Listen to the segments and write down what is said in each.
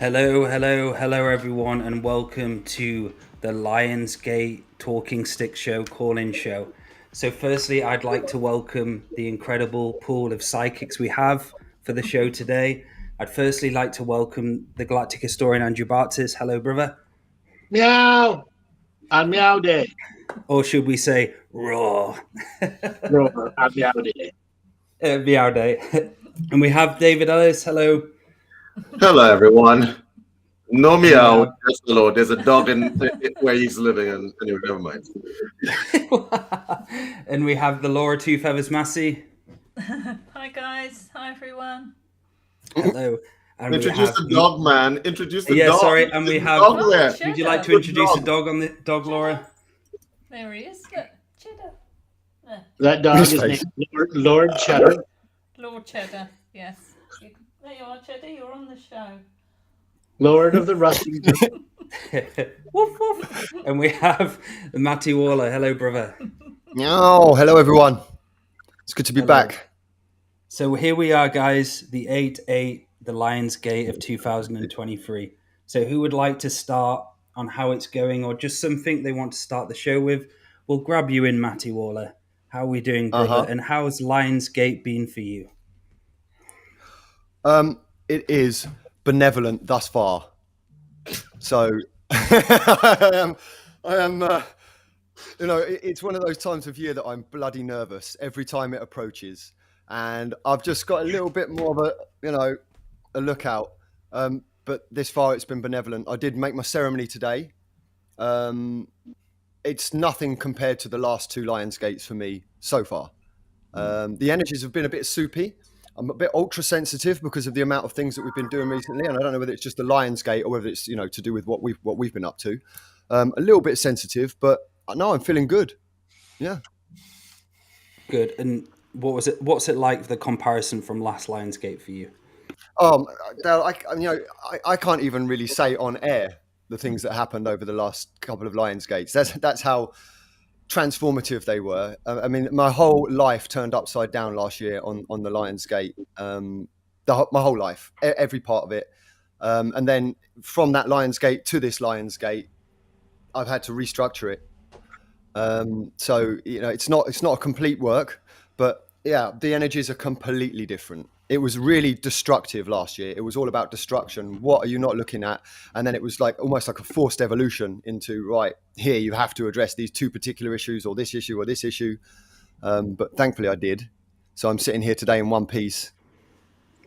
Hello, everyone, and welcome to the Lionsgate Talking Stick Show call-in show. So, firstly, I'd like to welcome the incredible pool of psychics we have for the show today. I'd firstly like to welcome the Galactic Historian Andrew Bartzis. Hello, brother. Meow on Meow Day. Or should we say raw? Roar on Meow Day. Meow Day. And we have David Ellis. Hello. Hello, everyone. No meow, have- just hello. There's a dog in where he's living, and anyway, never mind. And we have the Laura Two Feathers Massey. Hi guys, hi everyone. Hello. And Introduce the dog, man. Introduce the dog. Yeah, sorry. And we have. Dog there. Would you like to introduce the dog on the dog, Laura? There he is. Look, Cheddar. There. That dog is named Lord Cheddar. Lord Cheddar. Yes. There you are, Cheddar. You're on the show. Lord of the Rusty. Woof, woof. And we have Maty Waller. Hello, brother. Oh, hello everyone. It's good to be back. So here we are, guys. The 8-8, the Lionsgate of 2023. So who would like to start on how it's going, or just something they want to start the show with? We'll grab you in, Maty Waller. How are we doing, brother? And how has Lionsgate been for you? It is benevolent thus far. So I am it's one of those times of year that I'm bloody nervous every time it approaches, and I've just got a little bit more of a lookout. But this far it's been benevolent. I did make my ceremony today. It's nothing compared to the last two Lionsgates for me so far. The energies have been a bit soupy. I'm a bit ultra sensitive because of the amount of things that we've been doing recently, and I don't know whether it's just the Lionsgate or whether it's to do with what we've been up to. A little bit sensitive, but no, I'm feeling good. Yeah, good. And what's it like, the comparison from last Lionsgate for you? I can't even really say on air the things that happened over the last couple of Lionsgates. That's how transformative they were. I mean, my whole life turned upside down last year on the Lionsgate. My whole life, every part of it, and then from that Lionsgate to this Lionsgate, I've had to restructure it. So it's not a complete work, but yeah, the energies are completely different. It was really destructive last year. It was all about destruction. What are you not looking at? And then it was almost like a forced evolution into, right, here you have to address these two particular issues, or this issue or this issue. But thankfully I did. So I'm sitting here today in one piece.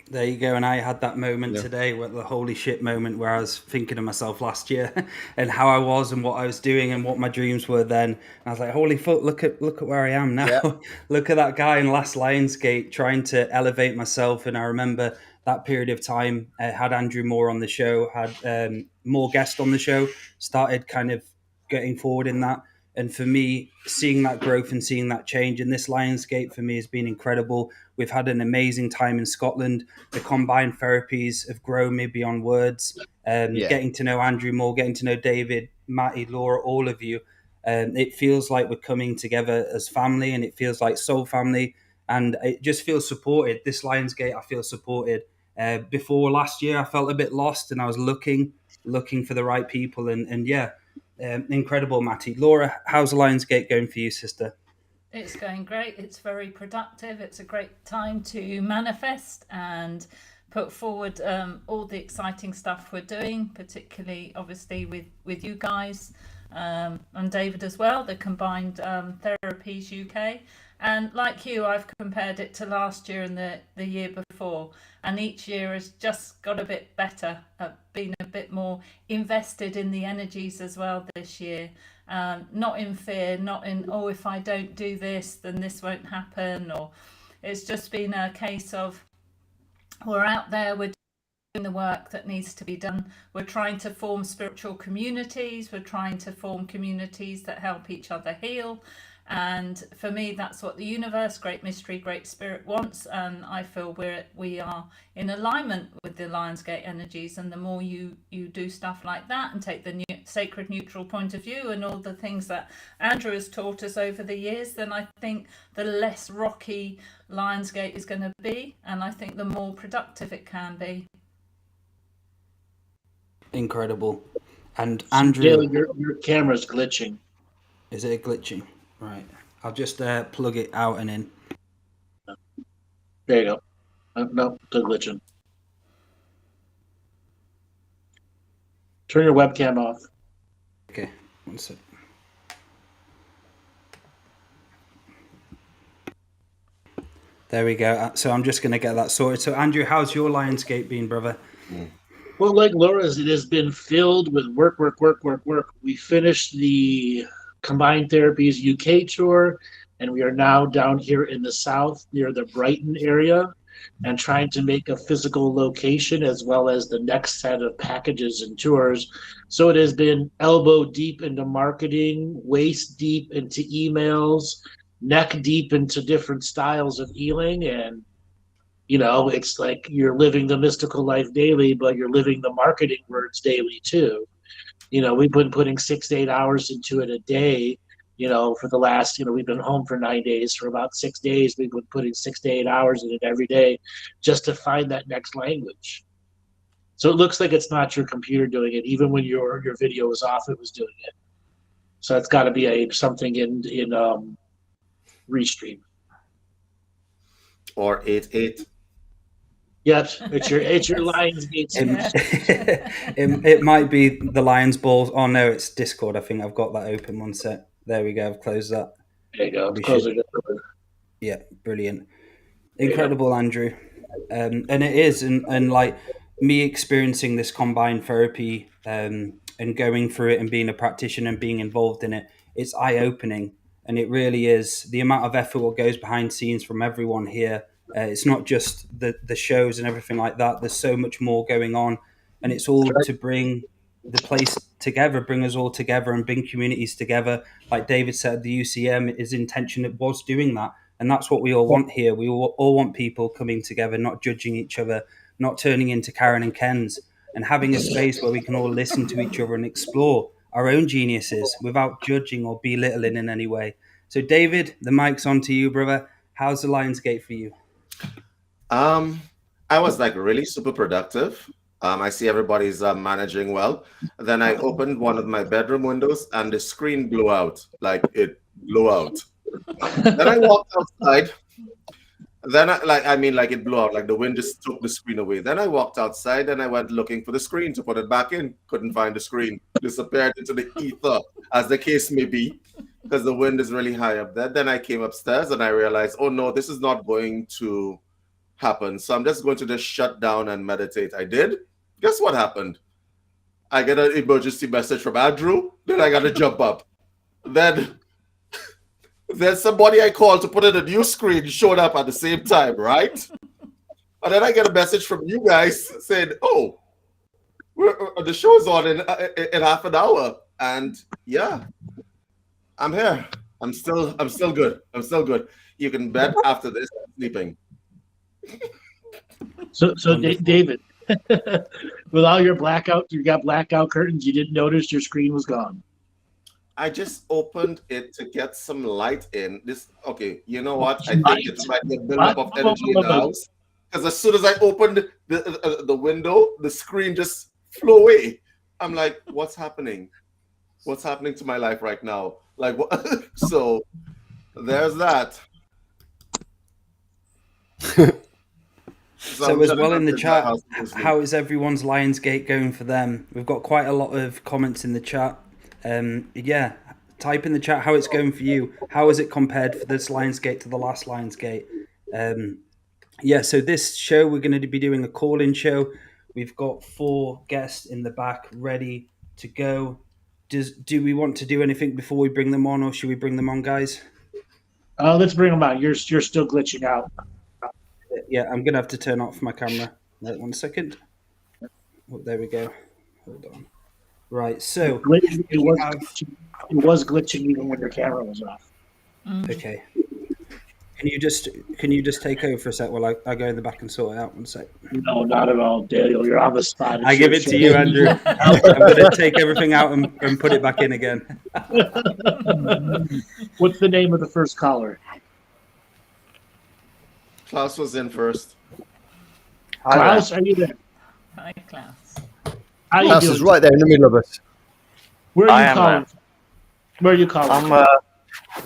There you go. And I had that moment today, the holy shit moment, where I was thinking of myself last year and how I was and what I was doing and what my dreams were then. And I was like, holy fuck, look at where I am now. Yeah. Look at that guy in last Lionsgate trying to elevate myself. And I remember that period of time, had Andrew Moore on the show, had more guests on the show, started kind of getting forward in that. And for me, seeing that growth and seeing that change in this Lionsgate for me has been incredible. We've had an amazing time in Scotland. The combined therapies have grown me beyond words. Getting to know Andrew more, getting to know David, Maty, Laura, all of you. It feels like we're coming together as family, and it feels like soul family. And it just feels supported. This Lionsgate, I feel supported. Before last year, I felt a bit lost, and I was looking for the right people. And yeah. Incredible, Maty. Laura, how's the Lionsgate going for you, sister? It's going great. It's very productive. It's a great time to manifest and put forward all the exciting stuff we're doing, particularly obviously with you guys and David as well, the Combined Therapies UK. And like you, I've compared it to last year and the year before, and each year has just got a bit better, been a bit more invested in the energies as well this year. Not in fear, not in, if I don't do this, then this won't happen. Or it's just been a case of we're out there, we're doing the work that needs to be done. We're trying to form spiritual communities. We're trying to form communities that help each other heal. And for me, that's what the universe, Great Mystery, Great Spirit wants. And I feel we are in alignment with the Lionsgate energies. And the more you do stuff like that and take the sacred neutral point of view and all the things that Andrew has taught us over the years, then I think the less rocky Lionsgate is going to be. And I think the more productive it can be. Incredible. And Dale, Andrew, your camera's glitching. is it glitching? Right. I'll just plug it out and in. There you go. No, still glitching. Turn your webcam off. Okay, one sec. There we go. So I'm just going to get that sorted. So Andrew, how's your Lionsgate been, brother? Well, like Laura's, it has been filled with work. We finished the Combined Therapies UK tour, and we are now down here in the south near the Brighton area and trying to make a physical location as well as the next set of packages and tours. So it has been elbow deep into marketing, waist deep into emails, neck deep into different styles of healing. And you know, it's like you're living the mystical life daily, but you're living the marketing words daily too. You know, we've been putting 6 to 8 hours into it a day, you know, for the last, we've been home for 9 days. For about 6 days, we've been putting 6 to 8 hours in it every day just to find that next language. So it looks like it's not your computer doing it. Even when your video was off, it was doing it. So it's got to be something in Restream. Or 8-8. Yep, it's your Lionsgate. It might be the Lions balls. Oh no, it's Discord. I think I've got that open. One sec. There we go. I've closed that. There you go. Close it. Yeah, brilliant. Incredible, Andrew. And it is, and like me experiencing this combined therapy and going through it and being a practitioner and being involved in it, it's eye-opening. And it really is the amount of effort what goes behind scenes from everyone here. It's not just the shows and everything like that. There's so much more going on. And it's all to bring the place together, bring us all together and bring communities together. Like David said, the UCM, his intention, it was doing that. And that's what we all want here. We all want people coming together, not judging each other, not turning into Karen and Ken's, and having a space where we can all listen to each other and explore our own geniuses without judging or belittling in any way. So David, the mic's on to you, brother. How's the Lionsgate for you? I was like really super productive. I see everybody's managing well. Then I opened one of my bedroom windows and the screen blew out. Like it blew out. Then I walked outside. Then it blew out. Like the wind just took the screen away. Then I walked outside and I went looking for the screen to put it back in. Couldn't find the screen. Disappeared into the ether, as the case may be, because the wind is really high up there. Then I came upstairs and I realized, oh no, this is not going to happen. So I'm just going to just shut down and meditate. I did. Guess what happened? I get an emergency message from Andrew. Then I got to jump up. Then somebody I called to put in a new screen showed up at the same time, right? And then I get a message from you guys saying, "Oh, the show's on in half an hour." And yeah, I'm here. I'm still good. I'm still good. You can bet after this, I'm sleeping. So David, with all your blackout, you got blackout curtains. You didn't notice your screen was gone. I just opened it to get some light in. You know what? I think it might be a buildup of energy in the house. Because as soon as I opened the window, the screen just flew away. I'm like, what's happening? What's happening to my life right now? Like, what? So there's that. So as well in the chat, how is everyone's Lionsgate going for them? We've got quite a lot of comments in the chat. Type in the chat how it's going for you. How is it compared for this Lionsgate to the last Lionsgate? So this show, we're going to be doing a call-in show. We've got 4 guests in the back ready to go. Do we want to do anything before we bring them on, or should we bring them on, guys? Let's bring them on. You're still glitching out. Yeah, I'm going to have to turn off my camera. Wait 1 second. Oh, there we go. Hold on. Right, so it was glitching even when your camera was off. Okay. Can you just take over for a sec while I go in the back and sort it out? 1 sec. No, not at all, Daniel. You're on the spot. I give it to you, Andrew. I'm going to take everything out and put it back in again. What's the name of the first caller? Klaus was in first. Klaus, are you there? Hi, Klaus. How you Klaus doing? is right there in the middle of us. Where are I you am, calling from? Where are you calling I'm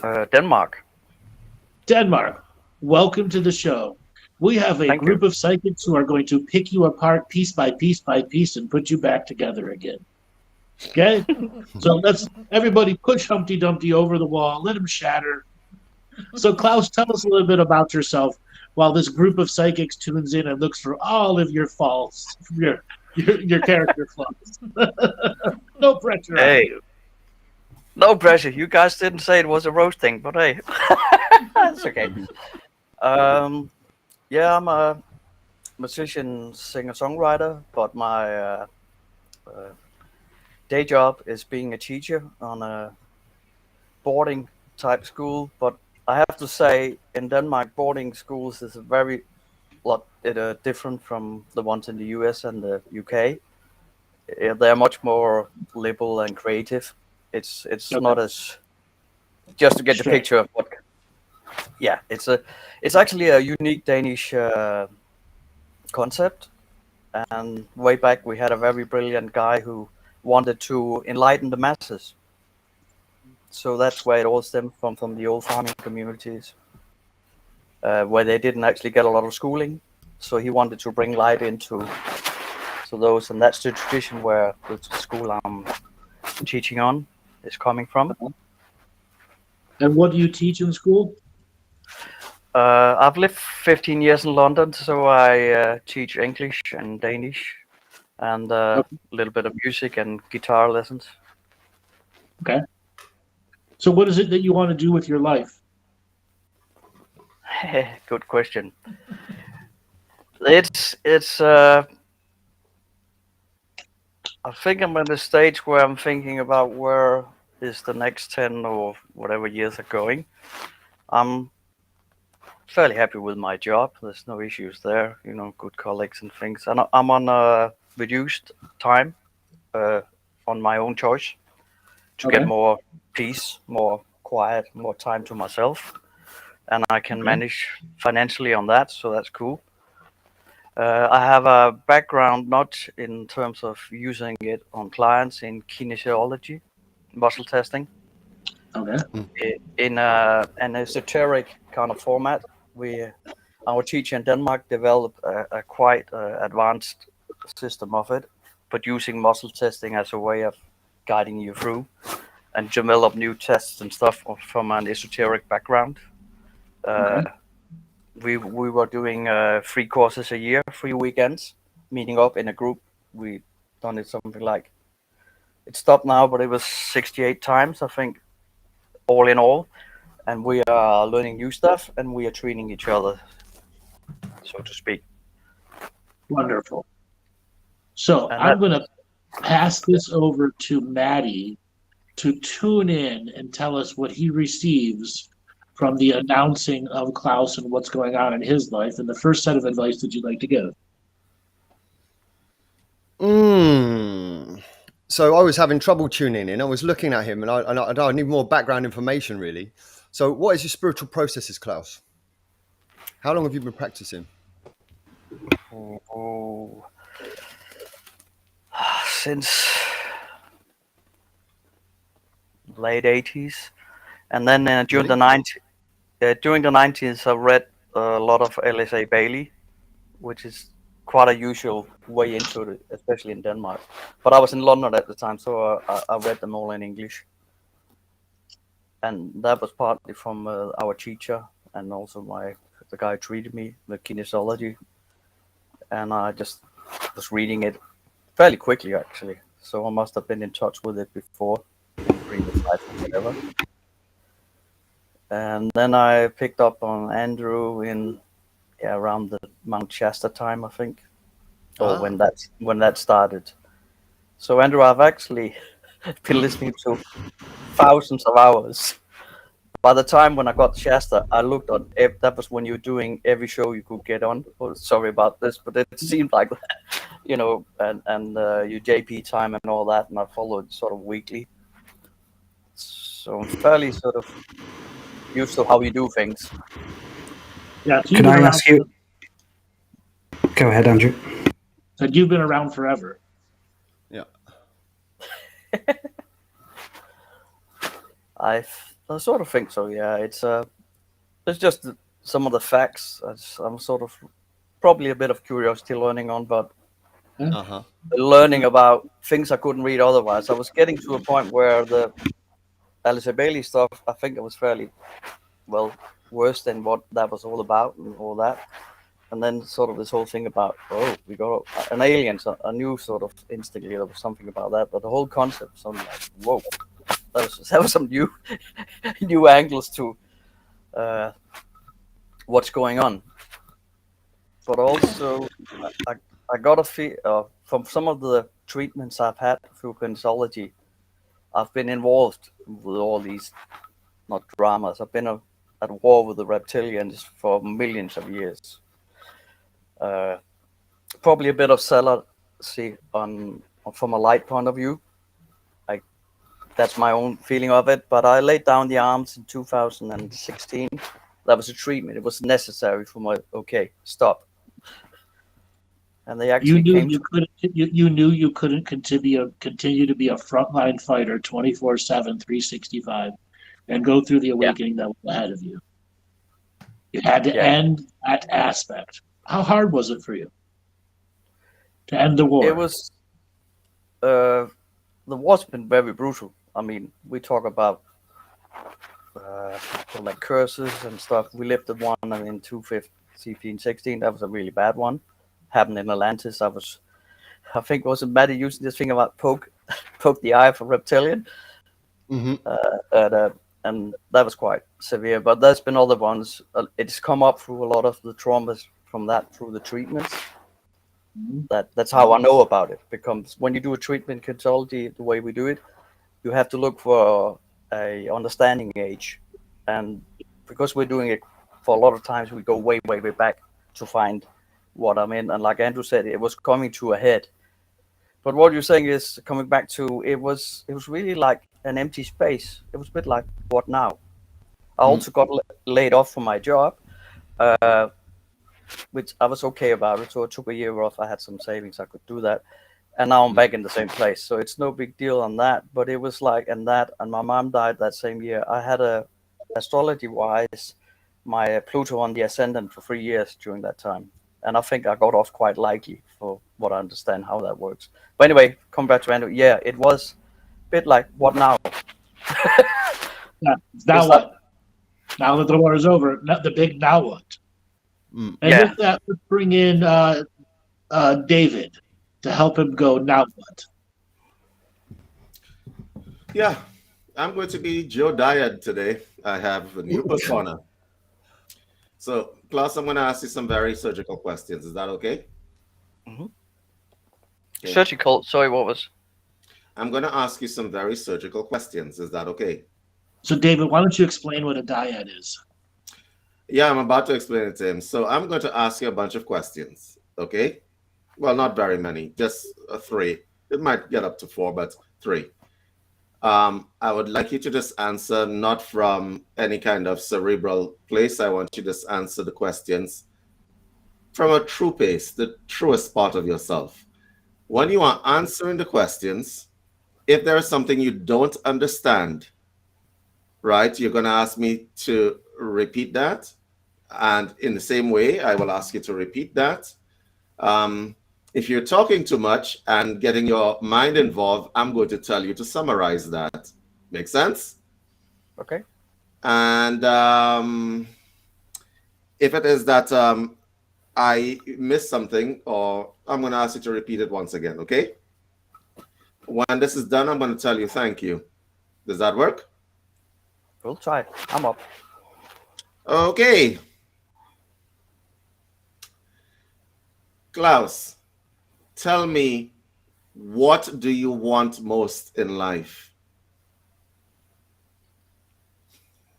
from? Denmark. Denmark. Welcome to the show. We have a Thank group you. of psychics who are going to pick you apart piece by piece by piece and put you back together again. Okay? So let's everybody push Humpty Dumpty over the wall. Let him shatter. So Klaus, tell us a little bit about yourself while this group of psychics tunes in and looks for all of your faults, your character flaws. No pressure on Hey. you. No pressure. You guys didn't say it was a roasting, but hey, that's okay. Yeah, I'm a musician, singer-songwriter, but my day job is being a teacher on a boarding type school. But I have to say, in Denmark, boarding schools is a very lot different from the ones in the US and the UK. They're much more liberal and creative. It's Okay. not as just to get the Straight. picture of what. Yeah, it's actually a unique Danish concept. And way back, we had a very brilliant guy who wanted to enlighten the masses. So that's where it all stemmed from the old farming communities, where they didn't actually get a lot of schooling. So he wanted to bring light into those, and that's the tradition where the school I'm teaching on is coming from. And what do you teach in school? I've lived 15 years in London, so I teach English and Danish, and a little bit of music and guitar lessons. Okay. So what is it that you want to do with your life? Good question. It's I think I'm at a stage where I'm thinking about where is the next 10 or whatever years are going. I'm fairly happy with my job. There's no issues there, good colleagues and things. And I'm on a reduced time on my own choice to get more peace, more quiet, more time to myself. And I can manage financially on that, so that's cool. I have a background not in terms of using it on clients in kinesiology, muscle testing. Okay. In an esoteric kind of format. Our teacher in Denmark developed a quite advanced system of it, but using muscle testing as a way of guiding you through and develop new tests and stuff from an esoteric background. We were doing 3 courses a year, 3 weekends, meeting up in a group. We done it something like, it stopped now, but it was 68 times, I think, all in all. And we are learning new stuff, and we are treating each other, so to speak. Wonderful. So And I'm going to pass this over to Maty to tune in and tell us what he receives from the announcing of Klaus and what's going on in his life, and the first set of advice that you'd like to give. So I was having trouble tuning in. I was looking at him, and I need more background information, really. So what is your spiritual processes, Klaus? How long have you been practicing? Since late 80s. And then during the 90s, I read a lot of L.S.A. Bailey, which is quite a usual way into it, especially in Denmark. But I was in London at the time, so I read them all in English. And that was partly from our teacher and also the guy who treated me, the kinesiology. And I just was reading it fairly quickly, actually. So I must have been in touch with it before, in previous life or whatever. And then I picked up on Andrew in around the Mount Shasta time, I think, or when that started. So Andrew, I've actually been listening to thousands of hours. By the time when I got Shasta, I looked on. That was when you were doing every show you could get on. Oh, sorry about this, but it seemed like that, and your JP time and all that, and I followed sort of weekly. So I'm fairly sort of used to how you do things. Yeah. Can I ask you? Go ahead, Andrew. That you've been around forever. Yeah. I sort of think so. Yeah, it's just some of the facts. I'm sort of probably a bit of curiosity learning on, but Uh-huh. learning about things I couldn't read otherwise. I was getting to a point where the Alistair Bailey stuff, I think it was fairly well worse than what that was all about and all that. And then sort of this whole thing about, oh, we got an alien, so a new sort of instantly there was something about that, but the whole concept was something like, whoa, that was some new new angles to what's going on. But also, I got a feel from some of the treatments I've had through kinesology. I've been involved with all these, not dramas. I've been at war with the reptilians for millions of years. Probably a bit of jealousy from a light point of view. That's my own feeling of it. But I laid down the arms in 2016. That was a treatment. It was necessary for my stop. And they actually you knew you couldn't continue to be a frontline fighter 24/7, 365, and go through the awakening that was ahead of you. You had to end that aspect. How hard was it for you to end the war? It was. The war's been very brutal. I mean, we talk about like curses and stuff. We lived at one in 2015, 16. That was a really bad one. Happened in Atlantis. I think wasn't Maty using this thing about poke the eye for reptilian. Mm-hmm. And that was quite severe. But there's been other ones. It's come up through a lot of the traumas from that through the treatments. That's how I know about it. Because when you do a treatment kinesology, the way we do it, you have to look for a understanding age, and because we're doing it for a lot of times, we go way back to find what I'm in. And like Andrew said, it was coming to a head. But what you're saying is coming back to it was really like an empty space. It was a bit like, what now? I also got laid off from my job, which I was okay about it. So I took a year off. I had some savings. I could do that. And now I'm back in the same place. So it's no big deal on that. But it was like, and my mom died that same year. I had astrology-wise, my Pluto on the ascendant for 3 years during that time. And I think I got off quite lightly for what I understand how that works. But anyway, come back to Andrew. Yeah, it was a bit like, what now? Now what? Now that the war is over, the big now what? And with that, let's bring in David to help him go, now what? Yeah, I'm going to be Joe Dyad today. I have a new persona. So, Klaus, I'm going to ask you some very surgical questions. Is that okay? Mm-hmm. Okay. Surgical, sorry, what was? I'm going to ask you some very surgical questions. Is that okay? So, David, why don't you explain what a dyad is? Yeah, I'm about to explain it to him. So I'm going to ask you a bunch of questions, okay? Well, not very many, just 3. It might get up to 4, but 3. I would like you to just answer not from any kind of cerebral place. I want you to just answer the questions from a true place, the truest part of yourself. When you are answering the questions, if there is something you don't understand, right, you're going to ask me to repeat that. And in the same way, I will ask you to repeat that. If you're talking too much and getting your mind involved, I'm going to tell you to summarize that. Make sense? Okay. And if it is that I missed something, or I'm going to ask you to repeat it once again, okay? When this is done, I'm going to tell you thank you. Does that work? We'll try. I'm up. Okay. Klaus, tell me, what do you want most in life?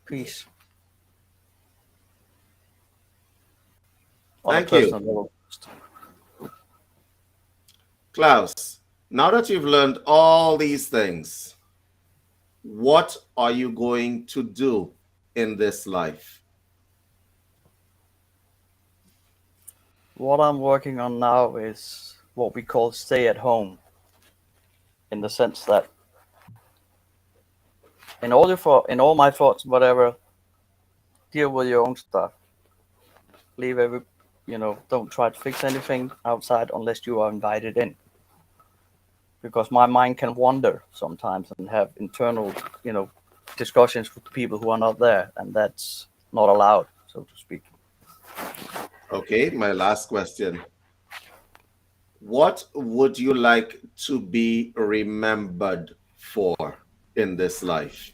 Peace. Thank you. Klaus, now that you've learned all these things, what are you going to do in this life? What I'm working on now is what we call stay at home. in the sense that in all my thoughts, whatever, deal with your own stuff. Leave don't try to fix anything outside unless you are invited in. Because my mind can wander sometimes and have internal, discussions with people who are not there, and that's not allowed, so to speak. Okay, my last question. What would you like to be remembered for in this life?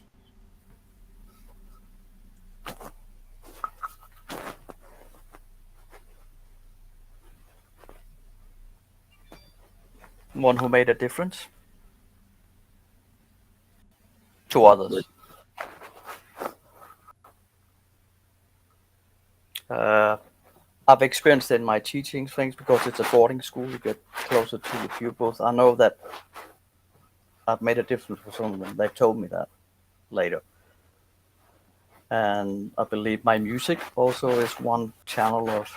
One who made a difference to others. I've experienced in my teaching things, because it's a boarding school, you get closer to the pupils. I know that I've made a difference for some of them. They've told me that later. And I believe my music also is one channel of.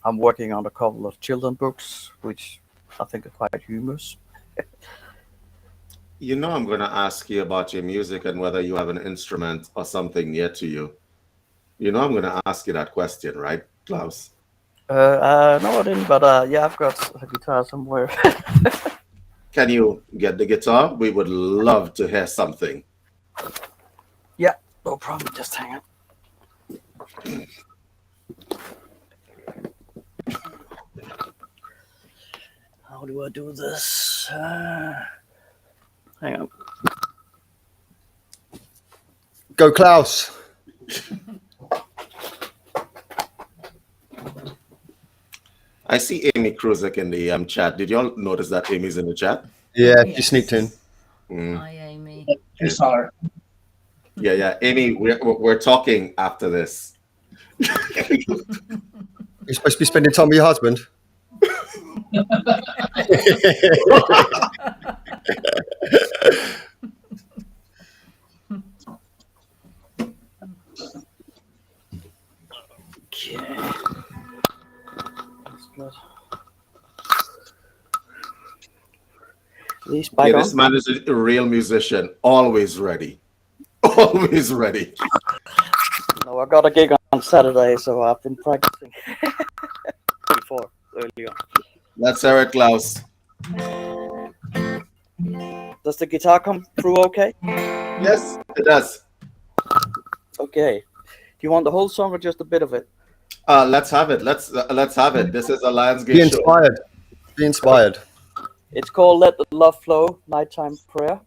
I'm working on a couple of children books, which I think are quite humorous. I'm going to ask you about your music and whether you have an instrument or something near to you. I'm going to ask you that question, right, Klaus? No, I didn't, but yeah, I've got a guitar somewhere. Can you get the guitar? We would love to hear something. Yeah, no problem. Just hang on. How do I do this? Hang on. Go, Klaus. I see Amy Kruzek in the chat. Did y'all notice that Amy's in the chat? Yeah, Yes. she sneaked in. Hi, Amy. I saw her. Yeah. Amy, we're talking after this. You're supposed to be spending time with your husband. Okay. That's good. These Yeah, this man is a real musician, always ready. Always ready. No, I got a gig on Saturday, so I've been practicing before, early on. Let's hear it, Klaus. Does the guitar come through okay? Yes, it does. Okay. Do you want the whole song or just a bit of it? Let's have it. Let's have it. This is a Lionsgate Be show. inspired. Be inspired. It's called Let the Love Flow, Nighttime Prayer,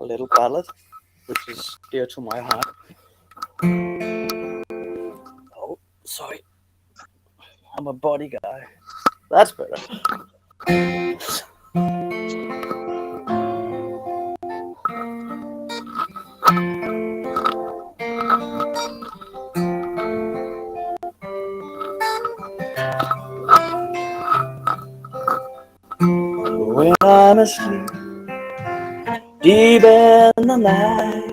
a little ballad, which is dear to my heart. Oh, sorry. I'm a body guy. That's better. When I'm asleep, deep in the night,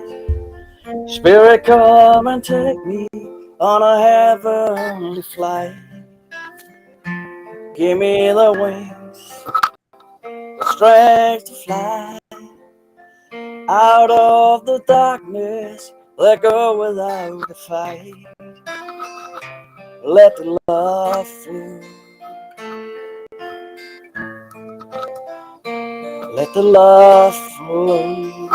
Spirit, come and take me on a heavenly flight. Give me the wings, the strength to fly out of the darkness. Let go without a fight. Let the love flow. Let the love flow.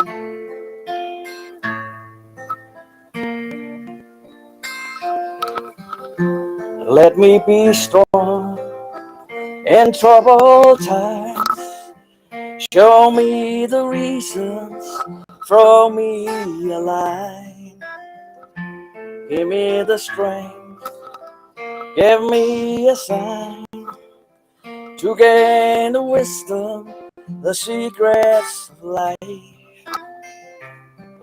Let me be strong in troubled times. Show me the reasons, throw me a line. Give me the strength, give me a sign to gain the wisdom, the secrets of life.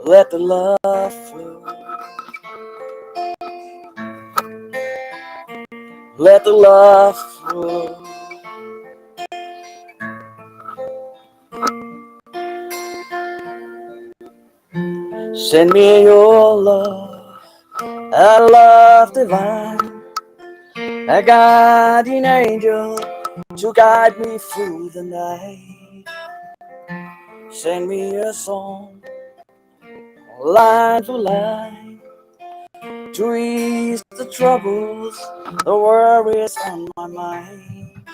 Let the love flow. Let the love flow. Send me your love, a love divine, a guardian angel to guide me through the night. Send me a song, line for line, to ease the troubles, the worries on my mind.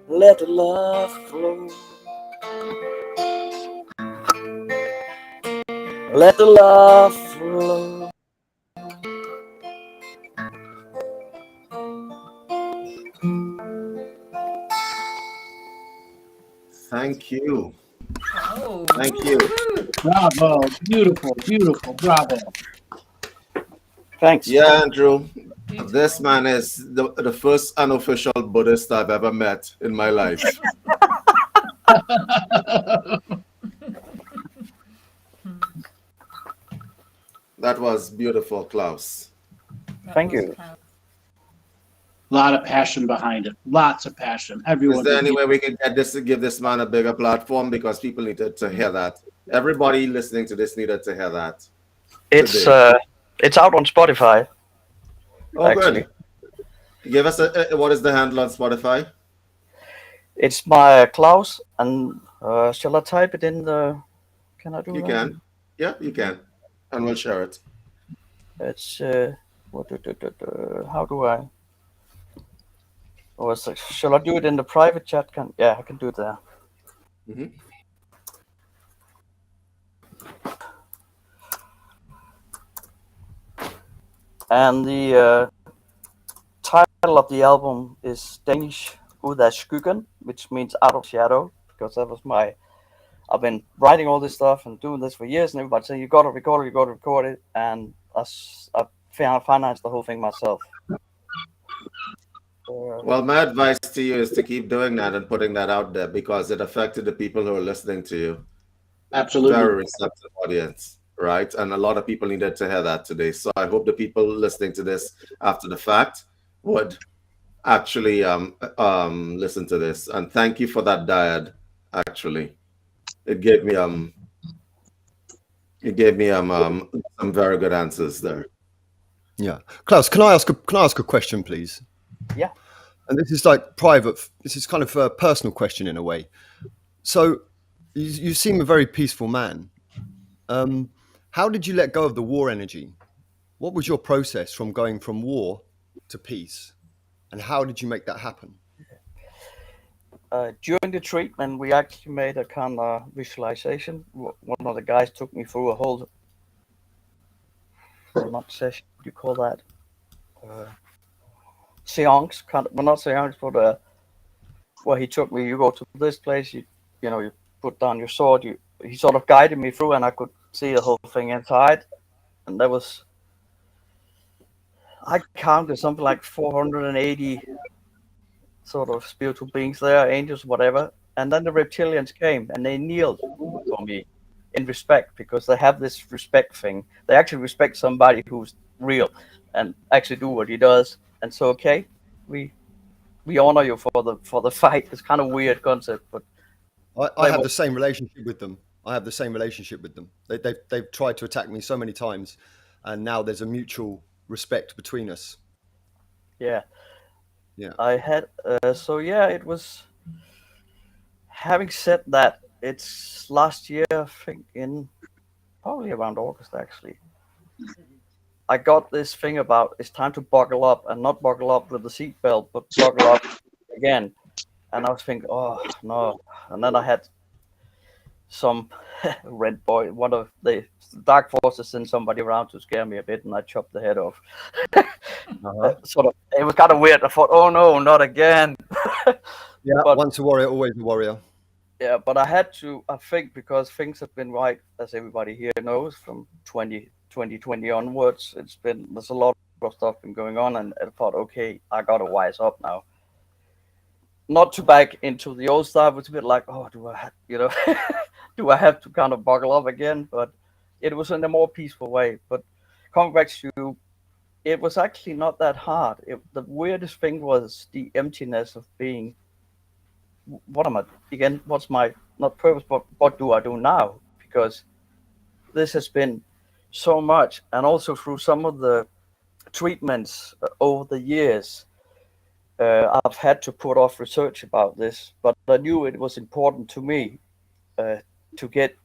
Let the love flow. Let the love flow. Thank you. Oh, Thank you. woo-hoo. Bravo. Beautiful, beautiful. Bravo. Thanks. Yeah, Andrew. Beautiful. This man is the first unofficial Buddhist I've ever met in my life. That was beautiful, Klaus. Thank you. A lot of passion behind it. Lots of passion. Is Everyone. there any way we can get this to give this man a bigger platform? Because people needed to hear that. Everybody listening to this needed to hear that. It's out on Spotify. Oh, actually. good. Give us what is the handle on Spotify? It's my Klaus, and shall I type it in the? Can I do You that? can. Yeah, you can. And we'll share it. It's how do I? Or shall I do it in the private chat? Yeah, I can do it there. Mhm. And the title of the album is Danish Ud af Skyggen, which means out of shadow, because that was I've been writing all this stuff and doing this for years, and everybody saying, you got to record it, and I financed the whole thing myself. Well, my advice to you is to keep doing that and putting that out there, because it affected the people who are listening to you. Absolutely. Very receptive audience, right? And a lot of people needed to hear that today. So I hope the people listening to this after the fact would actually listen to this. And thank you for that dyad. Actually, it gave me some very good answers there. Yeah, Klaus, can I ask a question, please? Yeah. And this is like private. This is kind of a personal question in a way. So, you seem a very peaceful man. How did you let go of the war energy? What was your process from going from war to peace? And how did you make that happen? During the treatment, we actually made a kind of visualization. One of the guys took me through a whole, not session, what do you call that? Seance, well, not seance, but where he took me, you go to this place, you put down your sword, he sort of guided me through, and I could see the whole thing inside. And there was, I counted something like 480 sort of spiritual beings there, angels, whatever. And then the reptilians came and they kneeled for me in respect, because they have this respect thing. They actually respect somebody who's real and actually do what he does. And so, okay, we honor you for the fight. It's kind of weird concept, but I have the same relationship with them. They've tried to attack me so many times, and now there's a mutual respect between us. Yeah. Yeah. I had it was. Having said that, it's last year, I think, in probably around August, actually, I got this thing about it's time to buckle up, and not buckle up with the seatbelt, but buckle up again. And I was thinking, oh no. And then I had some red boy, one of the dark forces, sent somebody around to scare me a bit, and I chopped the head off. Sort of, it was kind of weird. I thought, oh no, not again. Yeah, but, once a warrior, always a warrior. Yeah, but I had to, I think, because things have been right, as everybody here knows, from 2020 onwards. There's a lot of stuff been going on, and I thought, okay, I gotta wise up now. Not to back into the old stuff. It's a bit like, oh, do I have to kind of buckle up again? But it was in a more peaceful way. But coming back to, it was actually not that hard. The weirdest thing was the emptiness of being, what am I, again, what's my, not purpose, but what do I do now? Because this has been so much, and also through some of the treatments over the years, I've had to put off research about this, but I knew it was important to me. to get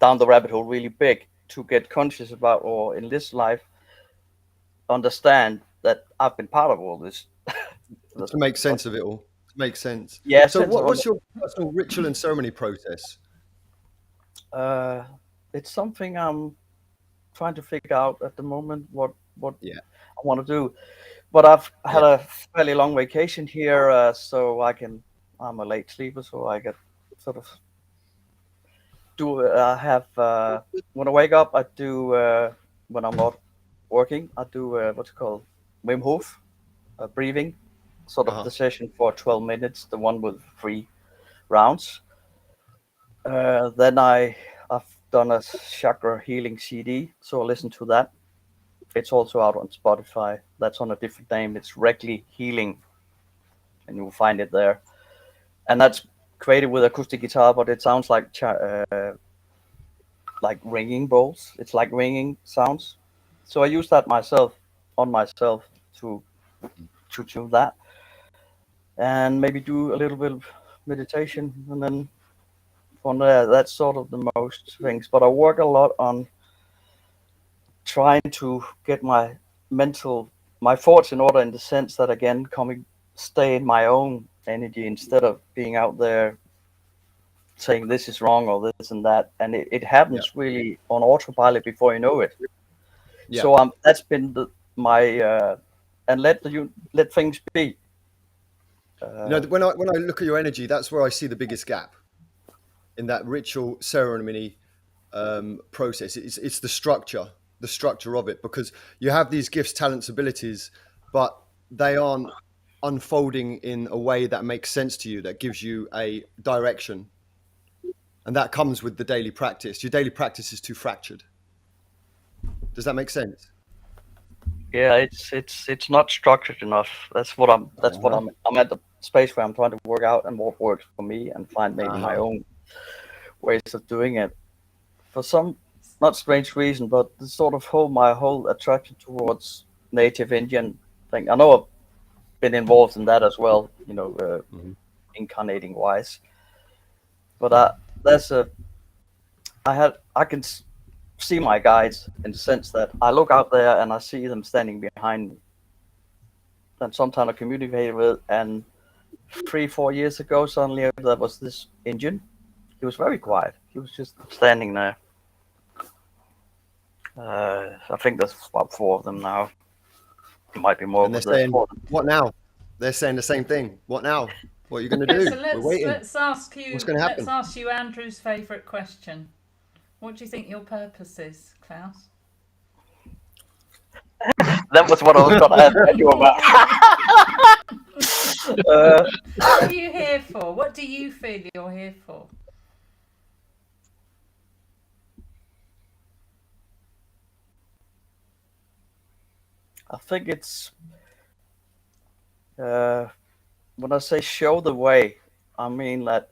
down the rabbit hole really big, to get conscious about, or in this life, understand that I've been part of all this. To make sense of it all. To make sense. Yeah. So what's your personal ritual and ceremony process? It's something I'm trying to figure out at the moment. What Yeah. I want to do, but I've had a fairly long vacation here, so I'm a late sleeper, so I get sort of when I wake up, I do when I'm not working, I do what's it called, Wim Hof breathing, sort of the session for 12 minutes, the one with 3 rounds. Then I've done a chakra healing CD, so I listen to that. It's also out on Spotify. That's on a different name. It's Regularly Healing, and you'll find it there. And that's created with acoustic guitar, but it sounds like ringing bowls. It's like ringing sounds. So I use that on myself to tune that, and maybe do a little bit of meditation, and then from there, that's sort of the most things. But I work a lot on trying to get my thoughts in order, in the sense that, again, stay in my own energy instead of being out there saying this is wrong or this and that, and it happens really on autopilot before you know it. So that's been my and let things be. When I look at your energy, that's where I see the biggest gap in that ritual ceremony process. It's the structure of it, because you have these gifts, talents, abilities, but they aren't unfolding in a way that makes sense to you, that gives you a direction. And that comes with the daily practice. Your daily practice is too fractured. Does that make sense? Yeah, it's not structured enough. That's what I'm at the space where I'm trying to work out and what works for me, and find maybe my own ways of doing it. For some not strange reason, but sort of my whole attraction towards native Indian thing. I know I've been involved in that as well, incarnating wise. But I can see my guides, in the sense that I look out there and I see them standing behind me. And sometimes I communicate with, and 3-4 years ago, suddenly there was this Indian. He was very quiet. He was just standing there. I think there's about 4 of them now. It might be more. And they're saying, "What now?" They're saying the same thing. What now? What are you going to do? So We're waiting. let's ask you. What's going to happen? Let's ask you Andrew's favourite question. What do you think your purpose is, Klaus? That was what I was going to ask you about. What are you here for? What do you feel you're here for? I think it's when I say show the way, I mean that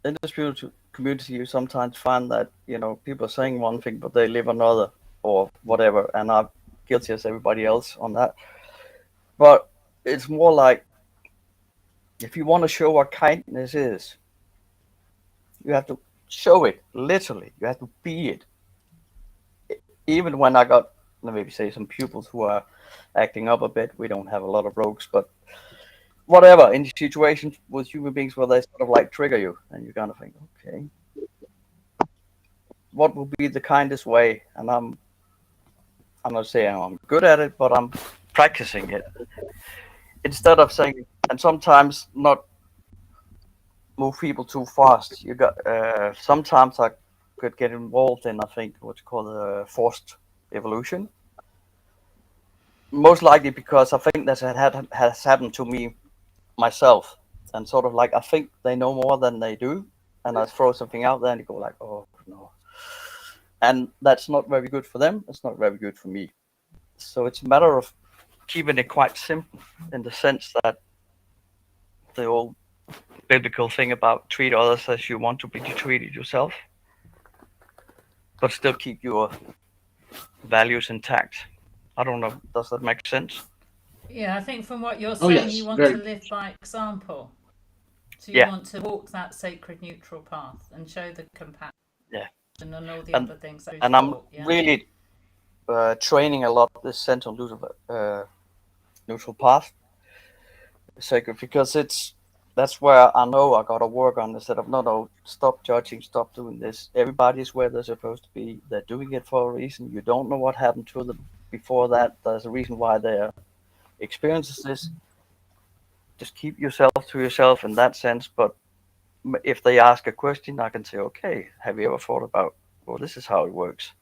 in the spiritual community, you sometimes find that people are saying one thing but they live another, or whatever, and I'm guilty as everybody else on that. But it's more like, if you want to show what kindness is, you have to show it literally. You have to be it. Even when I got, let me say, some pupils who are acting up a bit, we don't have a lot of rogues, but whatever, in situations with human beings where they sort of like trigger you, and you kind of think, okay, what will be the kindest way? And I'm not saying I'm good at it, but I'm practicing it. Instead of saying, and sometimes not move people too fast. You got sometimes I could get involved in, I think, what's called forced evolution. Most likely because I think that has happened to me myself, and sort of like I think they know more than they do, and I throw something out there and you go like, oh no, and that's not very good for them. It's not very good for me. So it's a matter of keeping it quite simple, in the sense that the old biblical thing about treat others as you want to be treated yourself, but still keep your values intact. I don't know. Does that make sense? Yeah, I think from what you're saying, yes, you want very to live by example. So you Yeah. want to walk that sacred neutral path and show the compassion Yeah. and all the And- other things. That And I'm yeah. really training a lot this central neutral path sacred, because that's where I know I gotta work on, instead of no, stop judging, stop doing this. Everybody's where they're supposed to be. They're doing it for a reason. You don't know what happened to them before that. There's a reason why they're experiencing this. Just keep yourself to yourself in that sense. But if they ask a question, I can say, okay, have you ever thought about, well, this is how it works?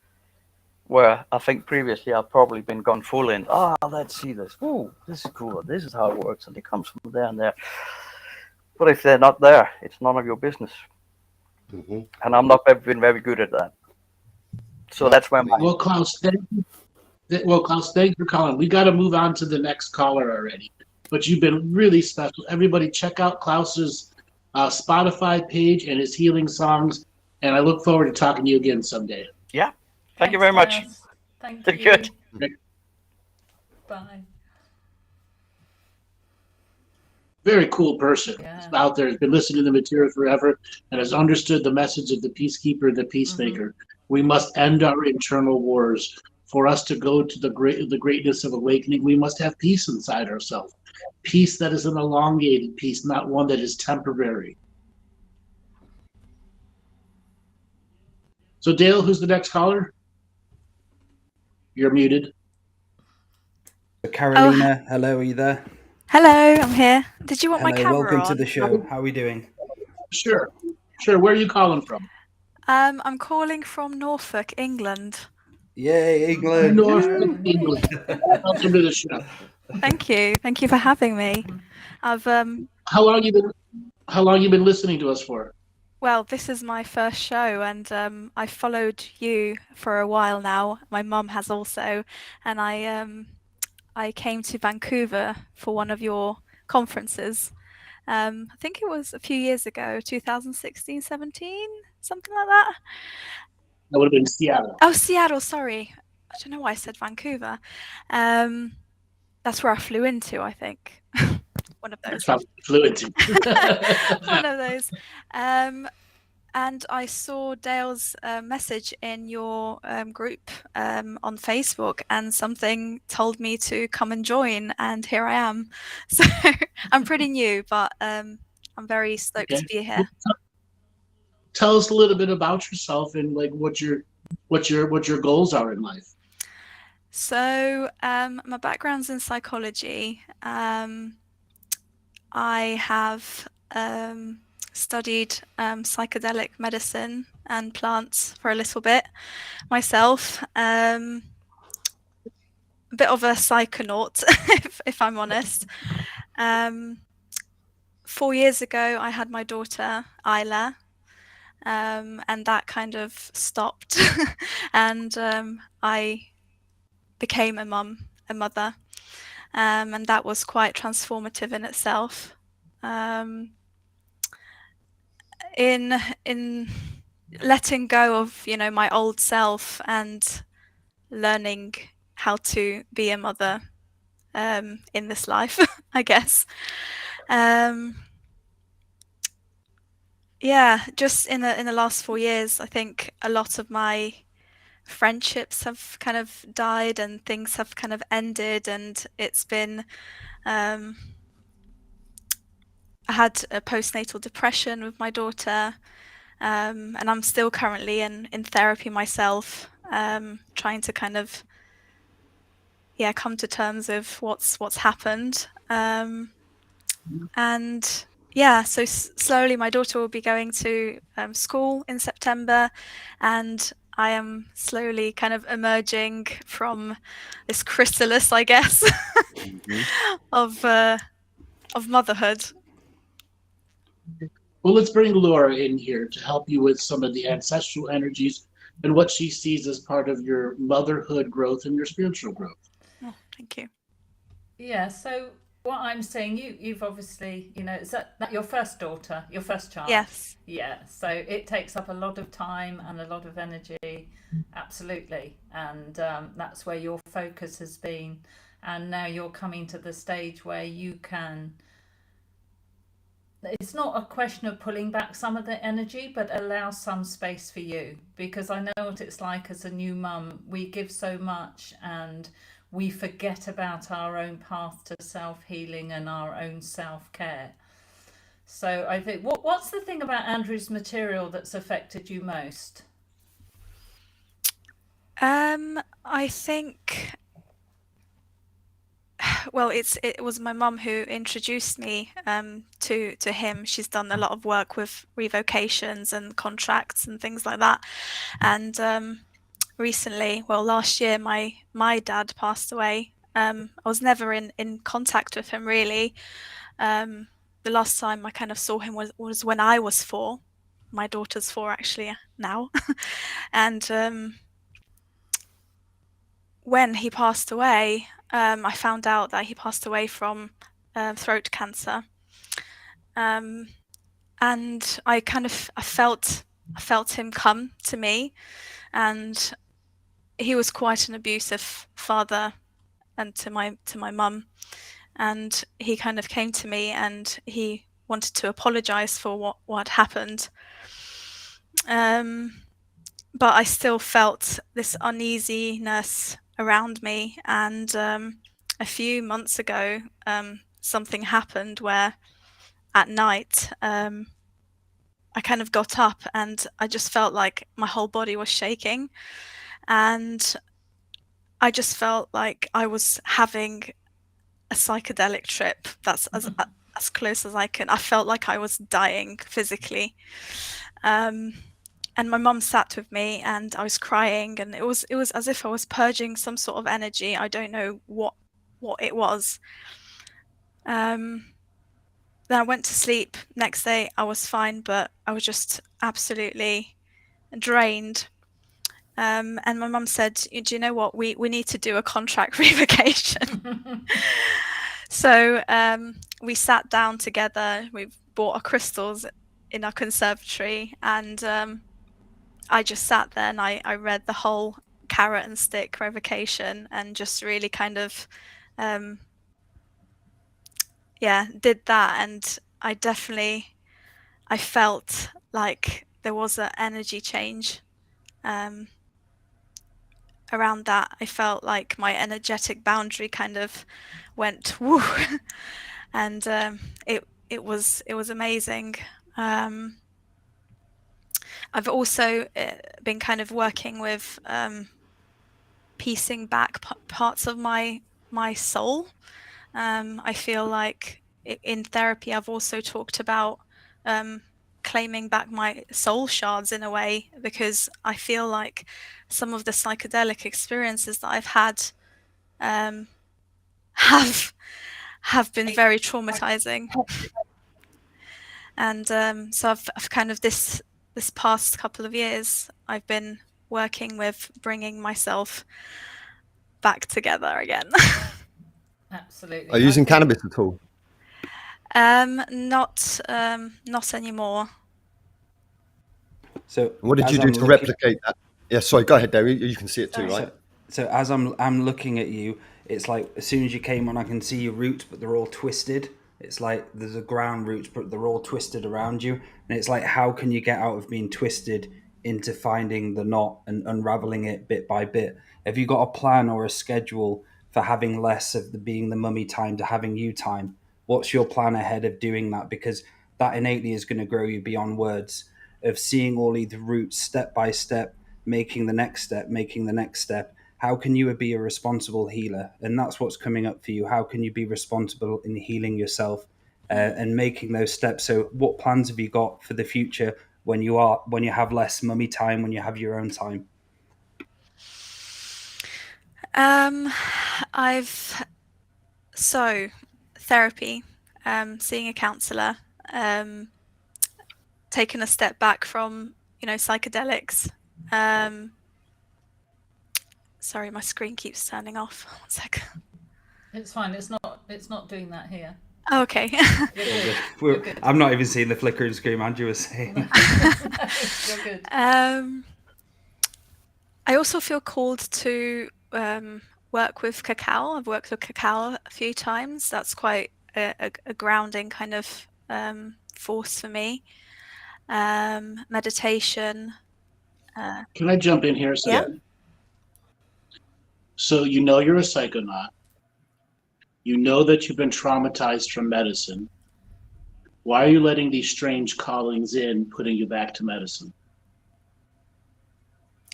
Where I think previously I've probably been gone full in, let's see this. Ooh, this is cool. This is how it works. And it comes from there and there. But if they're not there, it's none of your business. Mm-hmm. And I'm not been very good at that. So that's where my Well, Klaus, thank you for calling. We got to move on to the next caller already. But you've been really special. Everybody, check out Klaus's Spotify page and his healing songs. And I look forward to talking to you again someday. Thank you very much. Thanks, Thank Thank you. you. Bye. Very cool person. Yeah. Out there, has been listening to the material forever and has understood the message of the peacekeeper, the peacemaker. We must end our internal wars. For us to go to the greatness of awakening, we must have peace inside ourselves. Peace that is an elongated peace, not one that is temporary. So, Dale, who's the next caller? You're muted. Carolina, hello, are you there? Hello, I'm here. Did you want my Hello, camera welcome on? to the show. How are we doing? Sure. Where are you calling from? I'm calling from Norfolk, England. Yay, England! Norfolk, England. Welcome to the show. Thank you. Thank you for having me. I've How long you been listening to us for? well, this is my first show, and I followed you for a while now. My mum has also, and I came to Vancouver for one of your conferences. I think it was a few years ago, 2016, 17, something like that. That would have been Seattle. Oh, Seattle, sorry. I don't know why I said Vancouver. That's where I flew into, I think. One of those. That's probably fluent. One of those. And I saw Dale's message in your group on Facebook, and something told me to come and join, and here I am. So I'm pretty new, but I'm very stoked to be here. Tell us a little bit about yourself and like what your goals are in life. So my background's in psychology. I have studied psychedelic medicine and plants for a little bit myself. A bit of a psychonaut, if I'm honest. 4 years ago, I had my daughter, Isla, and that kind of stopped. And I became a mother, and that was quite transformative in itself. In letting go of my old self and learning how to be a mother in this life, I guess. Just in the last 4 years, I think a lot of my friendships have kind of died and things have kind of ended, and it's been I had a postnatal depression with my daughter, and I'm still currently in therapy myself, trying to kind of come to terms of what's happened. And so slowly my daughter will be going to school in September, and I am slowly kind of emerging from this chrysalis, I guess, of motherhood. Well, let's bring Laura in here to help you with some of the ancestral energies and what she sees as part of your motherhood growth and your spiritual growth. Oh, thank you. Yeah, so what I'm saying, you've obviously, is that your first daughter, your first child? Yes. Yeah, so it takes up a lot of time and a lot of energy, absolutely. And that's where your focus has been. And now you're coming to the stage where you can it's not a question of pulling back some of the energy, but allow some space for you, because I know what it's like as a new mum. We give so much and we forget about our own path to self-healing and our own self-care. So I think, what's the thing about Andrew's material that's affected you most? I think, well, it was my mum who introduced me to him. She's done a lot of work with revocations and contracts and things like that. And recently, well, last year, my dad passed away. I was never in contact with him really. The last time I kind of saw him was when I was 4. My daughter's 4 actually now. And when he passed away, I found out that he passed away from throat cancer. And I felt him come to me, and he was quite an abusive father and to my mum. And he kind of came to me and he wanted to apologize for what happened. But I still felt this uneasiness around me. And a few months ago, something happened where at night, I kind of got up and I just felt like my whole body was shaking. And I just felt like I was having a psychedelic trip. That's as close as I can. I felt like I was dying physically. And my mum sat with me and I was crying, and it was as if I was purging some sort of energy. I don't know what it was. Then I went to sleep. Next day I was fine, but I was just absolutely drained. And my mum said, do you know what, we need to do a contract revocation. So we sat down together, we bought our crystals in our conservatory, and I just sat there and I read the whole carrot and stick revocation and just really kind of did that. And I felt like there was an energy change around that. I felt like my energetic boundary kind of went woo, and it was amazing. I've also been kind of working with piecing back parts of my soul. I feel like in therapy I've also talked about claiming back my soul shards in a way, because I feel like some of the psychedelic experiences that I've had have been very traumatizing. And so I've kind of this past couple of years I've been working with bringing myself back together again. Absolutely. Are you using cannabis at all? Not anymore. So what did you do to replicate that? Yeah, sorry, go ahead, Dale. You can see it too, right? So as I'm looking at you, it's like as soon as you came on, I can see your roots, but they're all twisted. It's like there's a ground roots, but they're all twisted around you. And it's like, how can you get out of being twisted into finding the knot and unraveling it bit by bit? Have you got a plan or a schedule for having less of the being the mummy time to having you time? What's your plan ahead of doing that? Because that innately is going to grow you beyond words, of seeing all these roots step by step, making the next step, making the next step. How can you be a responsible healer? And that's what's coming up for you. How can you be responsible in healing yourself and making those steps? So what plans have you got for the future when you have less mummy time, when you have your own time? Therapy, seeing a counselor, taken a step back from psychedelics. Sorry, my screen keeps turning off. 1 second. It's fine. It's not doing that here. Oh, okay. You're good. I'm not even seeing the flickering screen Andrew was saying. You're good. I also feel called to work with cacao. I've worked with cacao a few times. That's quite a grounding kind of force for me. Meditation. Can I jump in here a second? Yeah. So you know you're a psychonaut. You know that you've been traumatized from medicine. Why are you letting these strange callings in, putting you back to medicine?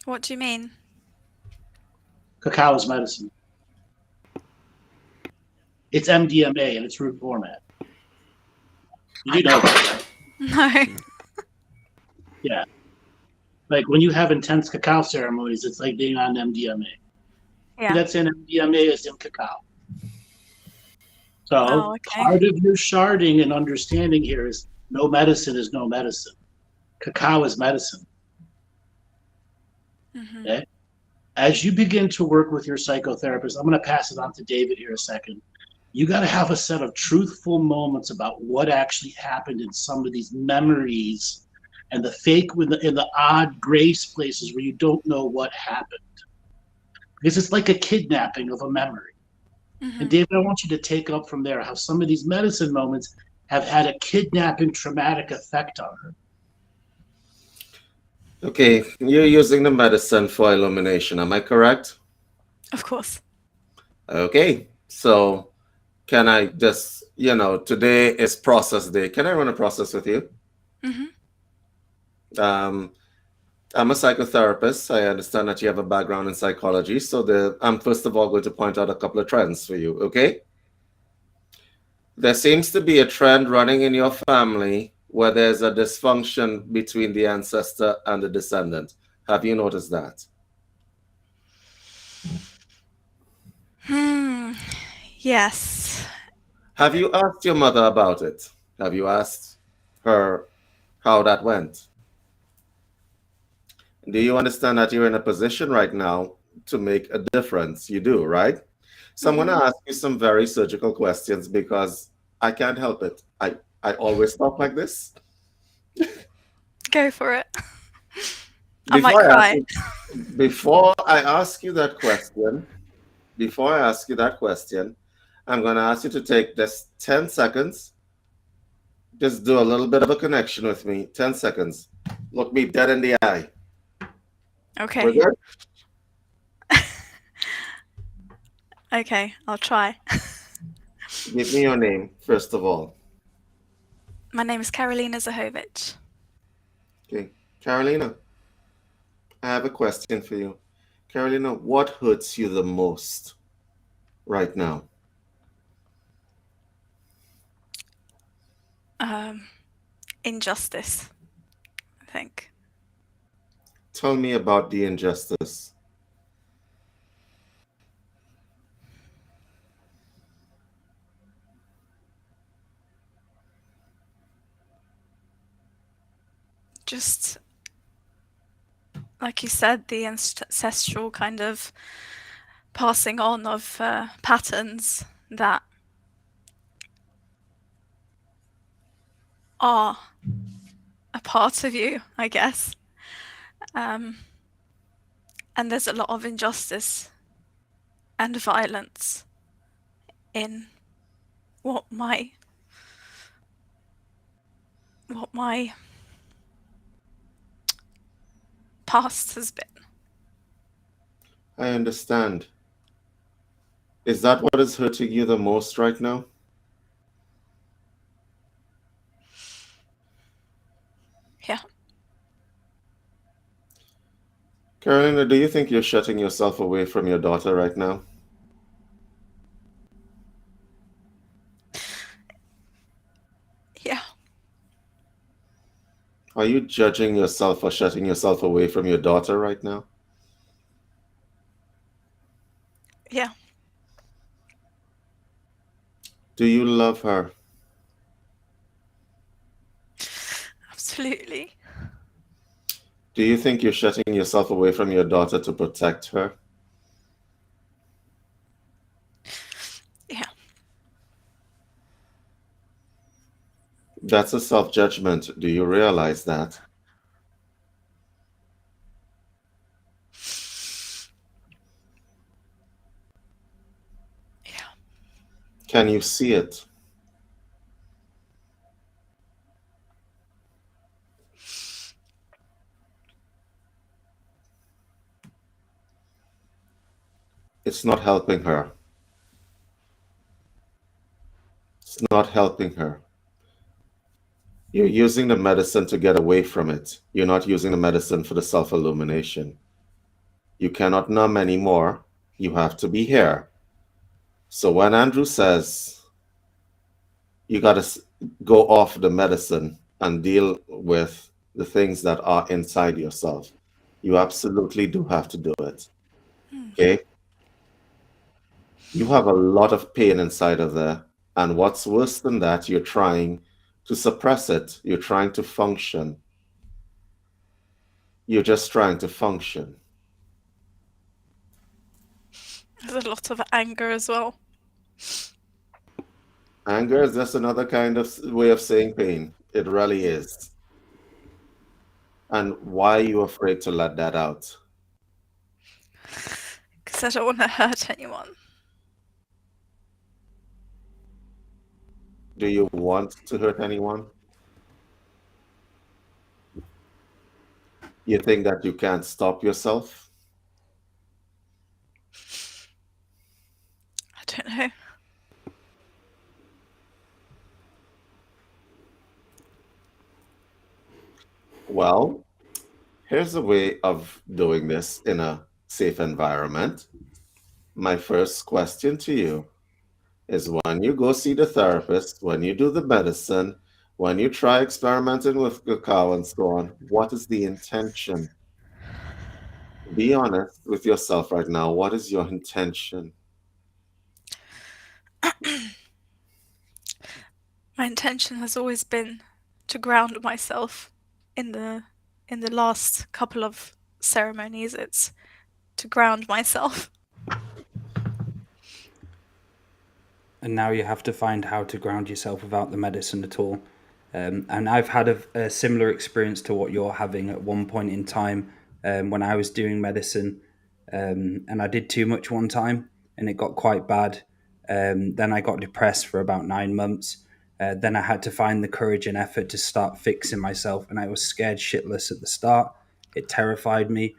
What do you mean? Cacao is medicine. It's MDMA in its root format. You know that, right? No. Yeah. Like when you have intense cacao ceremonies, it's like being on MDMA. Yeah. That's in MDMA is in cacao. So Oh, okay. part of your sharding and understanding here is no medicine is no medicine. Cacao is medicine. Mm-hmm. Okay? As you begin to work with your psychotherapist, I'm going to pass it on to David here a second. You got to have a set of truthful moments about what actually happened in some of these memories and the fake in the odd grace places where you don't know what happened. Because it's like a kidnapping of a memory. Mm-hmm. And David, I want you to take up from there how some of these medicine moments have had a kidnapping traumatic effect on her. Okay, you're using the medicine for illumination, am I correct? Of course. Okay, so can I just, today is process day. Can I run a process with you? Mm-hmm. I'm a psychotherapist. I understand that you have a background in psychology. So I'm first of all going to point out a couple of trends for you, okay? There seems to be a trend running in your family where there's a dysfunction between the ancestor and the descendant. Have you noticed that? Yes. Have you asked your mother about it? Have you asked her how that went? Do you understand that you're in a position right now to make a difference? You do, right? So I'm going to ask you some very surgical questions because I can't help it. I always talk like this. Go for it. I might cry. Before I ask you that question, I'm going to ask you to take just 10 seconds. Just do a little bit of a connection with me. 10 seconds. Look me dead in the eye. Okay. We're good? Okay, I'll try. Give me your name, first of all. My name is Karolina Zahovic. Okay. Carolina, I have a question for you. Carolina, what hurts you the most right now? Injustice, I think. Tell me about the injustice. Just like you said, the ancestral kind of passing on of patterns that are a part of you, I guess. And there's a lot of injustice and violence in what my past has been. I understand. Is that what is hurting you the most right now? Yeah. Carolina, do you think you're shutting yourself away from your daughter right now? Yeah. Are you judging yourself for shutting yourself away from your daughter right now? Yeah. Do you love her? Absolutely. Do you think you're shutting yourself away from your daughter to protect her? Yeah. That's a self-judgment. Do you realize that? Yeah. Can you see it? It's not helping her. It's not helping her. You're using the medicine to get away from it. You're not using the medicine for the self-illumination. You cannot numb anymore. You have to be here. So when Andrew says you got to go off the medicine and deal with the things that are inside yourself, you absolutely do have to do it. Okay? You have a lot of pain inside of there. And what's worse than that, you're trying to suppress it. You're trying to function. You're just trying to function. There's a lot of anger as well. Anger is just another kind of way of saying pain. It really is. And why are you afraid to let that out? Because I don't want to hurt anyone. Do you want to hurt anyone? You think that you can't stop yourself? I don't know. Well, here's a way of doing this in a safe environment. My first question to you is, when you go see the therapist, when you do the medicine, when you try experimenting with cacao and so on, what is the intention? Be honest with yourself right now. What is your intention? My intention has always been to ground myself. In the last couple of ceremonies, it's to ground myself. And now you have to find how to ground yourself without the medicine at all. And I've had a similar experience to what you're having at one point in time when I was doing medicine. And I did too much one time and it got quite bad. Then I got depressed for about 9 months. Then I had to find the courage and effort to start fixing myself. And I was scared shitless at the start. It terrified me.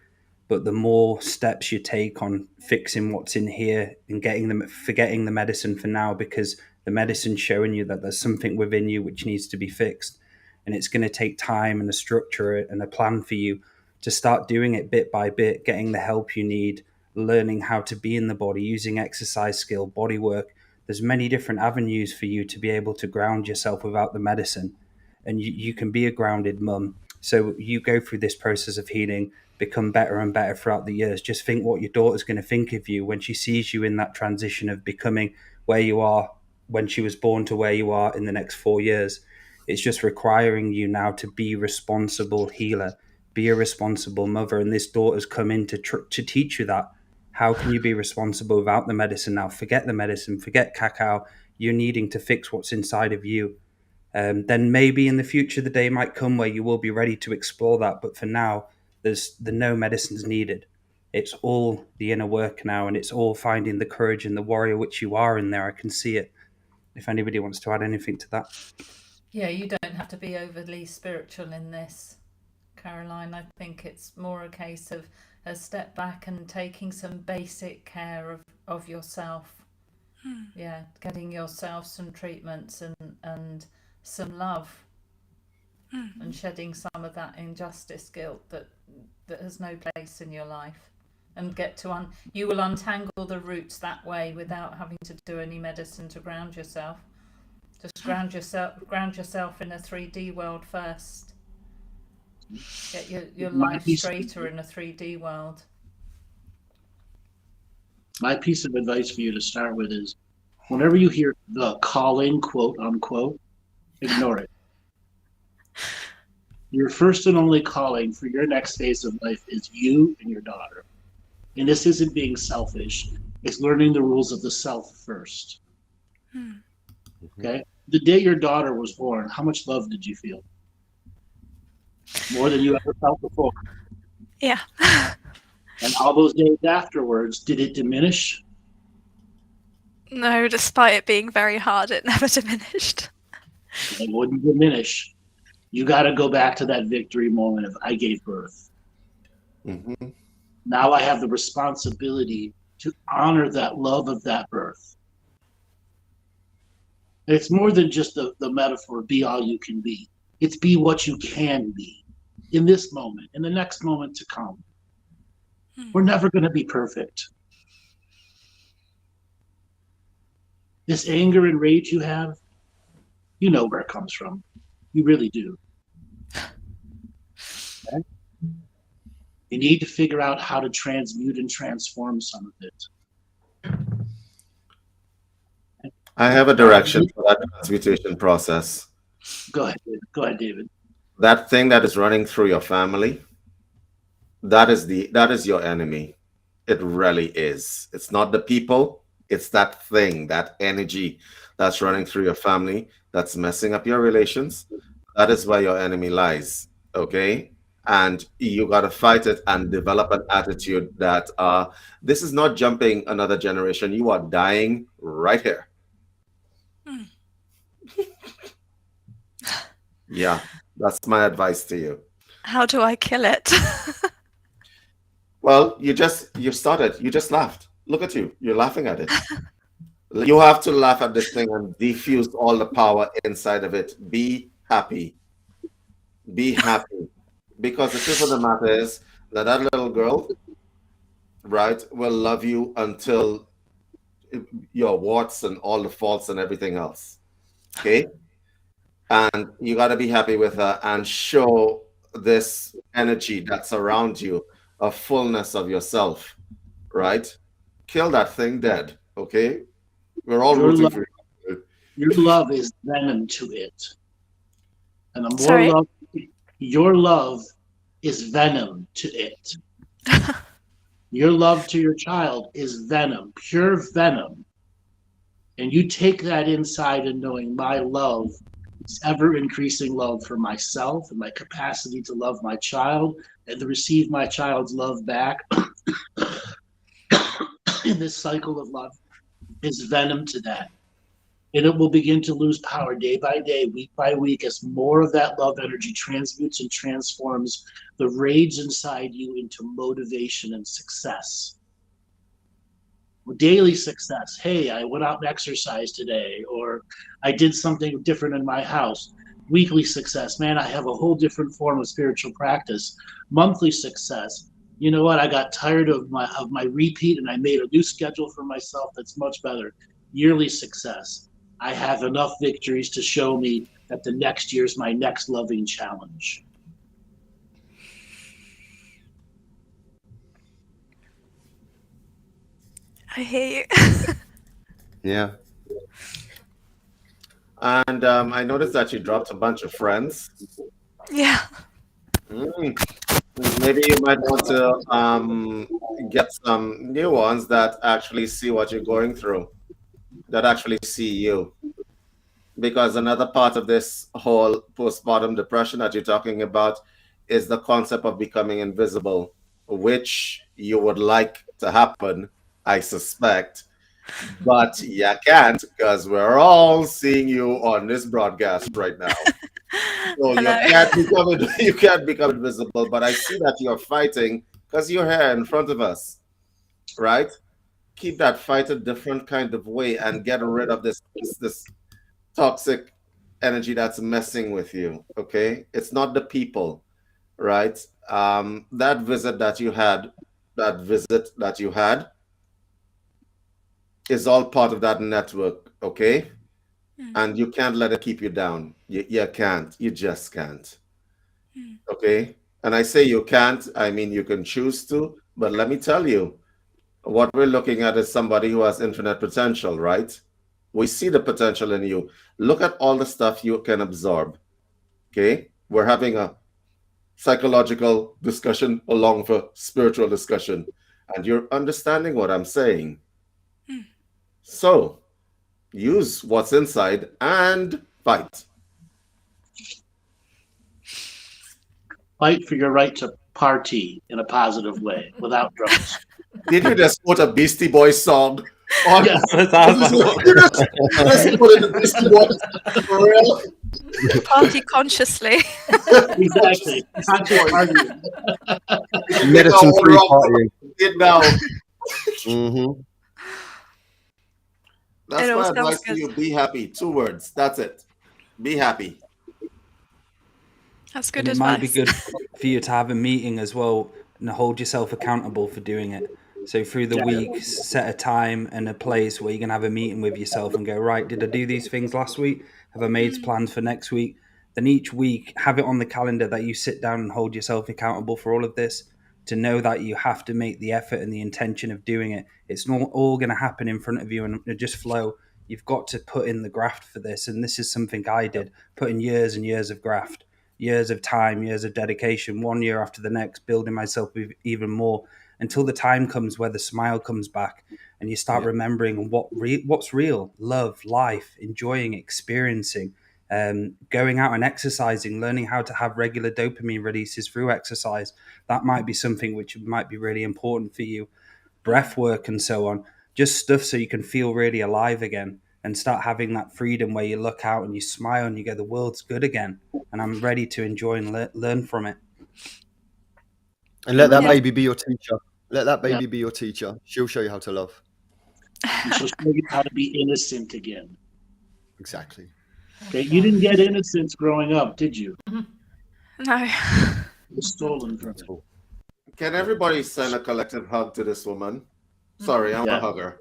But the more steps you take on fixing what's in here and forgetting the medicine for now, because the medicine's showing you that there's something within you which needs to be fixed. And it's going to take time and a structure and a plan for you to start doing it bit by bit, getting the help you need, learning how to be in the body, using exercise skill, body work. There's many different avenues for you to be able to ground yourself without the medicine. And you can be a grounded mum. So you go through this process of healing, become better and better throughout the years. Just think what your daughter's going to think of you when she sees you in that transition of becoming where you are when she was born to where you are in the next 4 years. It's just requiring you now to be a responsible healer, be a responsible mother. And this daughter's come in to teach you that. How can you be responsible without the medicine now? Forget the medicine, forget cacao. You're needing to fix what's inside of you. Then maybe in the future, the day might come where you will be ready to explore that. But for now, there's no medicines needed. It's all the inner work now, and it's all finding the courage and the warrior which you are in there. I can see it. If anybody wants to add anything to that. Yeah, you don't have to be overly spiritual in this, Caroline. I think it's more a case of a step back and taking some basic care of yourself. Yeah, getting yourself some treatments and some love, and shedding some of that injustice guilt that has no place in your life, and you will untangle the roots that way without having to do any medicine to ground yourself. Just ground yourself in a 3D world first. Get your life straighter in a 3D world. My piece of advice for you to start with is, whenever you hear the calling, quote unquote, ignore it. Your first and only calling for your next phase of life is you and your daughter. And this isn't being selfish. It's learning the rules of the self first. Okay? The day your daughter was born, how much love did you feel? More than you ever felt before. Yeah. And all those days afterwards, did it diminish? No, despite it being very hard, it never diminished. It wouldn't diminish. You got to go back to that victory moment of I gave birth. Now I have the responsibility to honor that love of that birth. It's more than just the metaphor, be all you can be. It's be what you can be in this moment, in the next moment to come. We're never going to be perfect. This anger and rage you have, you know where it comes from. You really do. Okay? You need to figure out how to transmute and transform some of it. I have a direction for that transmutation process. Go ahead, David. Go ahead, David. That thing that is running through your family, that is your enemy. It really is. It's not the people, it's that thing, that energy that's running through your family that's messing up your relations. That is where your enemy lies. Okay? And you got to fight it and develop an attitude that this is not jumping another generation. You are dying right here. Yeah, that's my advice to you. How do I kill it? Well, you started. You just laughed. Look at you. You're laughing at it. You have to laugh at this thing and diffuse all the power inside of it. Be happy. Be happy. Because the truth of the matter is that little girl, right, will love you until your warts and all the faults and everything else. Okay? And you got to be happy with her and show this energy that's around you a fullness of yourself, right? Kill that thing dead, okay? We're all rooting for you. Your love is venom to it. And the more love, your love is venom to it. Your love to your child is venom, pure venom. And you take that inside and knowing my love is ever increasing love for myself and my capacity to love my child and to receive my child's love back in this cycle of love is venom to that. And it will begin to lose power day by day, week by week, as more of that love energy transmutes and transforms the rage inside you into motivation and success. Daily success. Hey, I went out and exercised today, or I did something different in my house. Weekly success. Man, I have a whole different form of spiritual practice. Monthly success. You know what? I got tired of my repeat and I made a new schedule for myself that's much better. Yearly success. I have enough victories to show me that the next year's my next loving challenge. I hear you. Yeah. And I noticed that you dropped a bunch of friends. Yeah. Maybe you might want to get some new ones that actually see what you're going through, that actually see you. Because another part of this whole postpartum depression that you're talking about is the concept of becoming invisible, which you would like to happen, I suspect. But you can't, because we're all seeing you on this broadcast right now. So you can't become invisible, but I see that you're fighting because you're here in front of us, right? Keep that fight a different kind of way and get rid of this toxic energy that's messing with you, okay? It's not the people, right? That visit that you had is all part of that network, okay? And you can't let it keep you down. You can't. You just can't. Okay? And I say you can't, I mean you can choose to, but let me tell you, what we're looking at is somebody who has infinite potential, right? We see the potential in you. Look at all the stuff you can absorb. Okay? We're having a psychological discussion along with a spiritual discussion, and you're understanding what I'm saying. So, use what's inside and fight. Fight for your right to party in a positive way without drugs. Did you just quote a Beastie Boys song? On Yes. you just put it in Beastie Boys for real? Party consciously. Exactly. Medicine-free partying. It now. Mm-hmm. That's It all my sounds advice to good. you. Be happy. 2 words. That's it. Be happy. That's good And it advice. might be good for you to have a meeting as well and hold yourself accountable for doing it. So through the week, set a time and a place where you can have a meeting with yourself and go, right, did I do these things last week? Have I made plans for next week? Then each week, have it on the calendar that you sit down and hold yourself accountable for all of this, to know that you have to make the effort and the intention of doing it. It's not all going to happen in front of you and just flow. You've got to put in the graft for this. And this is something I did, put in years and years of graft, years of time, years of dedication, 1 year after the next, building myself even more until the time comes where the smile comes back and you start remembering what's real, love, life, enjoying, experiencing, going out and exercising, learning how to have regular dopamine releases through exercise. That might be something which might be really important for you. Breath work and so on, just stuff so you can feel really alive again and start having that freedom where you look out and you smile and you go, the world's good again and I'm ready to enjoy and learn from it. And let that baby be your teacher. Let that baby be your teacher. She'll show you how to love. And she'll show you how to be innocent again. Exactly. Okay, you didn't get innocence growing up, did you? No. It was stolen from you. Can everybody send a collective hug to this woman? Sorry, I'm a hugger.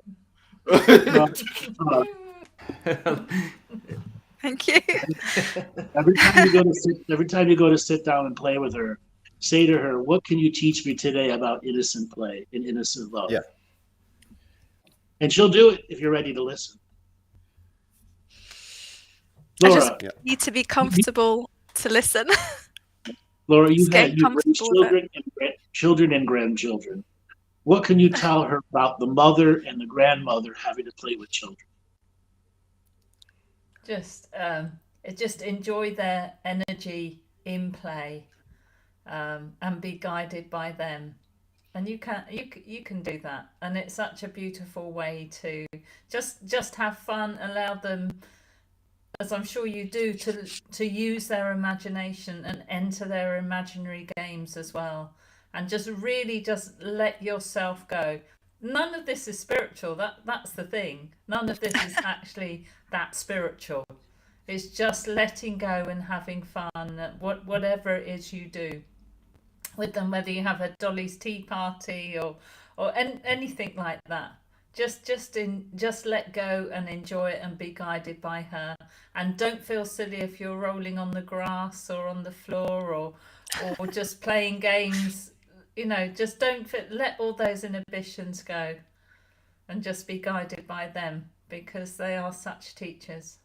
Thank you. Every time you go to sit down and play with her, say to her, "What can you teach me today about innocent play and innocent love?" Yeah. And she'll do it if you're ready to listen. I Laura, just need to be comfortable to listen. Laura, you've getting raised comfortable with children and grandchildren. What can you tell her about the mother and the grandmother having to play with children? Just enjoy their energy in play, and be guided by them. And you can do that, and it's such a beautiful way to just have fun. Allow them, as I'm sure you do, to use their imagination and enter their imaginary games as well, and just really just let yourself go. None of this is spiritual. That's the thing. None of this is actually that spiritual. It's just letting go and having fun. Whatever it is you do with them, whether you have a Dolly's tea party or anything like that. Just let go and enjoy it and be guided by her. And don't feel silly if you're rolling on the grass or on the floor or just playing games. Just let all those inhibitions go and just be guided by them, because they are such teachers.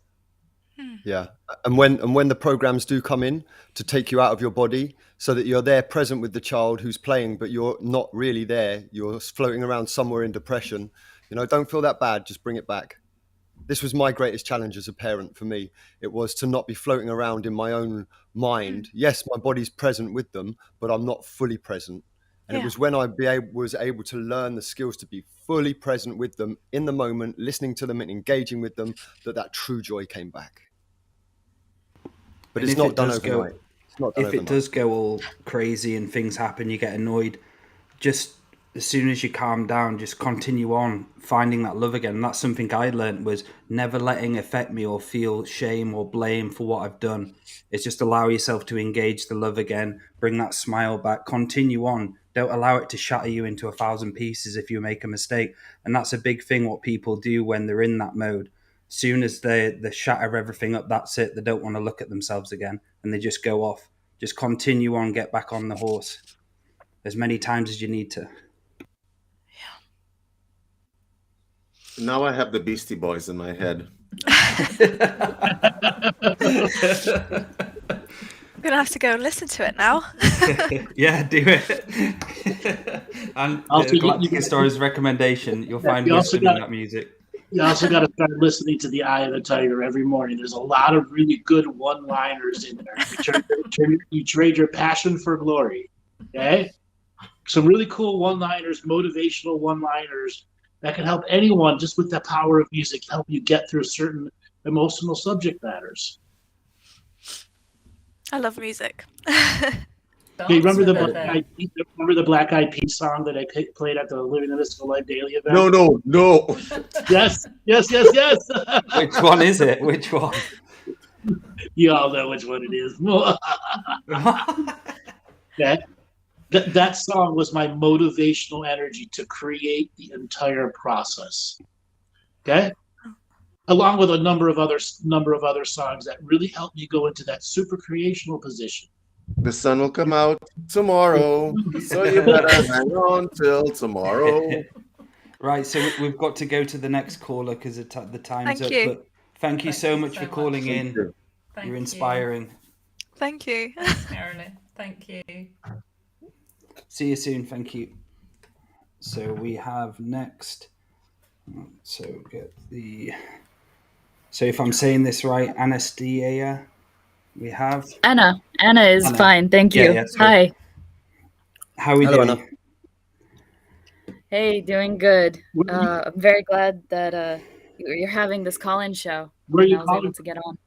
Yeah. And when the programs do come in to take you out of your body, so that you're there present with the child who's playing, but you're not really there, you're floating around somewhere in depression, don't feel that bad, just bring it back. This was my greatest challenge as a parent for me. It was to not be floating around in my own mind. Yes, my body's present with them, but I'm not fully present. And it was when I was able to learn the skills to be fully present with them in the moment, listening to them and engaging with them, that true joy came back. But it's not done overnight. If it does go all crazy and things happen, you get annoyed, just as soon as you calm down, just continue on finding that love again. And that's something I learned, was never letting it affect me or feel shame or blame for what I've done. It's just allow yourself to engage the love again, bring that smile back, continue on. Don't allow it to shatter you into 1,000 pieces if you make a mistake. And that's a big thing what people do when they're in that mode. Soon as they shatter everything up, that's it. They don't want to look at themselves again and they just go off. Just continue on, get back on the horse as many times as you need to. Now I have the Beastie Boys in my head. I'm going to have to go and listen to it now. Yeah, do it. And Galactic Stories recommendation, you'll find wisdom in that music. You also got to start listening to the Eye of the Tiger every morning. There's a lot of really good one-liners in there. You trade your passion for glory. Okay? Some really cool one-liners, motivational one-liners that can help anyone, just with the power of music, help you get through certain emotional subject matters. I love music. Hey, Dance with her remember then. the Black Eyed Peas song that I played at the Living the Mystical Life Daily event? No. Yes. Which one is it? Which one? You all know which one it is. That song was my motivational energy to create the entire process. Okay, along with a number of other songs that really helped me go into that super creational position. The sun will come out tomorrow, so you better hang on till tomorrow. Right, so we've got to go to the next caller because the time's Thank up. you. But thank you so much for calling in. you. Thank You're you. inspiring. Thank you. Thanks, Marilyn. Thank you. See you soon. Thank you. So we have next. So if I'm saying this right, Anastasia, we have Anna is Anna. fine. Thank you. Yeah, sorry. Hi. How are we Hello, doing? Anna. Hey, doing good. Where I'm very glad that you're having this call-in show. are you and I was able calling? to get on.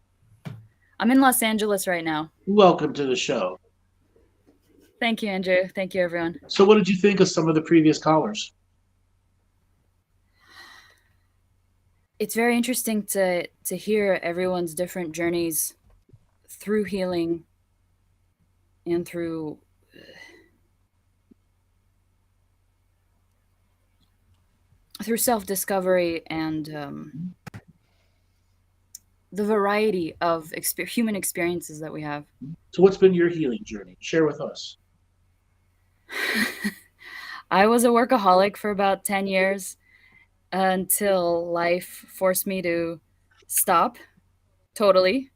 I'm in Los Angeles right now. Welcome to the show. Thank you, Andrew. Thank you, everyone. So, what did you think of some of the previous callers? It's very interesting to hear everyone's different journeys through healing and through self-discovery and the variety of human experiences that we have. So, what's been your healing journey? Share with us. I was a workaholic for about 10 years until life forced me to stop totally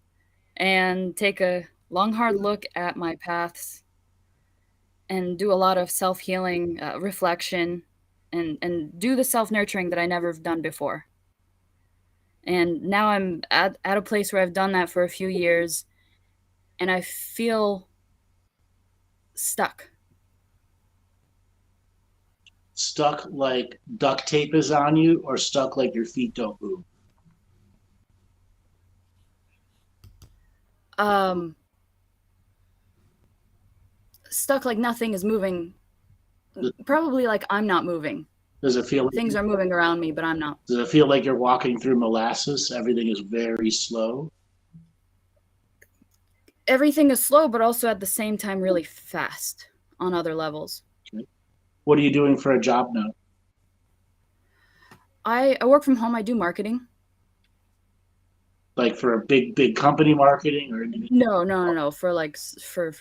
and take a long, hard look at my paths and do a lot of self-healing reflection and do the self-nurturing that I never have done before. And now I'm at a place where I've done that for a few years and I feel stuck. Stuck like duct tape is on you, or stuck like your feet don't move? Stuck like nothing is moving. Probably like I'm not moving. Does it feel like, Things are moving around me, but I'm not. does it feel like you're walking through molasses? Everything is very slow. Everything is slow, but also at the same time really fast on other levels. What are you doing for a job now? I work from home. I do marketing. Like for a big company marketing or anything? No. For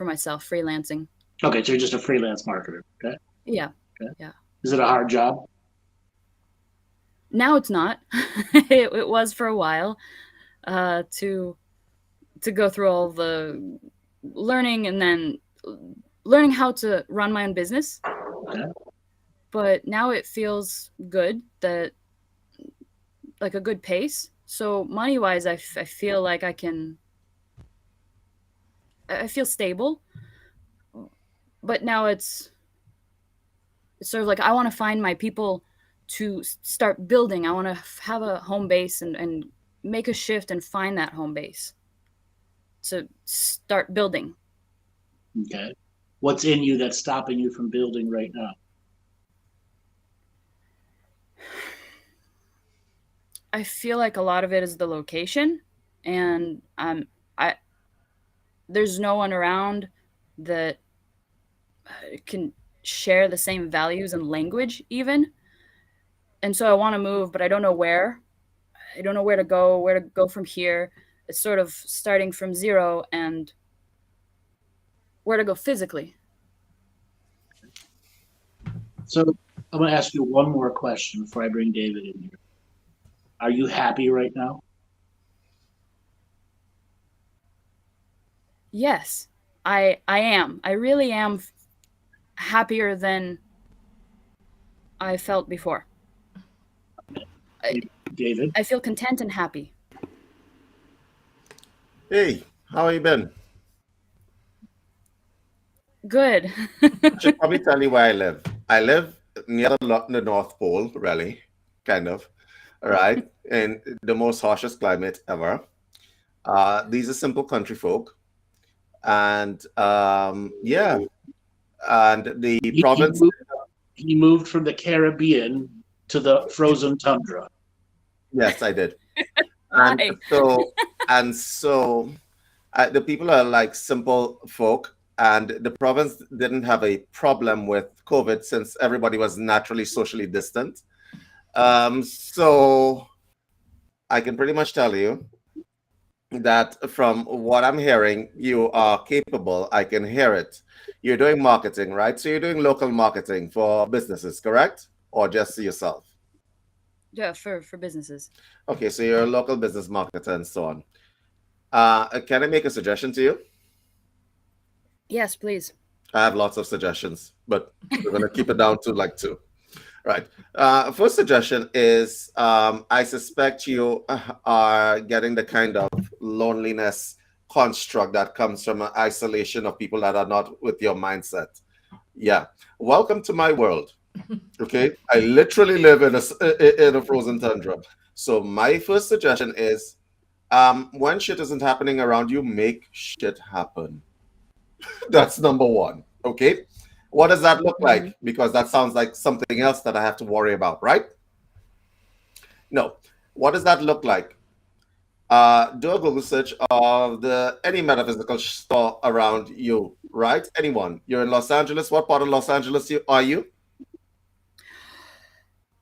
myself, freelancing. Okay, so you're just a freelance marketer. Okay. Yeah. Okay. Yeah. Is it a hard job? Now it's not. It was for a while. To go through all the learning and then learning how to run my own business. Okay. But now it feels good, that like a good pace. So money-wise, I feel like I feel stable. But now it's sort of like I want to find my people to start building. I want to have a home base and make a shift and find that home base to start building. Okay. What's in you that's stopping you from building right now? I feel like a lot of it is the location, and there's no one around that can share the same values and language even. And so I want to move, but I don't know where. I don't know where to go from here. It's sort of starting from zero and where to go physically. So I'm going to ask you one more question before I bring David in here. Are you happy right now? Yes, I am. I really am happier than I felt before. David? I feel content and happy. Hey, how you been? Good. I should probably tell you where I live. I live near the North Pole, really, kind of. All right, in the most harshest climate ever. These are simple country folk, and yeah, and the He province. he moved from the Caribbean to the frozen tundra. Yes, I did. Why? And so the people are like simple folk, and the province didn't have a problem with COVID since everybody was naturally socially distant. So I can pretty much tell you that from what I'm hearing, you are capable. I can hear it. You're doing marketing, right? So you're doing local marketing for businesses, correct? Or just yourself? Yeah, for businesses. Okay, so you're a local business marketer and so on. Can I make a suggestion to you? Yes, please. I have lots of suggestions, but we're going to keep it down to like two. Right. First suggestion is I suspect you are getting the kind of loneliness construct that comes from an isolation of people that are not with your mindset. Yeah. Welcome to my world. Okay. I literally live in a frozen tundra. So my first suggestion is when shit isn't happening around you, make shit happen. That's number one. Okay. What does that look like? Because that sounds like something else that I have to worry about, right? No. What does that look like? Do a Google search of any metaphysical store around you, right? Anyone. You're in Los Angeles. What part of Los Angeles are you?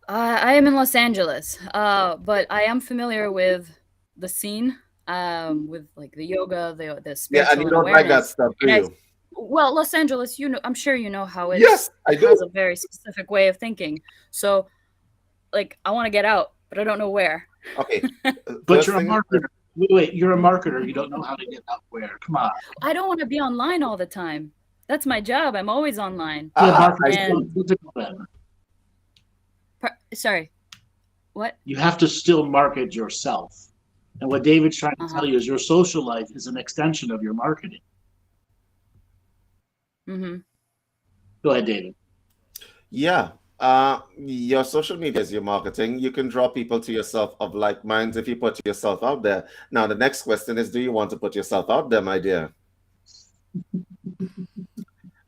I am in Los Angeles, but I am familiar with the scene, with like the yoga, the spiritual Yeah, and you don't like that awareness. stuff, do you? Well, Los Angeles, I'm sure you know how it Yes, I do. has a very specific way of thinking. So, like, I want to get out, but I don't know where. Okay. But you're a marketer. Wait, you're a marketer. You don't know how to get out where. Come on. I don't want to be online all the time. That's my job. I'm always online. Sorry. What? You have to still market yourself. And what David's trying to tell you is your social life is an extension of your marketing. Mm-hmm. Go ahead, David. Yeah. Your social media is your marketing. You can draw people to yourself of like minds if you put yourself out there. Now, the next question is, do you want to put yourself out there, my dear?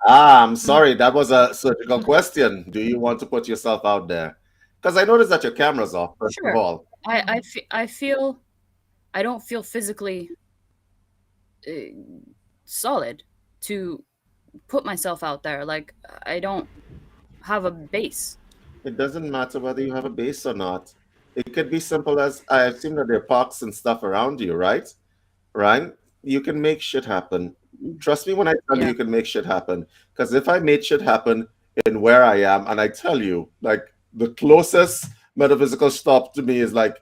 I'm sorry. That was a surgical question. Do you want to put yourself out there? Because I noticed that your camera's off, first of all. I feel I don't feel physically solid to put myself out there. Like, I don't have a base. It doesn't matter whether you have a base or not. It could be simple as, I assume that there are parks and stuff around you, right? Right? You can make shit happen. Trust me when I tell you, you can make shit happen. Because if I made shit happen in where I am, and I tell you, like, the closest metaphysical stop to me is like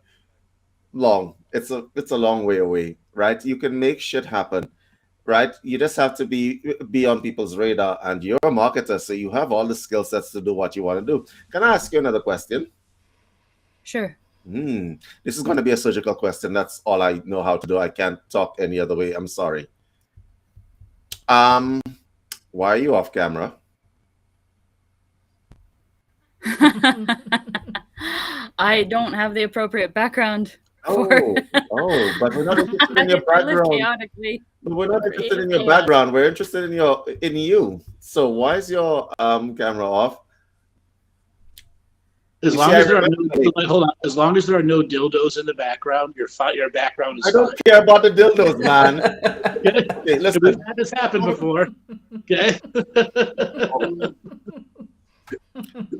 long. It's a long way away, right? You can make shit happen, right? You just have to be on people's radar, and you're a marketer, so you have all the skill sets to do what you want to do. Can I ask you another question? Sure. This is going to be a surgical question. That's all I know how to do. I can't talk any other way. I'm sorry. Why are you off camera? I don't have the appropriate background. But we're not interested in your background. We're not interested in your background. We're interested in you. So why is your camera off? As long as there are as long as there are no dildos in the background, your background is I don't care about the dildos, man. Okay, listen, we've had this happen before. Okay.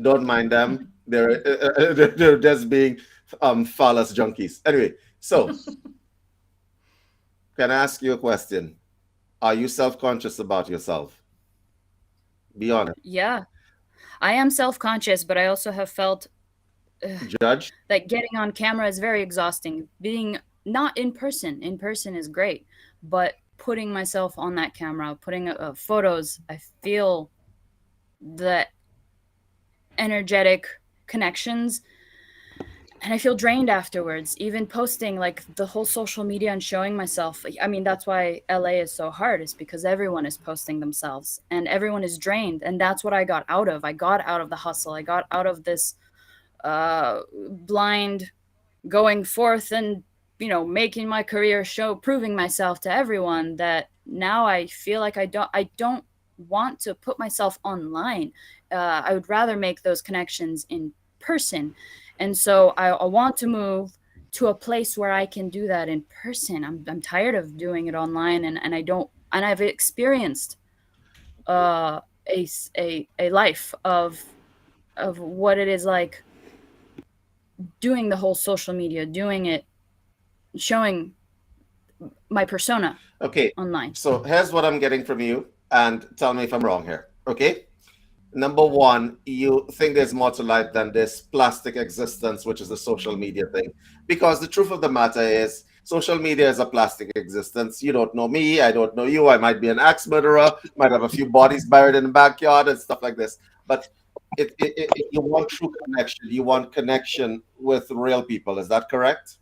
Don't mind them. They're just being phallus junkies. Anyway, so can I ask you a question? Are you self-conscious about yourself? Be honest. Yeah, I am self-conscious, but I also have felt judged. That getting on camera is very exhausting. Being not in person is great, but putting myself on that camera, putting photos, I feel the energetic connections, and I feel drained afterwards. Even posting like the whole social media and showing myself. I mean, that's why LA is so hard, is because everyone is posting themselves and everyone is drained. And that's what I got out of. I got out of the hustle. I got out of this blind going forth and, making my career show, proving myself to everyone, that now I feel like I don't want to put myself online. I would rather make those connections in person. And so I want to move to a place where I can do that in person. I'm tired of doing it online, and I've experienced a life of what it is like doing the whole social media, doing it, showing my persona Okay. online. So here's what I'm getting from you, and tell me if I'm wrong here. Okay. Number one, you think there's more to life than this plastic existence, which is the social media thing. Because the truth of the matter is, social media is a plastic existence. You don't know me. I don't know you. I might be an axe murderer, might have a few bodies buried in the backyard and stuff like this. But you want true connection. You want connection with real people. Is that correct?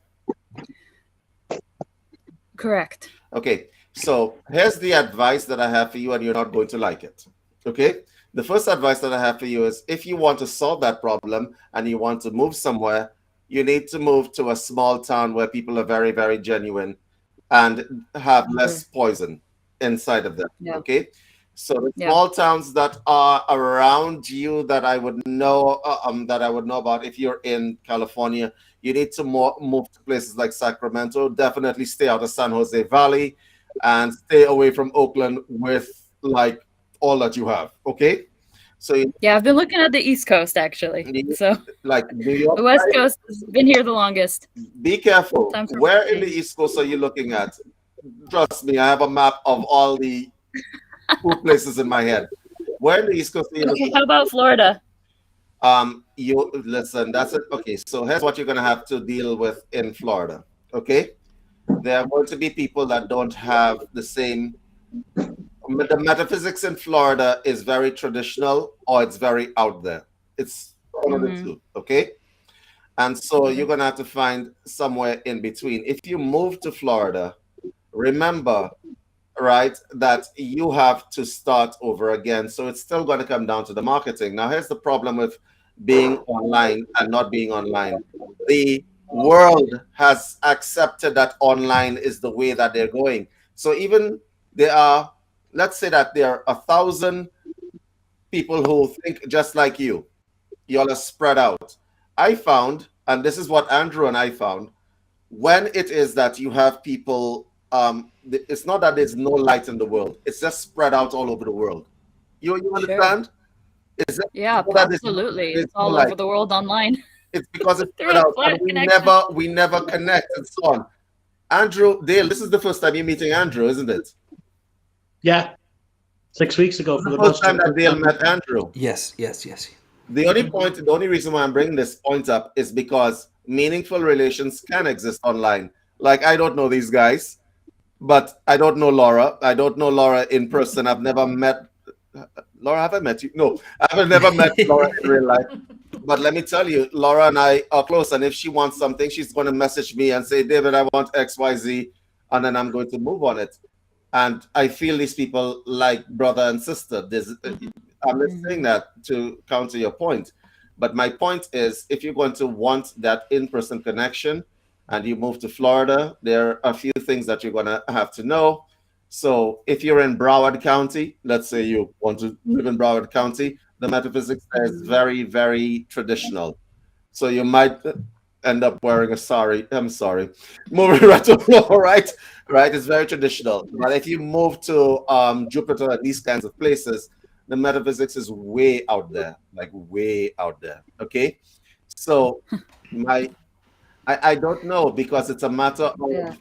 Correct. Okay. So here's the advice that I have for you, and you're not going to like it. Okay. The first advice that I have for you is if you want to solve that problem and you want to move somewhere, you need to move to a small town where people are very, very genuine and have less poison inside of them. Yeah. Okay. So the small towns that are around you that I would know about, if you're in California, you need to move to places like Sacramento. Definitely stay out of San Jose Valley and stay away from Oakland with like all that you have. Okay. So yeah, I've been looking at the East Coast actually. So like New York, the West Coast has been here the longest. Be careful. Where in the East Coast are you looking at? Trust me, I have a map of all the food places in my head. Where in the East Coast are you looking how about Florida? You listen, that's it. Okay, so here's what you're gonna have to deal with in Florida. Okay. There are going to be people that don't have the same. The metaphysics in Florida is very traditional or it's very out there. It's one of the two, okay? And so you're going to have to find somewhere in between. If you move to Florida, remember, right, that you have to start over again. So it's still going to come down to the marketing. Now, here's the problem with being online and not being online. The world has accepted that online is the way that they're going. So even there are, let's say that there are 1,000 people who think just like you. Y'all are spread out. I found, and this is what Andrew and I found, when it is that you have people, it's not that there's no light in the world. It's just spread out all over the world. You understand? Sure. Yeah, absolutely. It's all over the world online. It's because it's spread out, and we never connect and so on. Andrew, Dale, this is the first time you're meeting Andrew, isn't it? Yeah, 6 weeks ago for the first time that Dale met Andrew. Yes. The only reason why I'm bringing this point up is because meaningful relations can exist online. Like, I don't know these guys, but I don't know Laura. I don't know Laura in person. I've never met Laura. Have I met you? No, I've never met Laura in real life. But let me tell you, Laura and I are close. And if she wants something, she's going to message me and say, David, I want XYZ. And then I'm going to move on it. And I feel these people like brother and sister. I'm not saying that to counter your point. But my point is, if you're going to want that in-person connection and you move to Florida, there are a few things that you're going to have to know. So if you're in Broward County, let's say you want to live in Broward County, the metaphysics is very, very traditional. So you might end up wearing a sari. I'm sorry. Moving right to floor, right? Right? It's very traditional. But if you move to Jupiter and these kinds of places, the metaphysics is way out there, like way out there. Okay. So I don't know, because it's a matter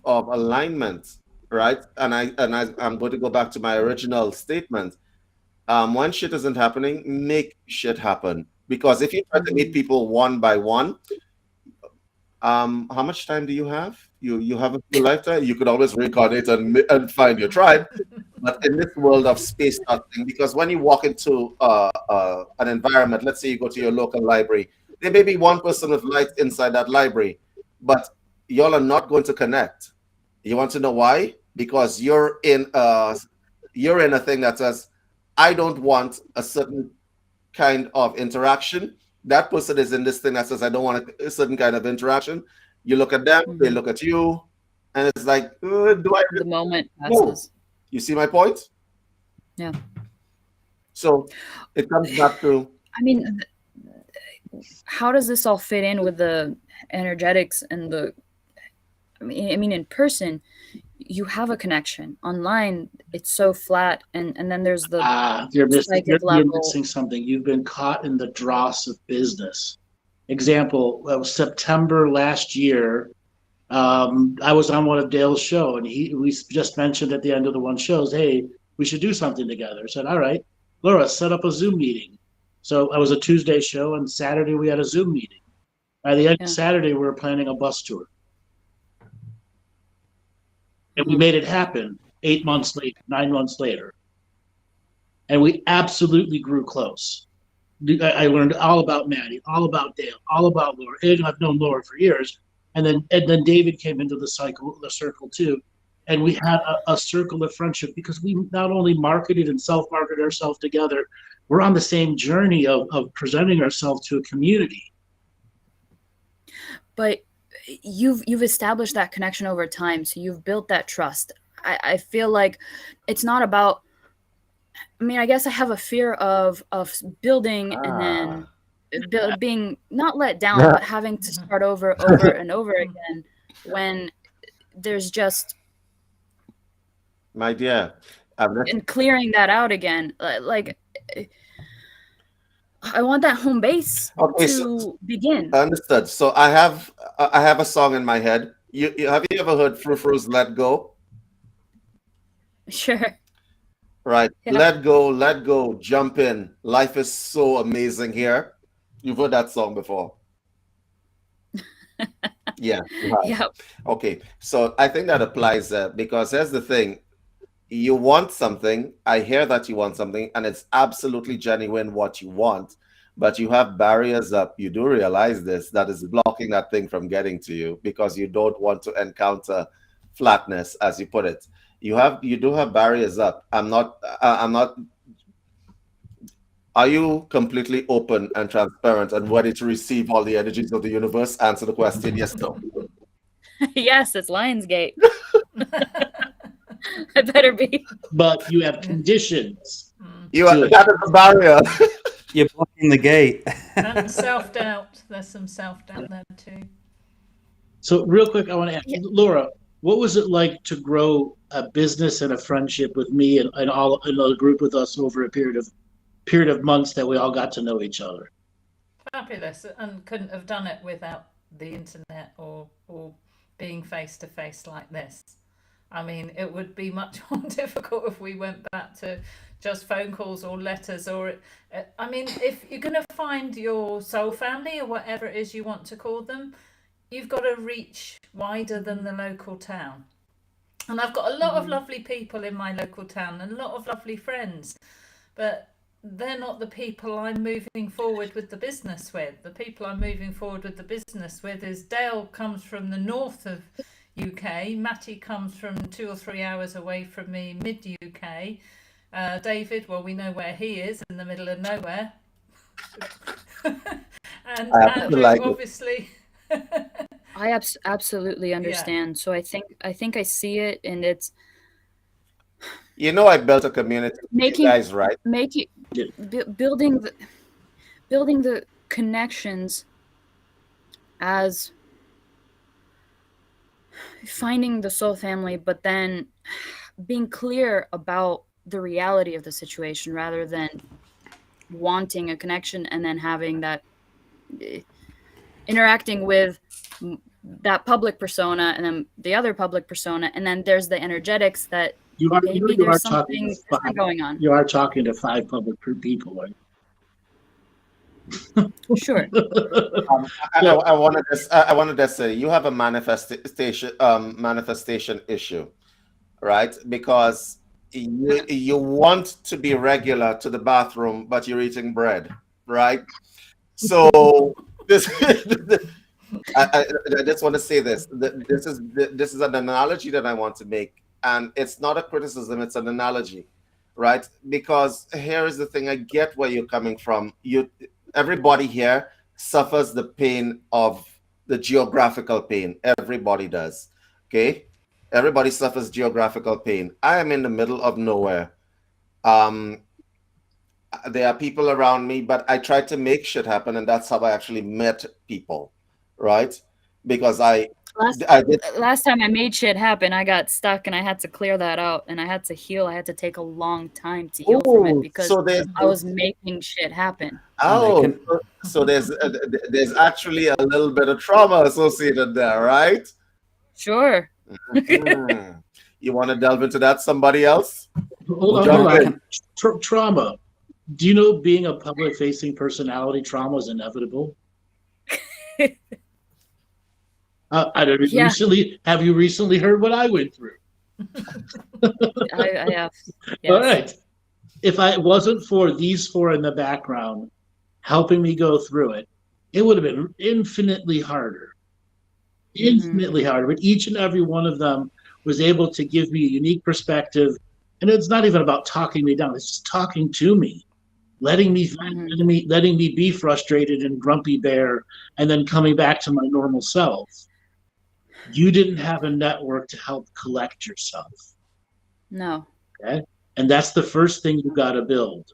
of alignment, right? And I'm going to go back to my original statement. When shit isn't happening, make shit happen. Because if you try to meet people one by one, how much time do you have? You have a full lifetime. You could always reincarnate and find your tribe. But in this world of space thing, because when you walk into an environment, let's say you go to your local library, there may be one person with light inside that library, but y'all are not going to connect. You want to know why? Because you're in a thing that says, I don't want a certain kind of interaction. That person is in this thing that says, I don't want a certain kind of interaction. You look at them, they look at you, and it's like, do I? The moment passes. You see my point? Yeah. So it comes back to, I mean, how does this all fit in with the energetics and the? I mean, in person, you have a connection. Online, it's so flat, and then there's the You're missing. psychic You're level. missing something. You've been caught in the dross of business. Example: September last year, I was on one of Dale's show, and we just mentioned at the end of the one shows, hey, we should do something together. I said, all right, Laura, set up a Zoom meeting. So I was a Tuesday show, and Saturday we had a Zoom meeting. By the end of Saturday, we were planning a bus tour. And we made it happen 8 months later, 9 months later. And we absolutely grew close. I learned all about Maty, all about Dale, all about Laura. And I've known Laura for years. And then David came into the circle too. And we had a circle of friendship because we not only marketed and self-marketed ourselves together, we're on the same journey of presenting ourselves to a community. But you've established that connection over time, so you've built that trust. I feel like it's not about, I mean, I guess I have a fear of building and then being not let down, but having to start over and over again when there's just, my dear, and clearing that out again. Like, I want that home base to begin. Understood. So I have a song in my head. Have you ever heard Frou Frou's "Let Go"? Sure. Right. Yeah. Let go, jump in. Life is so amazing here. You've heard that song before. Yeah. Yeah. Okay. So I think that applies because here's the thing. You want something. I hear that you want something, and it's absolutely genuine what you want, but you have barriers up. You do realize this, that is blocking that thing from getting to you because you don't want to encounter flatness, as you put it. You do have barriers up. I'm not. Are you completely open and transparent and ready to receive all the energies of the universe? Answer the question, yes, no. Yes, it's Lionsgate. I better be. But you have conditions. That is a barrier. You're blocking the gate. And self-doubt. There's some self-doubt there too. So real quick, I want to ask Laura, what was it like to grow a business and a friendship with me and a group with us over a period of months that we all got to know each other? Fabulous, and couldn't have done it without the internet or being face to face like this. I mean, it would be much more difficult if we went back to just phone calls or letters I mean, if you're going to find your soul family or whatever it is you want to call them, you've got to reach wider than the local town. And I've got a lot of lovely people in my local town and a lot of lovely friends, but they're not the people I'm moving forward with the business with. The people I'm moving forward with the business with is Dale comes from the north of UK. Maty comes from 2 or 3 hours away from me, mid UK. David, well, we know where he is, in the middle of nowhere. And Andrew, obviously. I absolutely understand. Yeah. So I think I see it, and it's. I built a community. You guys, right? Building the connections as. Finding the soul family, but then being clear about the reality of the situation rather than wanting a connection and then having that interacting with that public persona and then the other public persona, and then there's the energetics that there's something going on. You are talking to 5 public people, right? Sure. I wanted to say you have a manifestation issue, right? Because you want to be regular to the bathroom, but you're eating bread, right? So this I just want to say this. This is an analogy that I want to make, and it's not a criticism; it's an analogy, right? Because here is the thing: I get where you're coming from. Everybody here suffers the pain of the geographical pain. Everybody does. Okay? Everybody suffers geographical pain. I am in the middle of nowhere. there are people around me, but I try to make shit happen, and that's how I actually met people, right? Because I did. Last time I made shit happen, I got stuck and I had to clear that out and I had to heal. I had to take a long time to heal from it because so there's I was making shit happen. oh, so there's actually a little bit of trauma associated there, right? Sure. Mhm. You want to delve into that? Somebody else? Hold on. Trauma. Do you know being a public-facing personality, trauma is inevitable? I don't know. Yeah. Have you recently heard what I went through? I have. Yes. All right. If it wasn't for these four in the background helping me go through it, it would have been infinitely harder. Infinitely harder. But each and every one of them was able to give me a unique perspective. And it's not even about talking me down. It's just talking to me, letting me be frustrated and grumpy bear, and then coming back to my normal self. You didn't have a network to help collect yourself. No. Okay. And that's the first thing you got to build.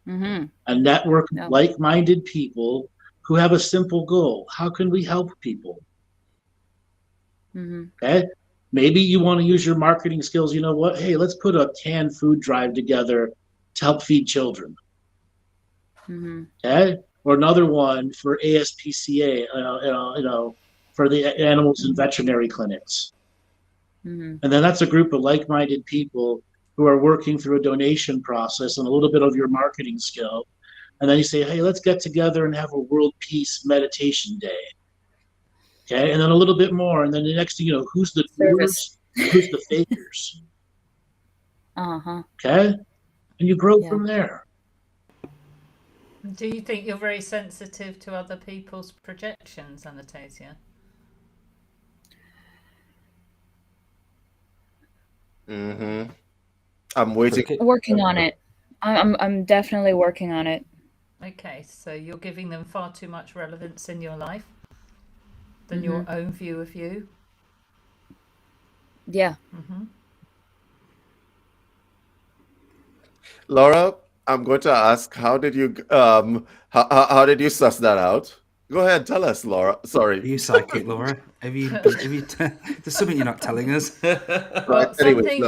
A network of like-minded people who have a simple goal. How can we help people? Okay. Maybe you want to use your marketing skills. You know what? Hey, let's put a canned food drive together to help feed children. Okay. Or another one for ASPCA, for the animals and veterinary clinics. And then that's a group of like-minded people who are working through a donation process and a little bit of your marketing skill. And then you say, hey, let's get together and have a world peace meditation day. Okay. And then a little bit more. And then the next thing you know, who's the doers, who's the fakers? Okay. And you grow from there. Do you think you're very sensitive to other people's projections, Anastasia? I'm waiting. Working on it. I'm definitely working on it. Okay, so you're giving them far too much relevance in your life than your own view of you. Yeah. Laura, I'm going to ask, how did you suss that out? Go ahead, tell us, Laura. Sorry. Are you psychic, Laura? There's something you're not telling us. Well,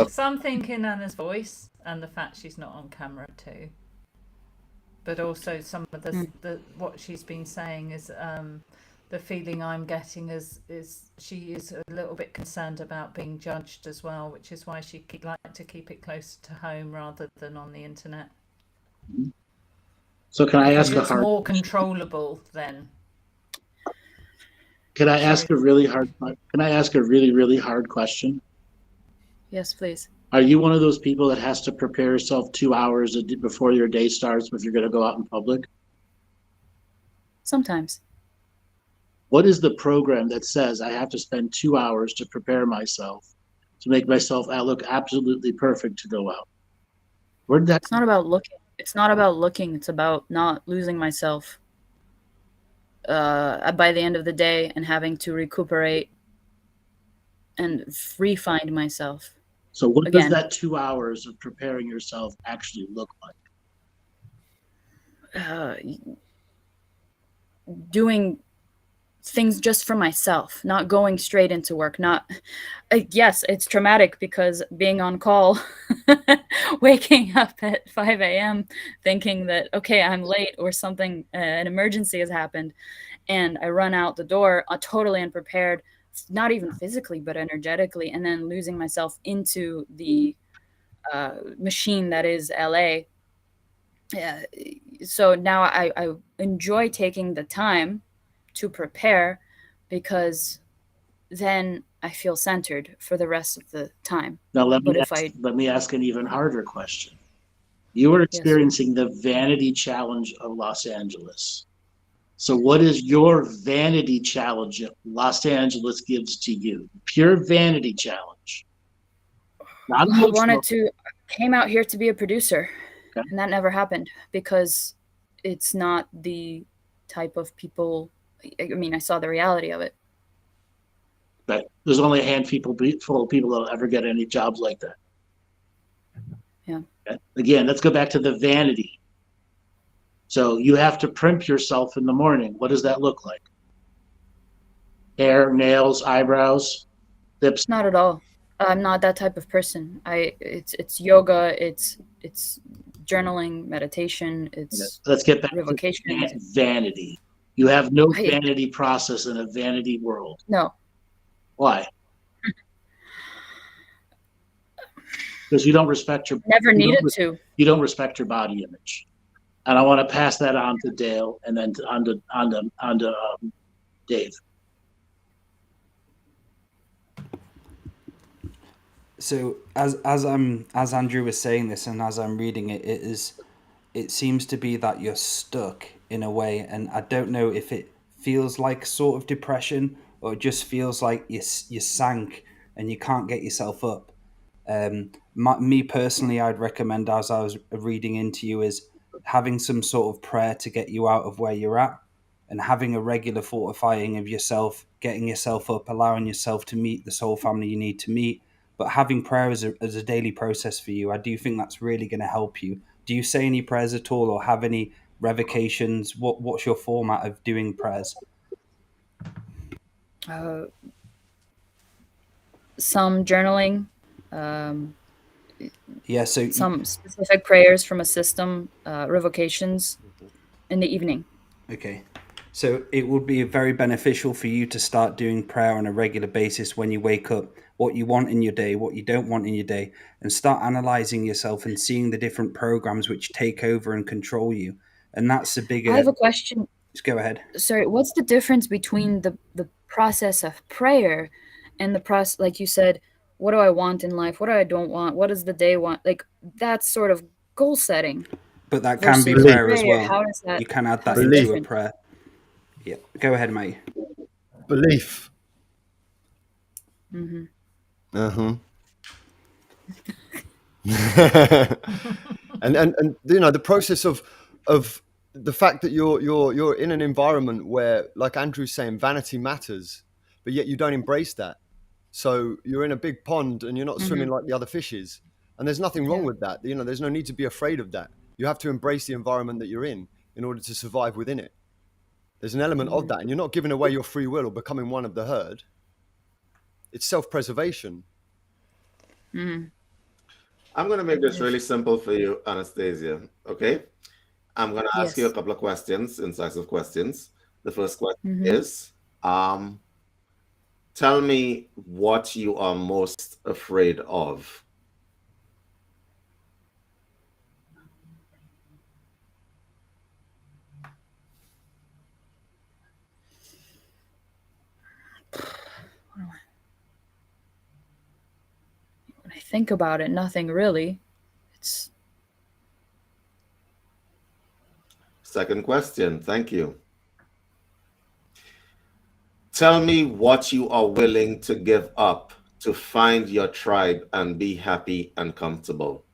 something in Anna's voice and the fact she's not on camera too. But also some of the what she's been saying is the feeling I'm getting is she is a little bit concerned about being judged as well, which is why she like to keep it closer to home rather than on the internet. So can I ask it's more controllable then? Can I ask a really really hard question? Yes, please. Are you one of those people that has to prepare yourself 2 hours before your day starts if you're going to go out in public? Sometimes. What is the program that says I have to spend 2 hours to prepare myself to make myself look absolutely perfect to go out? Where did that? It's not about looking. It's not about looking. It's about not losing myself by the end of the day and having to recuperate and re-find myself. So what does that 2 hours of preparing yourself actually look like? Doing things just for myself, not going straight into work. Yes, it's traumatic because being on call, waking up at 5 a.m. thinking that, okay, I'm late or something, an emergency has happened. And I run out the door totally unprepared, not even physically, but energetically, and then losing myself into the machine that is LA. So now I enjoy taking the time to prepare because then I feel centered for the rest of the time. Now let me ask an even harder question. You are experiencing the vanity challenge of Los Angeles. So what is your vanity challenge that Los Angeles gives to you? Pure vanity challenge. I came out here to be a producer, and that never happened because it's not the type of people. I mean, I saw the reality of it. But there's only a handful of people that'll ever get any jobs like that. Yeah. Okay? Again, let's go back to the vanity. So you have to primp yourself in the morning. What does that look like? Hair, nails, eyebrows, lips. Not at all. I'm not that type of person. It's yoga, it's journaling, meditation, it's Let's get back to revocation. vanity. You have no I- vanity process in a vanity world. No. Why? Because you don't respect your Never you don't needed res- to. You don't respect your body image. And I want to pass that on to Dale and then on to Dave. So as Andrew was saying this and as I'm reading it, it seems to be that you're stuck in a way, and I don't know if it feels like sort of depression or it just feels like you sank and you can't get yourself up. Me personally, I'd recommend, as I was reading into you, is having some sort of prayer to get you out of where you're at, and having a regular fortifying of yourself, getting yourself up, allowing yourself to meet the soul family you need to meet, but having prayer as a daily process for you. I do think that's really going to help you. Do you say any prayers at all, or have any revocations? What's your format of doing prayers? Some journaling, Yeah, so some specific prayers from a system, revocations in the evening. Okay. So it would be very beneficial for you to start doing prayer on a regular basis when you wake up, what you want in your day, what you don't want in your day, and start analyzing yourself and seeing the different programs which take over and control you. And that's the bigger... I have a question. Just go ahead. Sorry, what's the difference between the process of prayer and the process, like you said, what do I want in life? What do I don't want? What does the day want? Like, that's sort of goal setting. But that can be versus prayer as well. How does that? You can add that how's it into a different? prayer. Yeah. Go ahead, mate. Belief. Mm-hmm. and you know, the process of the fact that you're in an environment where, like Andrew's saying, vanity matters, but yet you don't embrace that. So you're in a big pond and you're not swimming like the other fishes, and there's nothing wrong with that. You know, there's no need to be afraid of that. You have to embrace the environment that you're in order to survive within it. There's an element of that, and you're not giving away your free will or becoming one of the herd. It's self-preservation. I'm going to make this really simple for you, Anastasia. Okay? I'm going to ask you a couple of questions, incisive questions. The first question is, tell me what you are most afraid of. When I think about it, nothing really. It's Second question. Thank you. Tell me what you are willing to give up to find your tribe and be happy and comfortable.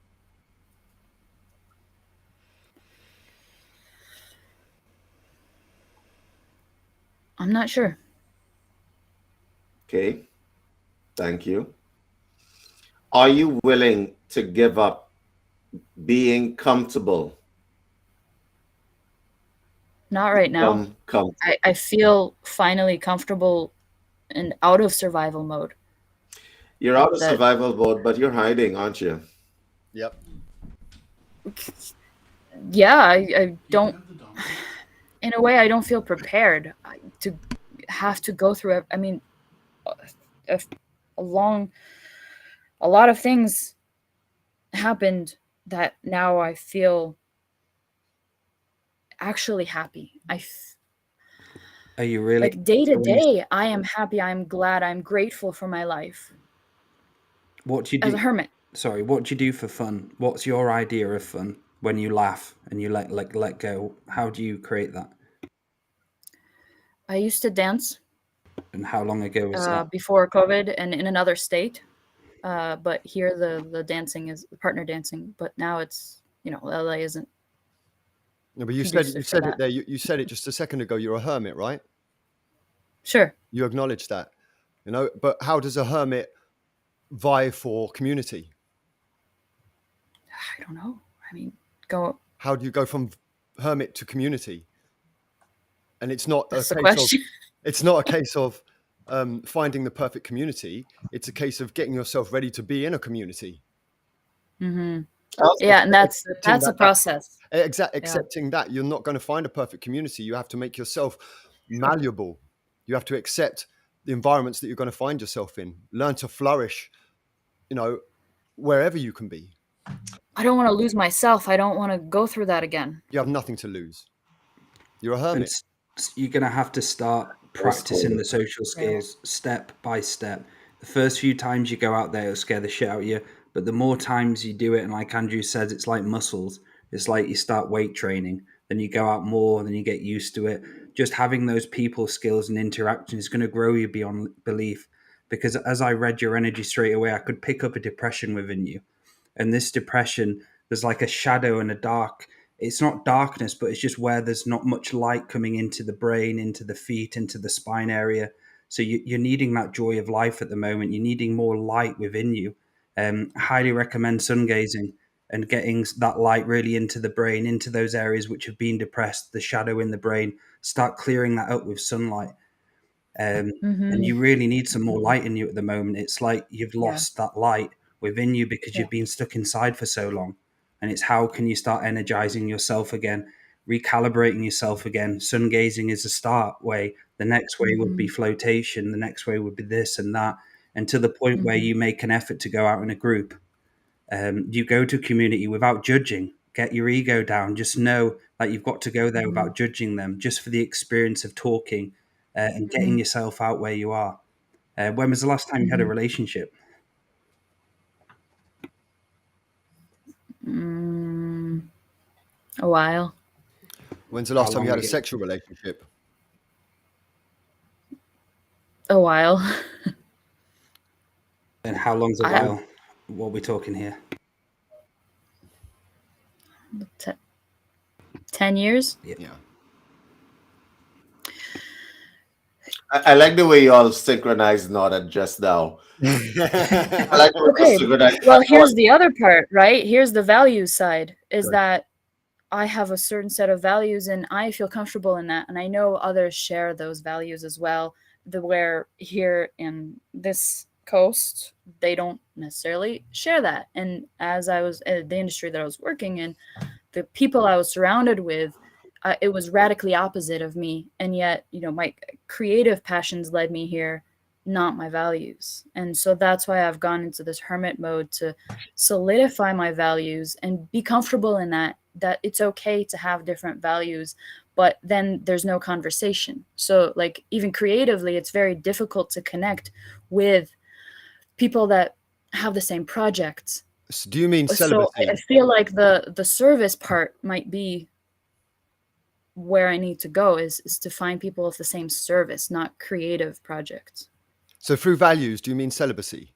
I'm not sure. Okay. Thank you. Are you willing to give up being comfortable? Not right now. I feel finally comfortable and out of survival mode. You're out of survival mode, but you're hiding, aren't you? Yep. Yeah, I don't. In a way, I don't feel prepared to have to go through it. I mean, a lot of things happened that now I feel actually happy. Are you really? Like day to day, I am happy. I'm glad. I'm grateful for my life. What do you do? As a hermit. Sorry, what do you do for fun? What's your idea of fun when you laugh and you let go? How do you create that? I used to dance. And how long ago was that? Before COVID and in another state. But here the dancing is partner dancing. But now it's, LA isn't. No, but you said it there. You said it just a second ago. You're a hermit, right? Sure. You acknowledge that, But how does a hermit vie for community? I don't know. I mean, go. How do you go from hermit to community? And it's not That's a the case question. of it's not a case of finding the perfect community. It's a case of getting yourself ready to be in a community. Mm-hmm. Also, Yeah, and that's Accepting a process. accepting that you're not going to find a perfect community. You have to make yourself malleable. You have to accept the environments that you're going to find yourself in. Learn to flourish, wherever you can be. I don't want to lose myself. I don't want to go through that again. You have nothing to lose. You're a And hermit. you're going to have to start practicing the social skills step by step. The first few times you go out there, it'll scare the shit out of you. But the more times you do it, and like Andrew says, it's like muscles. It's like you start weight training. Then you go out more, then you get used to it. Just having those people skills and interaction is going to grow you beyond belief. Because as I read your energy straight away, I could pick up a depression within you. And this depression, there's like a shadow and a dark. It's not darkness, but it's just where there's not much light coming into the brain, into the feet, into the spine area. So you're needing that joy of life at the moment. You're needing more light within you. Highly recommend sun gazing and getting that light really into the brain, into those areas which have been depressed, the shadow in the brain. Start clearing that up with sunlight. And you really need some more light in you at the moment. It's like you've lost that light within you because you've been stuck inside for so long. And it's how can you start energizing yourself again, recalibrating yourself again. Sun gazing is a start way. The next way would be flotation. The next way would be this and that. And to the point where you make an effort to go out in a group. You go to a community without judging. Get your ego down. Just know that you've got to go there without judging them, just for the experience of talking and getting yourself out where you are. When was the last time you had a relationship? A while. When's the last How time you long had a ago? sexual relationship? A while. And how long's a I- while? What are we talking here? 10 years. Yeah. I like the way you all synchronized nodded just now. I like the way you Okay. synchronized. Well, here's the other part, right? Here's the values side, is that I have a certain set of values and I feel comfortable in that. And I know others share those values as well. Where here in this coast, they don't necessarily share that. And as I was in the industry that I was working in, the people I was surrounded with, it was radically opposite of me. And yet, my creative passions led me here, not my values. And so that's why I've gone into this hermit mode to solidify my values and be comfortable in that it's okay to have different values, but then there's no conversation. So like even creatively, it's very difficult to connect with people that have the same projects. So do you mean So celibacy? I feel like the service part might be where I need to go is to find people with the same service, not creative projects. So through values, do you mean celibacy?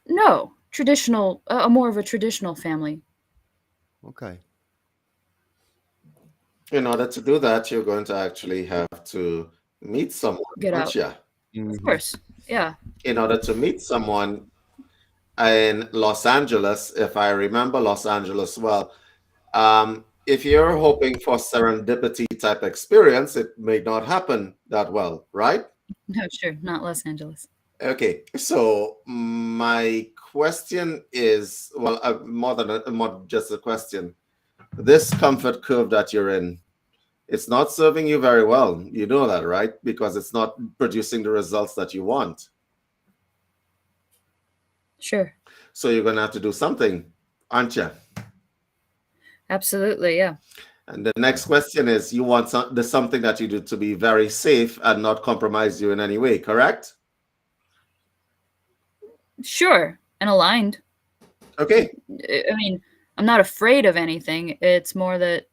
No, traditional, more of a traditional family. Okay. In order to do that, you're going to actually have to meet someone, Get aren't out. you? Of course, yeah. In order to meet someone in Los Angeles, if I remember Los Angeles well, if you're hoping for serendipity type experience, it may not happen that well, right? No, sure, not Los Angeles. Okay, so my question is, well, more just a question. This comfort curve that you're in, it's not serving you very well. You know that, right? Because it's not producing the results that you want. Sure. So you're going to have to do something, aren't you? Absolutely, yeah. And the next question is, you want there's something that you do to be very safe and not compromise you in any way, correct? Sure, and aligned. Okay. I mean, I'm not afraid of anything. It's more that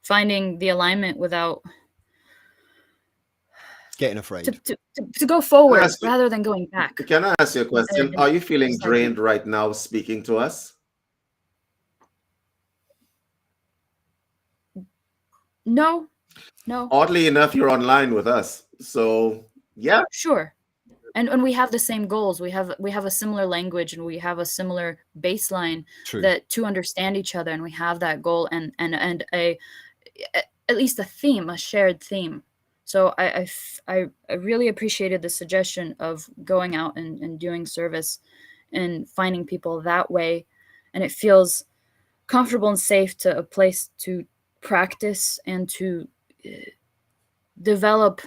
finding the alignment without Getting afraid. to go forward Yes. rather than going back. Can I ask you a question? Are you feeling Yes, I do. drained right now speaking to us? No. Oddly enough, you're online with us. So, yeah. Sure. and we have the same goals. We have a similar language, and we have a similar baseline that to understand each other, and we have that goal and a at least a theme, a shared theme. So I really appreciated the suggestion of going out and doing service and finding people that way, and it feels comfortable and safe to a place to practice and to develop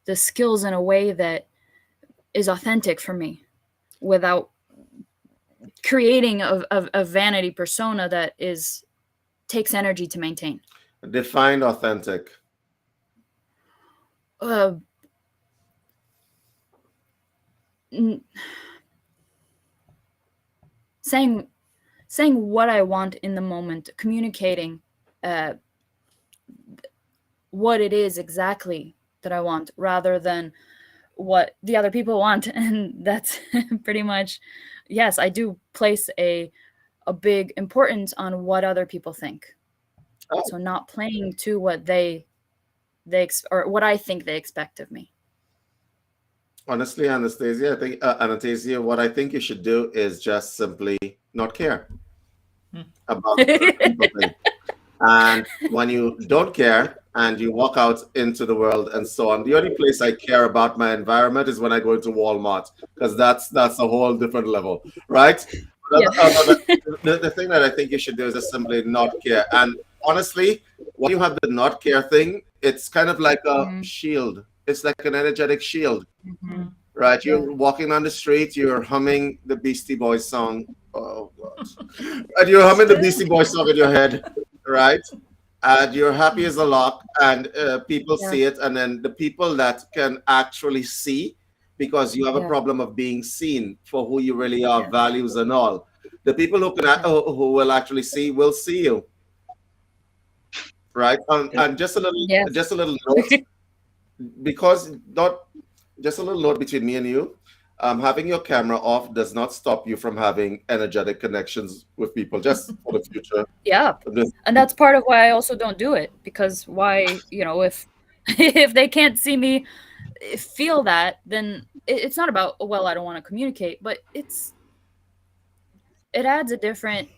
the skills in a way that is authentic for me without creating a vanity persona that takes energy to maintain. Define authentic. Saying what I want in the moment, communicating what it is exactly that I want rather than what the other people want. And that's pretty much, yes, I do place a big importance on what other people think. Oh. So not playing to what they or what I think they expect of me. Honestly, Anastasia, I think Anastasia, what I think you should do is just simply not care about something. And when you don't care and you walk out into the world and so on, the only place I care about my environment is when I go into Walmart, because that's a whole different level, right? Yeah. The thing that I think you should do is just simply not care. And honestly, when you have the not care thing, it's kind of like a shield. It's like an energetic shield, right? You're walking on the street, you're humming the Beastie Boys song. Oh, God. And you're humming the Beastie Boys song in your head, right? And you're happy as a lark, and people see it. And then the people that can actually see, because you have a problem of being seen for who you really are, values and all. The people who can who will actually see will see you, right? And just a little note, because just a little note between me and you, having your camera off does not stop you from having energetic connections with people, just for the future. Yeah, and that's part of why I also don't do it, because why, if they can't see me feel that, then it's not about, well, I don't want to communicate, but it adds a different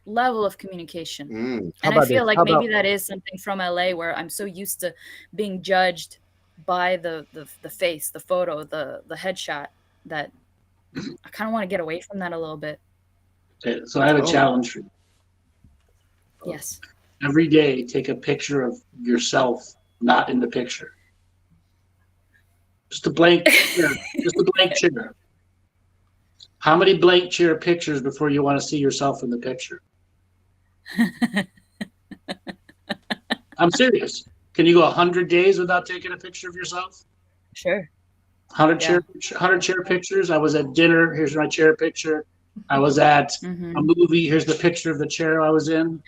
level of communication. And I feel like maybe that is something from LA, where I'm so used to being judged by the face, the photo, the headshot, that I kind of want to get away from that a little bit. Okay, so I have a challenge for you. Yes. Every day, take a picture of yourself not in the picture. Just a blank chair. Just a blank chair. How many blank chair pictures before you want to see yourself in the picture? I'm serious. Can you go 100 days without taking a picture of yourself? Sure. 100 chair pictures. I was at dinner. Here's my chair picture. I was at a movie. Here's the picture of the chair I was in.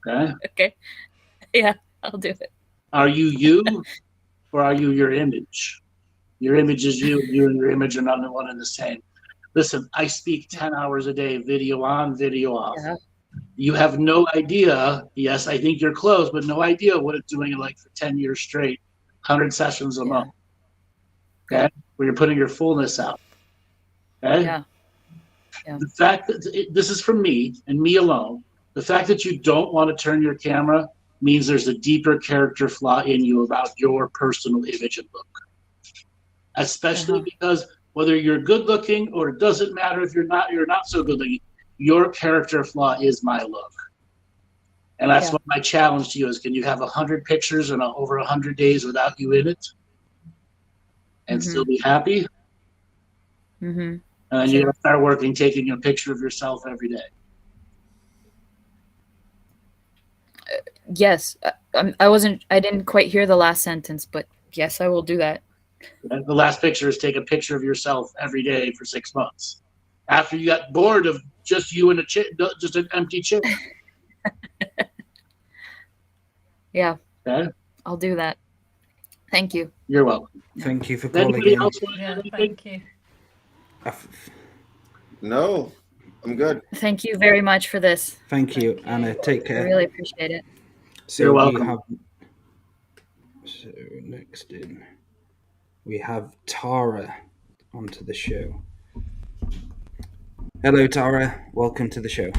Okay. Okay. Yeah, I'll do it. Are you, or are you your image? Your image is you. You and your image are not the one and the same. Listen, I speak 10 hours a day, video on, video off. Yeah. You have no idea. Yes, I think you're close, but no idea what it's doing like for 10 years straight, 100 sessions a month. Okay, where you're putting your fullness out. Okay. Yeah. The fact that this is from me and me alone. The fact that you don't want to turn your camera means there's a deeper character flaw in you about your personal image and look. Especially because whether you're good looking or it doesn't matter if you're not so good looking, your character flaw is my look. And that's what my challenge to you is: can you have 100 pictures and over 100 days without you in it and still be happy? And then you gotta start working, taking a picture of yourself every day. Yes, I didn't quite hear the last sentence, but yes, I will do that. The last picture is take a picture of yourself every day for 6 months. After you got bored of just you and just an empty chair. Yeah. Okay. I'll do that. Thank you. You're welcome. Thank you for calling in. Thank you. No, I'm good. Thank you very much for this. Thank you, Anna. Take care. I really appreciate it. So you're welcome. So next in. we have Tara onto the show. Hello, Tara. Welcome to the show.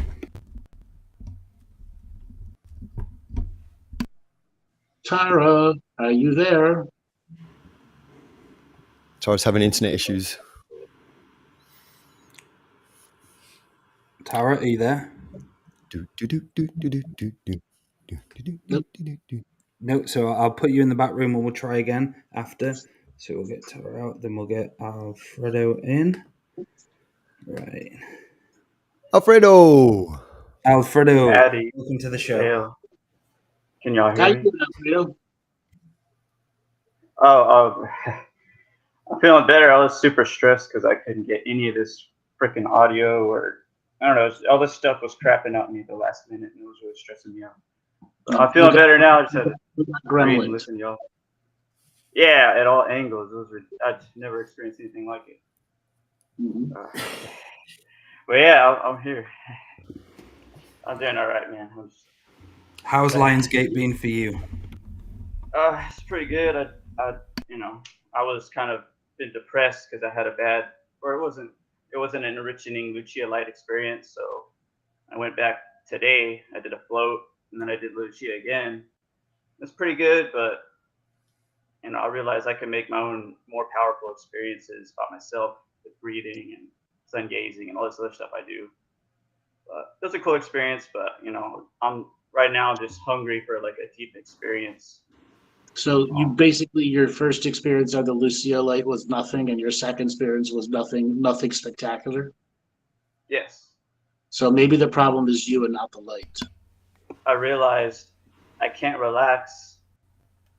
Tara, are you there? Tara's having internet issues. Tara, are you there? No, so I'll put you in the back room and we'll try again after. So we'll get Tara out, then we'll get Alfredo in. Right. Alfredo! Maty, welcome to the show. Dale. Can y'all How hear you me? doing, Alfredo? Oh, I'm feeling better. I was super stressed because I couldn't get any of this freaking audio, or I don't know. All this stuff was crapping out me at the last minute, and it was really stressing me out. So I'm feeling better now. I just had to read and listen to y'all. Yeah, at all angles. I'd never experienced anything like it. Mm-hmm. But yeah, I'm here. I'm doing all right, man. How's Lionsgate been for you? It's pretty good. I was kind of been depressed because I had it wasn't an enriching Lucia Light experience. So I went back today. I did a float, and then I did Lucia again. It's pretty good, but I realized I can make my own more powerful experiences by myself with breathing and sun gazing and all this other stuff I do. But it was a cool experience, but I'm right now just hungry for like a deep experience. So you basically, your first experience of the Lucia Light was nothing, and your second experience was nothing spectacular? Yes. So maybe the problem is you and not the light. I realized I can't relax.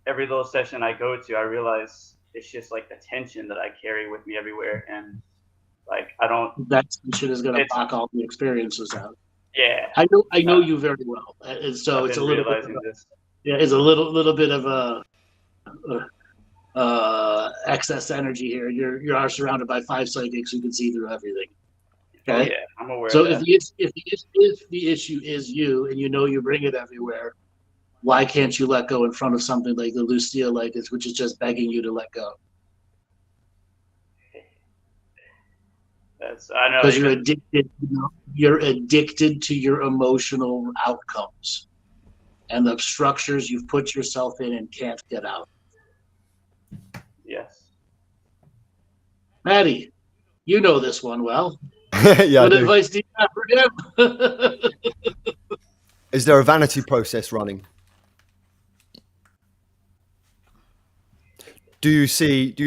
Every little session I go to, I realize it's just like the tension that I carry with me everywhere, and like I don't. That tension is going to block all the experiences out. Yeah. I know you very well, and so I've it's a been little realizing bit. This. Yeah, it's a little bit of excess energy here. You are surrounded by 5 psychics who can see through everything. Okay. Oh, yeah, I'm aware. So of that. if the issue is you, and you bring it everywhere, why can't you let go in front of something like the Lucia Light, which is just begging you to let go? I know. Because you're addicted. You're addicted to your emotional outcomes and the structures you've put yourself in and can't get out. Yes. Maty, you know this one well. Yeah, what advice do you have for him? Is there a vanity process running? Do you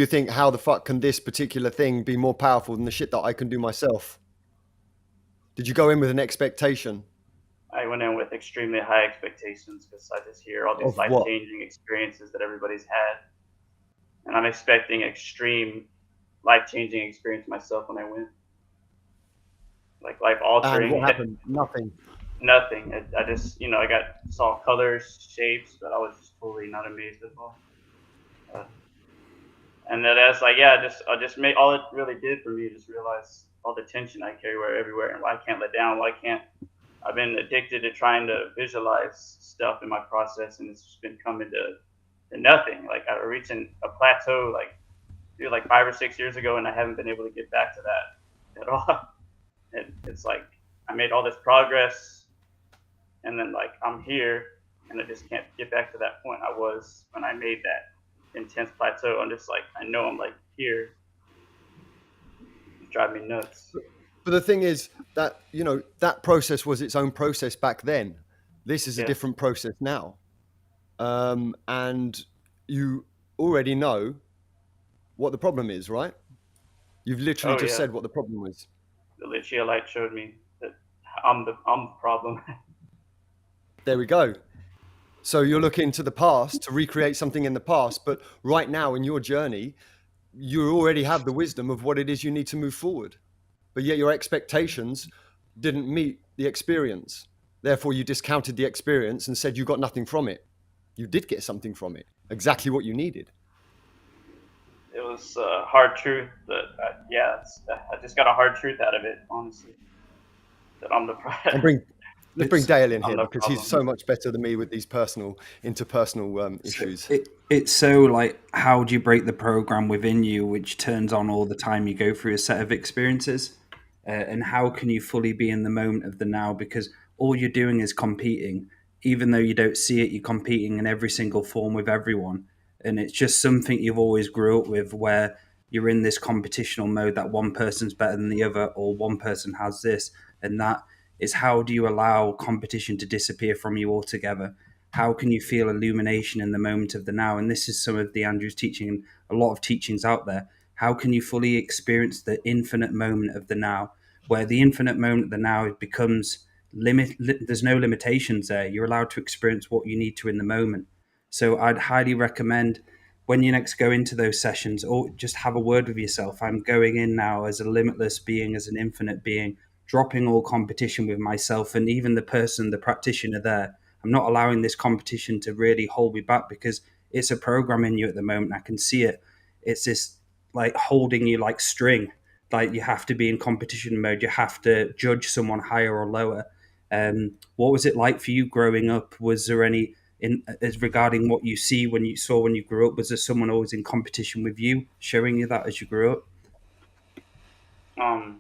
think, how the fuck can this particular thing be more powerful than the shit that I can do myself? Did you go in with an expectation? I went in with extremely high expectations because I just hear all these life-changing experiences that everybody's had. And I'm expecting extreme life-changing experience myself when I went. Like life-altering. And what happened? Nothing. Nothing. I just, I saw colors, shapes, but I was just totally not amazed at all. And that's like, I just made all it really did for me, just realize all the tension I carry everywhere and why I can't let down, I've been addicted to trying to visualize stuff in my process, and it's just been coming to nothing. Like I reached a plateau like 5 or 6 years ago, and I haven't been able to get back to that at all. It's like I made all this progress, and then like I'm here, and I just can't get back to that point I was when I made that intense plateau. I'm just like, I know I'm like here. It's driving me nuts. But the thing is that, that process was its own process back then. This is a different process now. And you already know what the problem is, right? You've literally just said what the problem was. The Lucia Light showed me that I'm the problem. There we go. So you're looking to the past to recreate something in the past, but right now in your journey, you already have the wisdom of what it is you need to move forward. But yet your expectations didn't meet the experience. Therefore, you discounted the experience and said you got nothing from it. You did get something from it, exactly what you needed. It was a hard truth that, I just got a hard truth out of it, honestly. That I'm the problem. Let's bring Dale in Oh, here no because he's problem. so much better than me with these interpersonal issues. It's so like, how do you break the program within you, which turns on all the time you go through a set of experiences? And how can you fully be in the moment of the now? Because all you're doing is competing. Even though you don't see it, you're competing in every single form with everyone. And it's just something you've always grew up with, where you're in this competitional mode that one person's better than the other, or one person has this and that. Is how do you allow competition to disappear from you altogether? How can you feel illumination in the moment of the now? And this is some of the Andrew's teaching and a lot of teachings out there. How can you fully experience the infinite moment of the now, where the infinite moment of the now becomes there's no limitations there. You're allowed to experience what you need to in the moment. So I'd highly recommend, when you next go into those sessions, or just have a word with yourself. I'm going in now as a limitless being, as an infinite being, dropping all competition with myself and even the practitioner there. I'm not allowing this competition to really hold me back, because it's a program in you at the moment. I can see it. It's this like holding you like string. Like you have to be in competition mode. You have to judge someone higher or lower. What was it like for you growing up? Was there any as regarding what you see when you grew up? Was there someone always in competition with you, showing you that as you grew up? I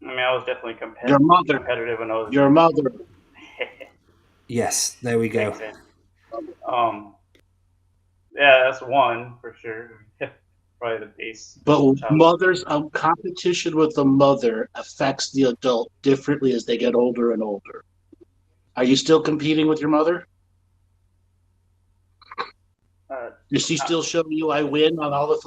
mean, I was definitely Your mother. competitive when I was Your mother. Yes, there we go. Yeah, that's one for sure. Probably the base. But mothers, competition with the mother affects the adult differently as they get older and older. Are you still competing with your mother? Is she still showing you I win on all the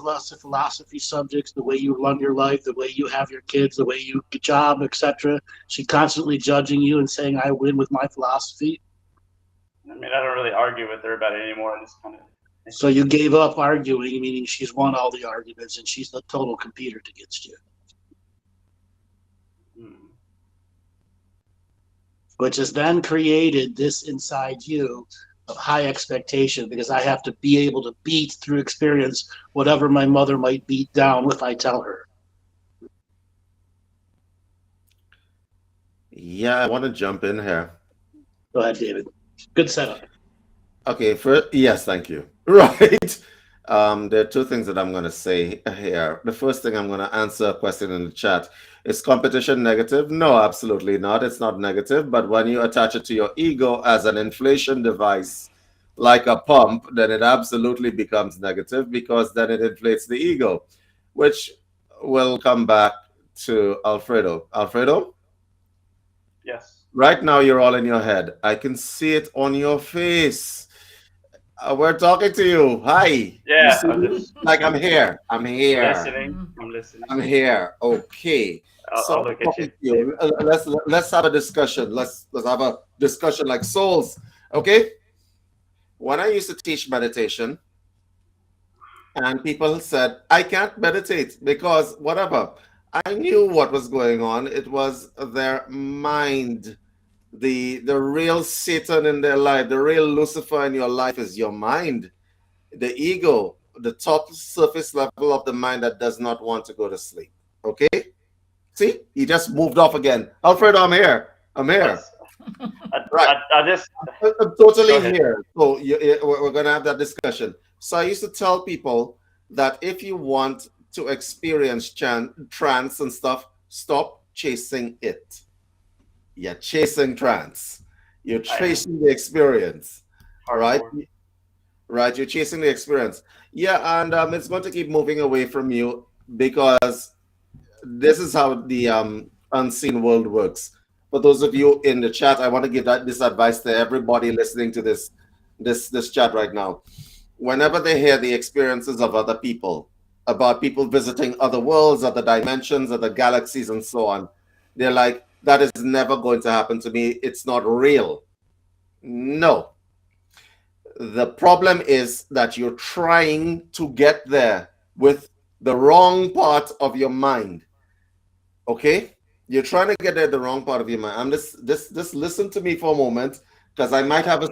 philosophy subjects, the way you run your life, the way you have your kids, the way you get job, etc.? She constantly judging you and saying I win with my philosophy? I mean, I don't really argue with her about it anymore. I just kind of. So you gave up arguing, meaning she's won all the arguments and she's the total competer against you. Which has then created this inside you of high expectation, because I have to be able to beat through experience whatever my mother might beat down if I tell her. Yeah, I want to jump in here. Go ahead, David. Good setup. Okay, yes, thank you. Right. There are two things that I'm going to say here. The first thing, I'm going to answer a question in the chat. Is competition negative? No, absolutely not. It's not negative. But when you attach it to your ego as an inflation device, like a pump, then it absolutely becomes negative, because then it inflates the ego, which will come back to Alfredo. Alfredo? Yes. Right now, you're all in your head. I can see it on your face. We're talking to you. Hi. Yeah. Like I'm here. I'm here. I'm listening. I'm here. Okay. I'll look at you. Let's have a discussion. Let's have a discussion like souls. Okay. When I used to teach meditation, and people said I can't meditate because whatever, I knew what was going on. It was their mind. The real Satan in their life, the real Lucifer in your life is your mind, the ego, the top surface level of the mind that does not want to go to sleep. Okay? See, he just moved off again. Alfredo, I'm here. Right. I'm totally here. So we're going to have that discussion. So I used to tell people that if you want to experience trance and stuff, stop chasing it. You're chasing trance. You're chasing the experience. Right? Right. You're chasing the experience. Yeah, and it's going to keep moving away from you, because this is how the unseen world works. For those of you in the chat, I want to give this advice to everybody listening to this chat right now. Whenever they hear the experiences of other people, about people visiting other worlds, other dimensions, other galaxies, and so on, they're like, that is never going to happen to me. It's not real. No. The problem is that you're trying to get there with the wrong part of your mind. Okay? You're trying to get there the wrong part of your mind. I'm just listen to me for a moment, because I might have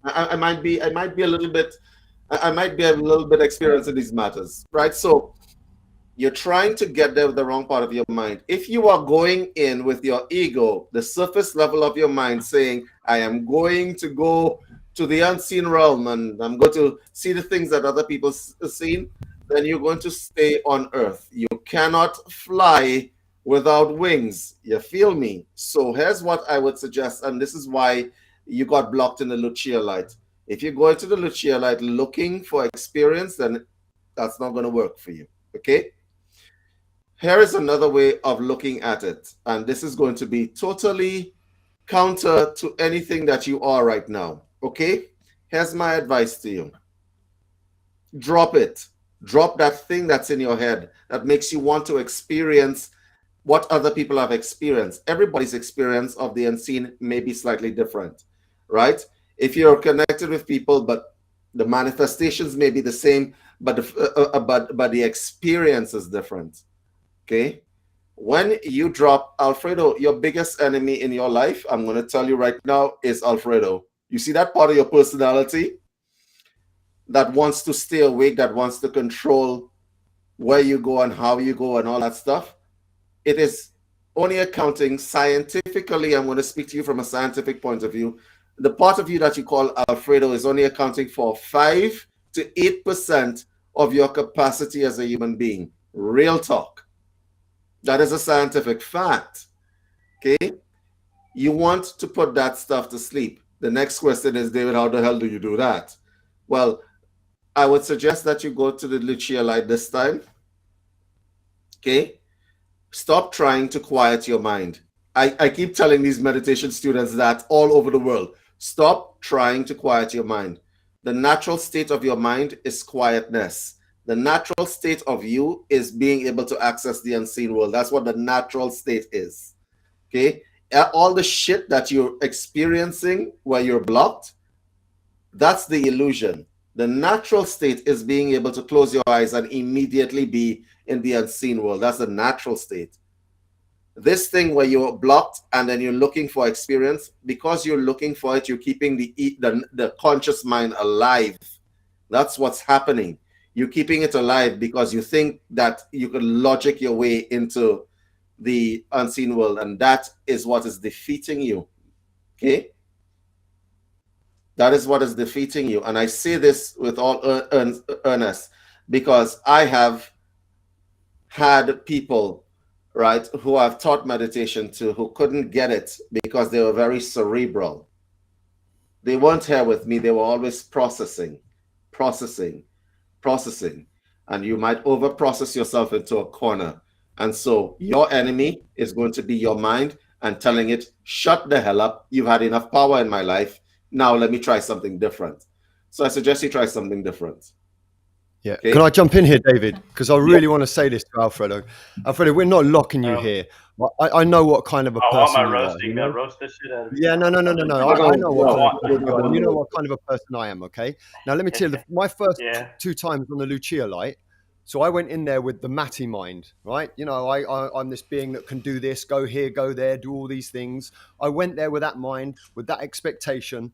I might be a little bit experienced in these matters, right? So You're trying to get there with the wrong part of your mind. If you are going in with your ego, the surface level of your mind saying, I am going to go to the unseen realm and I'm going to see the things that other people seen, then you're going to stay on earth. You cannot fly without wings. You feel me? So here's what I would suggest, and this is why you got blocked in the Lucia light. If you go into the Lucia light looking for experience, then that's not going to work for you. Okay? Here is another way of looking at it, and this is going to be totally counter to anything that you are right now. Okay? Here's my advice to you. Drop it. Drop that thing that's in your head that makes you want to experience what other people have experienced. Everybody's experience of the unseen may be slightly different, right? If you're connected with people, but the manifestations may be the same, but the experience is different. Okay? When you drop Alfredo, your biggest enemy in your life, I'm going to tell you right now, is Alfredo. You see that part of your personality that wants to stay awake, that wants to control where you go and how you go and all that stuff? It is only accounting scientifically. I'm going to speak to you from a scientific point of view. The part of you that you call Alfredo is only accounting for 5 to 8% of your capacity as a human being. Real talk. That is a scientific fact. Okay? You want to put that stuff to sleep. The next question is, David, how the hell do you do that? Well, I would suggest that you go to the Lucia light this time. Okay? Stop trying to quiet your mind. I keep telling these meditation students that all over the world. Stop trying to quiet your mind. The natural state of your mind is quietness. The natural state of you is being able to access the unseen world. That's what the natural state is. Okay? All the shit that you're experiencing where you're blocked, that's the illusion. The natural state is being able to close your eyes and immediately be in the unseen world. That's the natural state. This thing where you're blocked and then you're looking for experience, because you're looking for it, you're keeping the conscious mind alive. That's what's happening. You're keeping it alive because you think that you can logic your way into the unseen world, and that is what is defeating you. Okay? That is what is defeating you. And I say this with all earnest because I have had people, right, who I've taught meditation to who couldn't get it because they were very cerebral. They weren't here with me. They were always processing. And you might over-process yourself into a corner. And so your enemy is going to be your mind and telling it, shut the hell up. You've had enough power in my life. Now let me try something different. So I suggest you try something different. Yeah. Okay. Can I jump in here, David? Because I really want to say this to Alfredo. Alfredo, we're not locking you here. I know what kind of a person you are. You know? Roast the shit out of Yeah, no. I know what you know what kind of a person I am, okay? Now let me tell you, my first 2 times on the Lucia light, so I went in there with the Maty mind, right? You know, I'm this being that can do this, go here, go there, do all these things. I went there with that mind, with that expectation.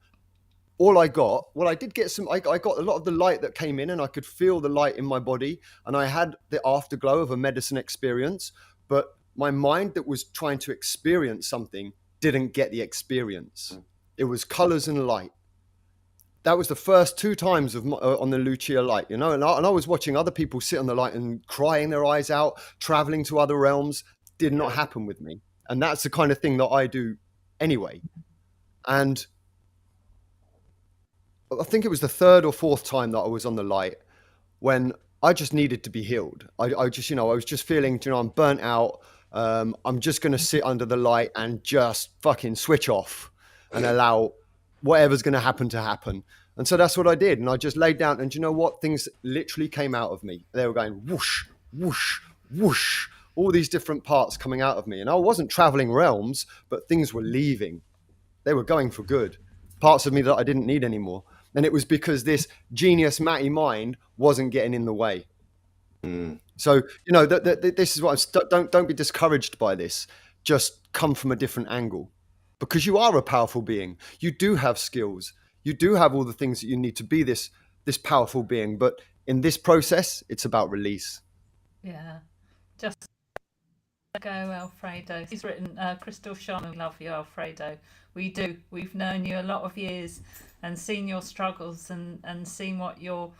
All I got, well, I did get I got a lot of the light that came in and I could feel the light in my body and I had the afterglow of a medicine experience, but my mind that was trying to experience something didn't get the experience. It was colors and light. That was the first 2 times of on the Lucia light, you know, and I was watching other people sit on the light and crying their eyes out, traveling to other realms. Did not happen with me. And that's the kind of thing that I do anyway. And I think it was the 3rd or 4th time that I was on the light when I just needed to be healed. I just, you know, I was just feeling, you know, I'm burnt out. I'm just going to sit under the light and just fucking switch off and allow whatever's going to happen. And so that's what I did. And I just laid down and you know what? Things literally came out of me. They were going whoosh, whoosh, whoosh, all these different parts coming out of me. And I wasn't traveling realms, but things were leaving. They were going for good. Parts of me that I didn't need anymore. And it was because this genius Maty mind wasn't getting in the way. So, you know, this is what don't be discouraged by this. Just come from a different angle because you are a powerful being. You do have skills. You do have all the things that you need to be this powerful being. But in this process, it's about release. Yeah. Just let go, Alfredo. He's written, Crystal Sean, we love you, Alfredo. We do. We've known you a lot of years and seen your struggles and seen what your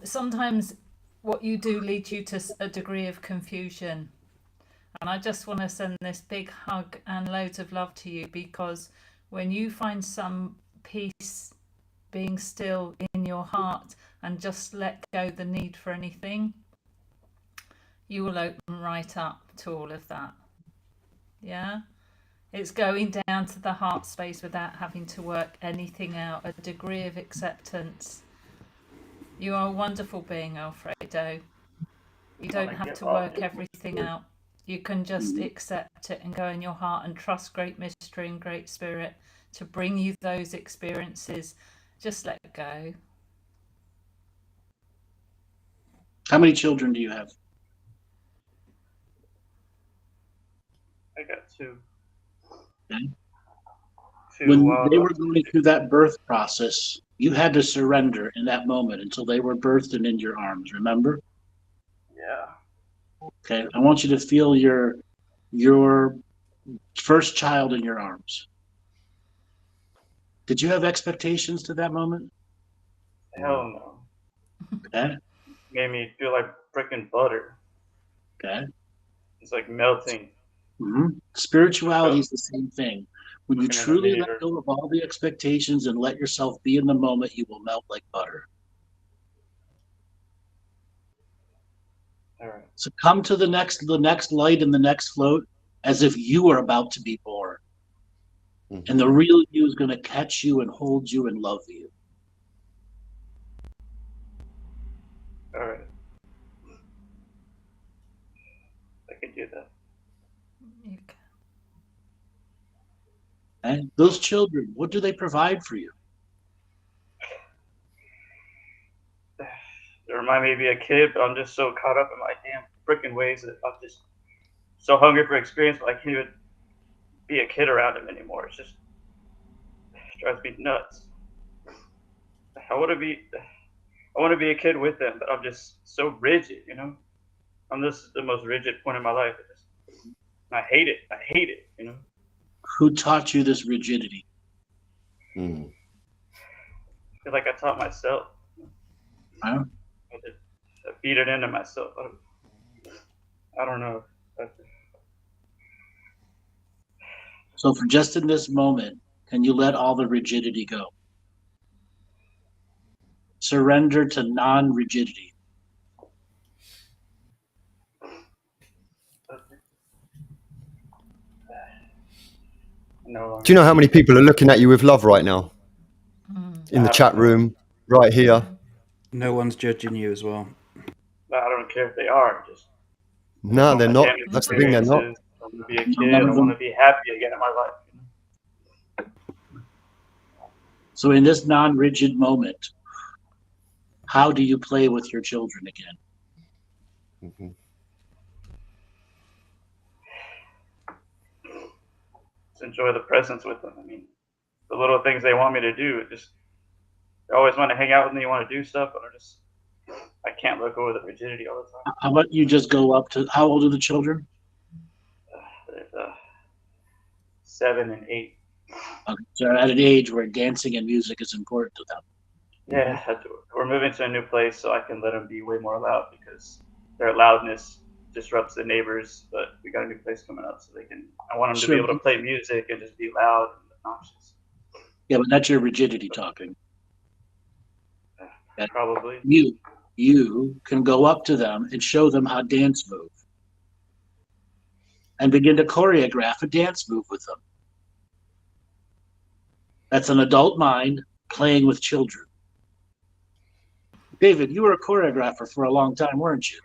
sometimes what you do leads you to a degree of confusion. And I just want to send this big hug and loads of love to you, because when you find some peace being still in your heart and just let go the need for anything, you will open right up to all of that. Yeah? It's going down to the heart space without having to work anything out, a degree of acceptance. You are a wonderful being, Alfredo. You don't have to work everything out. You can just accept it and go in your heart and trust great mystery and great spirit to bring you those experiences. Just let go. How many children do you have? I got two. Okay. Two, When they were going through that birth process, you had to surrender in that moment until they were birthed and in your arms, remember? Yeah. Okay, I want you to feel your first child in your arms. Did you have expectations to that moment? Hell no. Okay. Made me feel like freaking butter. Okay. It's like melting. Spirituality is the same thing. When you Looking in the truly mirror. let go of all the expectations and let yourself be in the moment, you will melt like butter. All right. So come to the next light and the next float as if you are about to be born. And the real you is going to catch you and hold you and love you. All right. I can do that. You can. And those children, what do they provide for you? They remind me of being a kid, but I'm just so caught up in my damn freaking ways that I'm just so hungry for experience, but I can't even be a kid around them anymore. It drives me nuts. I want to be a kid with them, but I'm just so rigid, you know? I'm just the most rigid point in my life. I hate it, you know? Who taught you this rigidity? I feel like I taught myself. Huh? I feed it into myself. I don't know. So for just in this moment, can you let all the rigidity go? Surrender to non-rigidity. Do you know how many people are looking at you with love right now? In the chat room, right here. No one's judging you as well. I don't care if they are. No, they're not. That's the thing, they're not. I want to be a kid. I want to be happy again in my life. So in this non-rigid moment, how do you play with your children again? Just enjoy the presence with them. I mean, the little things they want me to do. They always want to hang out with me, want to do stuff, but I can't let go of the rigidity all the time. How about you just go up to, how old are the children? 7 and 8. Okay, so at an age where dancing and music is important to them. Yeah, we're moving to a new place, so I can let them be way more loud because their loudness disrupts the neighbors. But we got a new place coming up, so I want them to be able to play music and just be loud and obnoxious. Yeah, but that's your rigidity talking. Probably. You can go up to them and show them how dance move. And begin to choreograph a dance move with them. That's an adult mind playing with children. David, you were a choreographer for a long time, weren't you?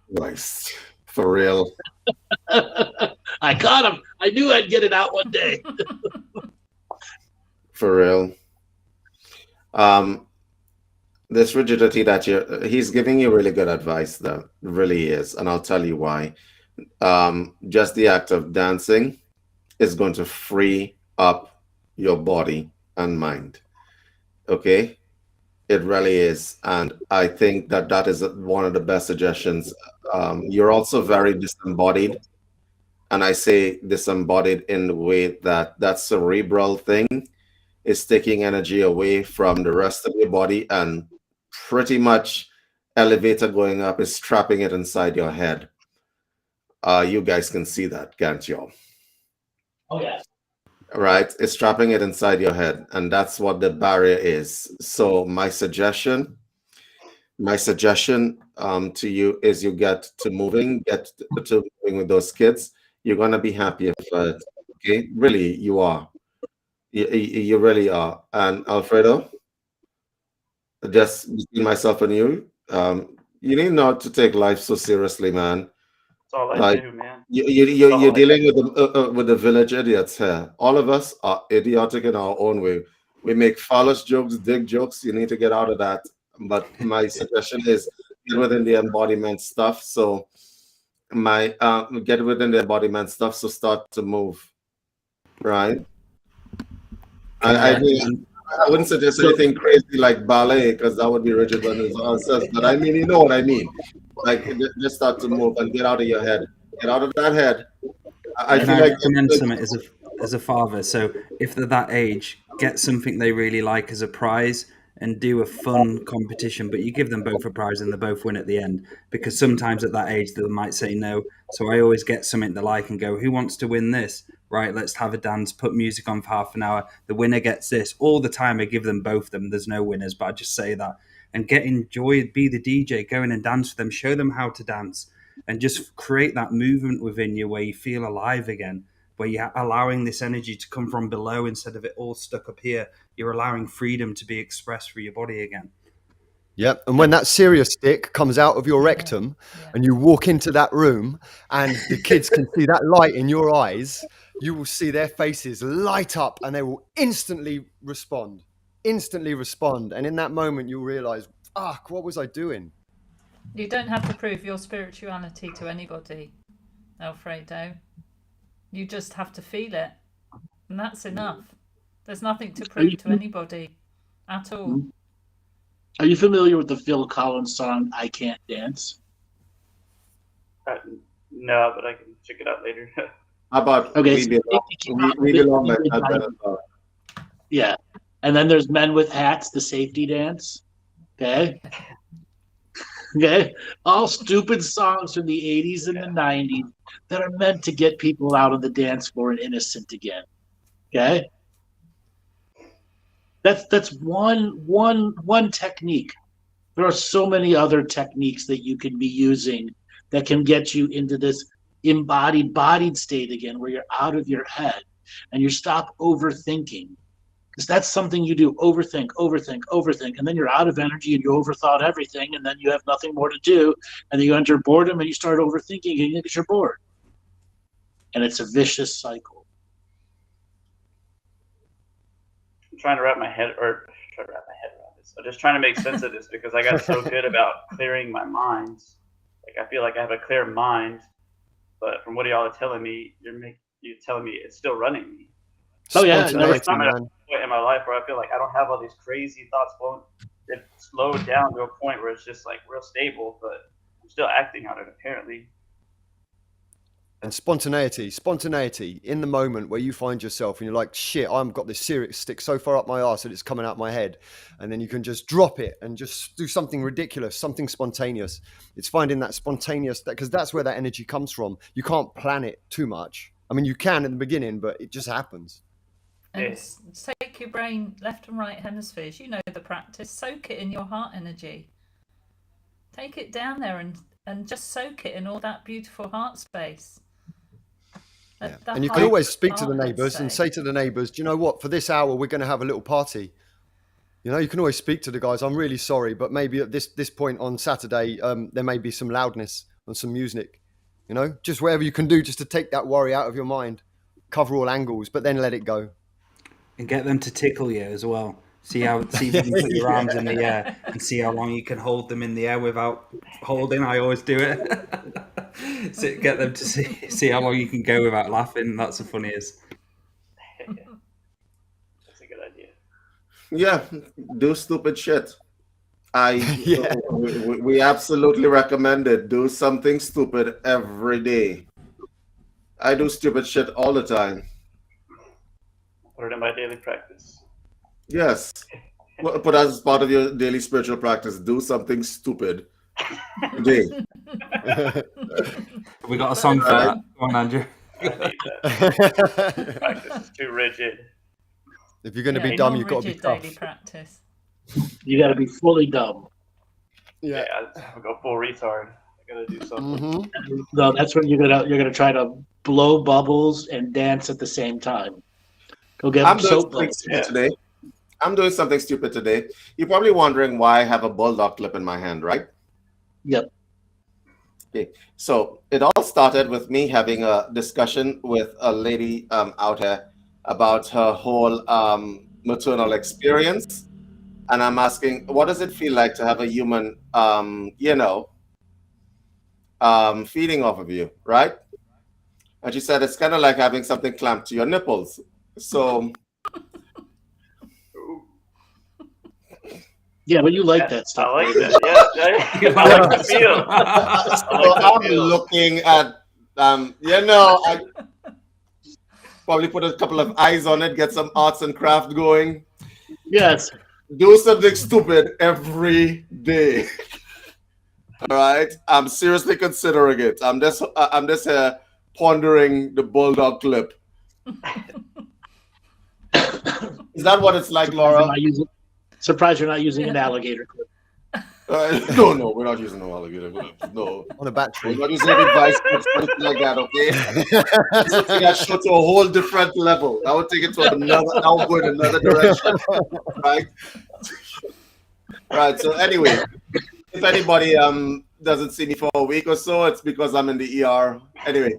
Nice. For real. I caught him. I knew I'd get it out one day. For real. This rigidity that he's giving you really good advice, though. It really is. And I'll tell you why. Just the act of dancing is going to free up your body and mind. Okay? It really is. And I think that that is one of the best suggestions. You're also very disembodied. And I say disembodied in the way that that cerebral thing is taking energy away from the rest of your body, and pretty much elevator going up is trapping it inside your head. You guys can see that, can't you? Oh yeah. Right? It's trapping it inside your head, and that's what the barrier is. So my suggestion to you is you get to moving, get to moving with those kids. You're gonna be happy for it. Okay, really, you are. You really are. And Alfredo, just between myself and you need not to take life so seriously, man. That's all I Like do, man. you're All I dealing with the village idiots here. All of us are idiotic in our own way. We make phallus jokes, dick jokes. You need to get out of that. But my suggestion is get within the embodiment stuff. So my get within the embodiment stuff. So start to move, right? Can I I mean, recommend? I wouldn't suggest anything crazy like ballet because that would be rigid on its own sense. But I mean, you know what I mean. Like just start to move and get out of your head. Get out of that head. I Can feel I like recommend something as a father? So if they're that age, get something they really like as a prize and do a fun competition. But you give them both a prize and they both win at the end. Because sometimes at that age they might say no. So I always get something they like and go, "Who wants to win this? Right, let's have a dance. Put music on for half an hour. The winner gets this." All the time I give them both of them. There's no winners, but I just say that and get enjoy. Be the DJ. Go in and dance with them. Show them how to dance and just create that movement within you where you feel alive again, where you're allowing this energy to come from below instead of it all stuck up here. You're allowing freedom to be expressed through your body again. Yep. And when that serious stick comes out of your rectum and you walk into that room and the kids can see that light in your eyes, you will see their faces light up and they will instantly respond. And in that moment, you'll realize, fuck, what was I doing? You don't have to prove your spirituality to anybody, Alfredo. You just have to feel it. And that's enough. There's nothing to prove to anybody at all. Are you familiar with the Phil Collins song "I Can't Dance"? No, but I can check it out later. how about Okay, we belong by that better. Yeah, and then there's "Men with Hats," the safety dance. Okay. Okay, all stupid songs from the 80s and the 90s that are meant to get people out of the dance floor and innocent again. Okay, that's one technique. There are so many other techniques that you can be using that can get you into this bodied state again, where you're out of your head and you stop overthinking. Because that's something you do: overthink, and then you're out of energy and you overthought everything, and then you have nothing more to do, and then you enter boredom and you start overthinking again because you're bored. And it's a vicious cycle. I'm trying to wrap my head around this. I'm just trying to make sense of this because I got so good about clearing my mind. Like I feel like I have a clear mind, but from what y'all are telling me, you're telling me it's still running me. Oh yeah, I'm at a point in my life where I feel like I don't have all these crazy thoughts flowing. It slowed down to a point where it's just like real stable, but I'm still acting on it apparently. And spontaneity in the moment where you find yourself and you're like, shit, I've got this serious stick so far up my arse that it's coming out my head. And then you can just drop it and just do something ridiculous, something spontaneous. It's finding that spontaneous, because that's where that energy comes from. You can't plan it too much. I mean, you can in the beginning, but it just happens. And take your brain left and right hemispheres. You know the practice. Soak it in your heart energy. Take it down there and just soak it in all that beautiful heart space. Yeah. And you can always speak to the neighbours and say to the neighbours, do you know what, for this hour we're going to have a little party. You know, you can always speak to the guys. I'm really sorry, but maybe at this point on Saturday there may be some loudness and some music. You know, just whatever you can do just to take that worry out of your mind, cover all angles, but then let it go. And get them to tickle you as well. See if you can put your arms in the air and see how long you can hold them in the air without holding. I always do it. So get them to see how long you can go without laughing. That's the funniest. That's a good idea. Yeah, do stupid shit. Yeah. We absolutely recommend it. Do something stupid every day. I do stupid shit all the time. Put it in my daily practice. Yes. Put as part of your daily spiritual practice. Do something stupid today. We got a song for that. Come on, Andrew. I need that. Practice is too rigid. If you're going to be dumb, you've got to be non-rigid tough. daily practice. You got to be fully dumb. Yeah, I go full retard. I gotta do something. Mm-hmm. No, that's when you're gonna try to blow bubbles and dance at the same time. Go get I'm doing soap something bubbles. stupid today. I'm doing something stupid today. You're probably wondering why I have a bulldog clip in my hand, right? Yep. Okay. So it all started with me having a discussion with a lady out here about her whole maternal experience. And I'm asking, what does it feel like to have a human, feeding off of you, right? And she said, it's kind of like having something clamped to your nipples. So... Yeah, but you like that stuff. I like that. Yeah, I like the feel. I'm looking at, I probably put a couple of eyes on it, get some arts and craft going. Yes. Do something stupid every day. All right, I'm seriously considering it. I'm just pondering the bulldog clip. Is that what it's like, Laura? Surprised you're not using an alligator clip. No, we're not using no alligator clip. No. On a battery. We're not using any device clips, something like that, okay? Something that show to a whole different level. I would take it to another direction. Right? Right, so anyway, if anybody doesn't see me for a week or so, it's because I'm in the ER. Anyway.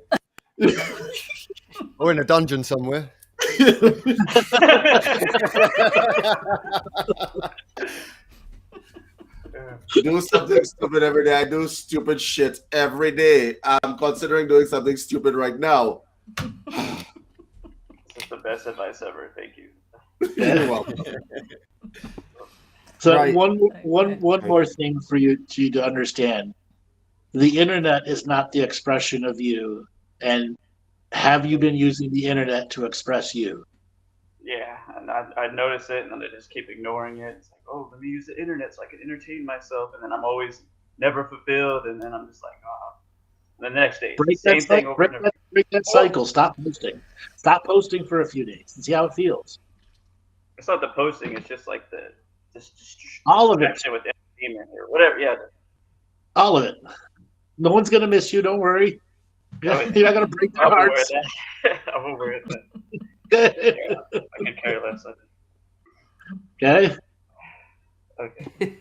Or in a dungeon somewhere. Do something stupid every day. I do stupid shit every day. I'm considering doing something stupid right now. This is the best advice ever. Thank you. You're welcome. So Right. one more thing for you to understand. The internet is not the expression of you. And have you been using the internet to express you? Yeah, and I notice it, and then I just keep ignoring it. It's like, oh, let me use the internet so I can entertain myself, and then I'm always never fulfilled, and then I'm just like, oh. The next day, Break same that, thing over and over. break that cycle. Stop posting. Stop posting for a few days and see how it feels. It's not the posting; it's just like the All of it. distraction with entertainment or whatever. Yeah, All of it. No one's gonna miss you. Don't worry. You're not gonna break their I'm aware of hearts. that. I'm aware of that. Yeah, I can care less. Okay. Okay.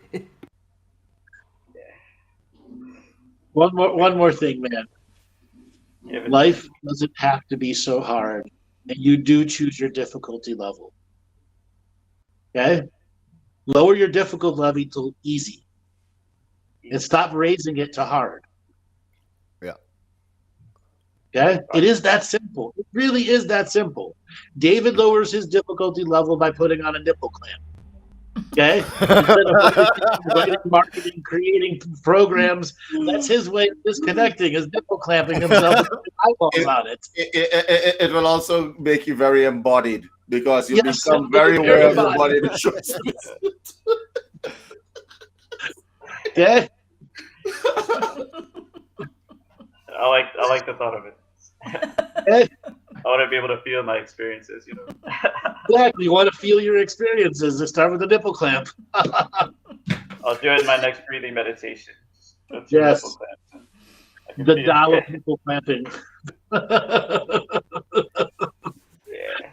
One more thing, man. Yeah, but Life doesn't have to be so hard, and you do choose your difficulty level. Okay. Lower your difficult level to easy, and stop raising it to hard. Yeah. Okay. It is that simple. It really is that simple. David lowers his difficulty level by putting on a nipple clamp. Okay. Instead of writing, marketing, creating programs, that's his way of disconnecting, is nipple clamping himself with eyeballs on it. It will also make you very embodied because you Yes, become it'll very make you very aware of your body embodied. and choices. Okay. I like the thought of it. Okay. I want to be able to feel my experiences, you know. Exactly. You want to feel your experiences. Let's start with the nipple clamp. I'll do it in my next breathing meditation. Just Yes. nipple clamps. I can The feel Tao it. of nipple clamping. Yeah.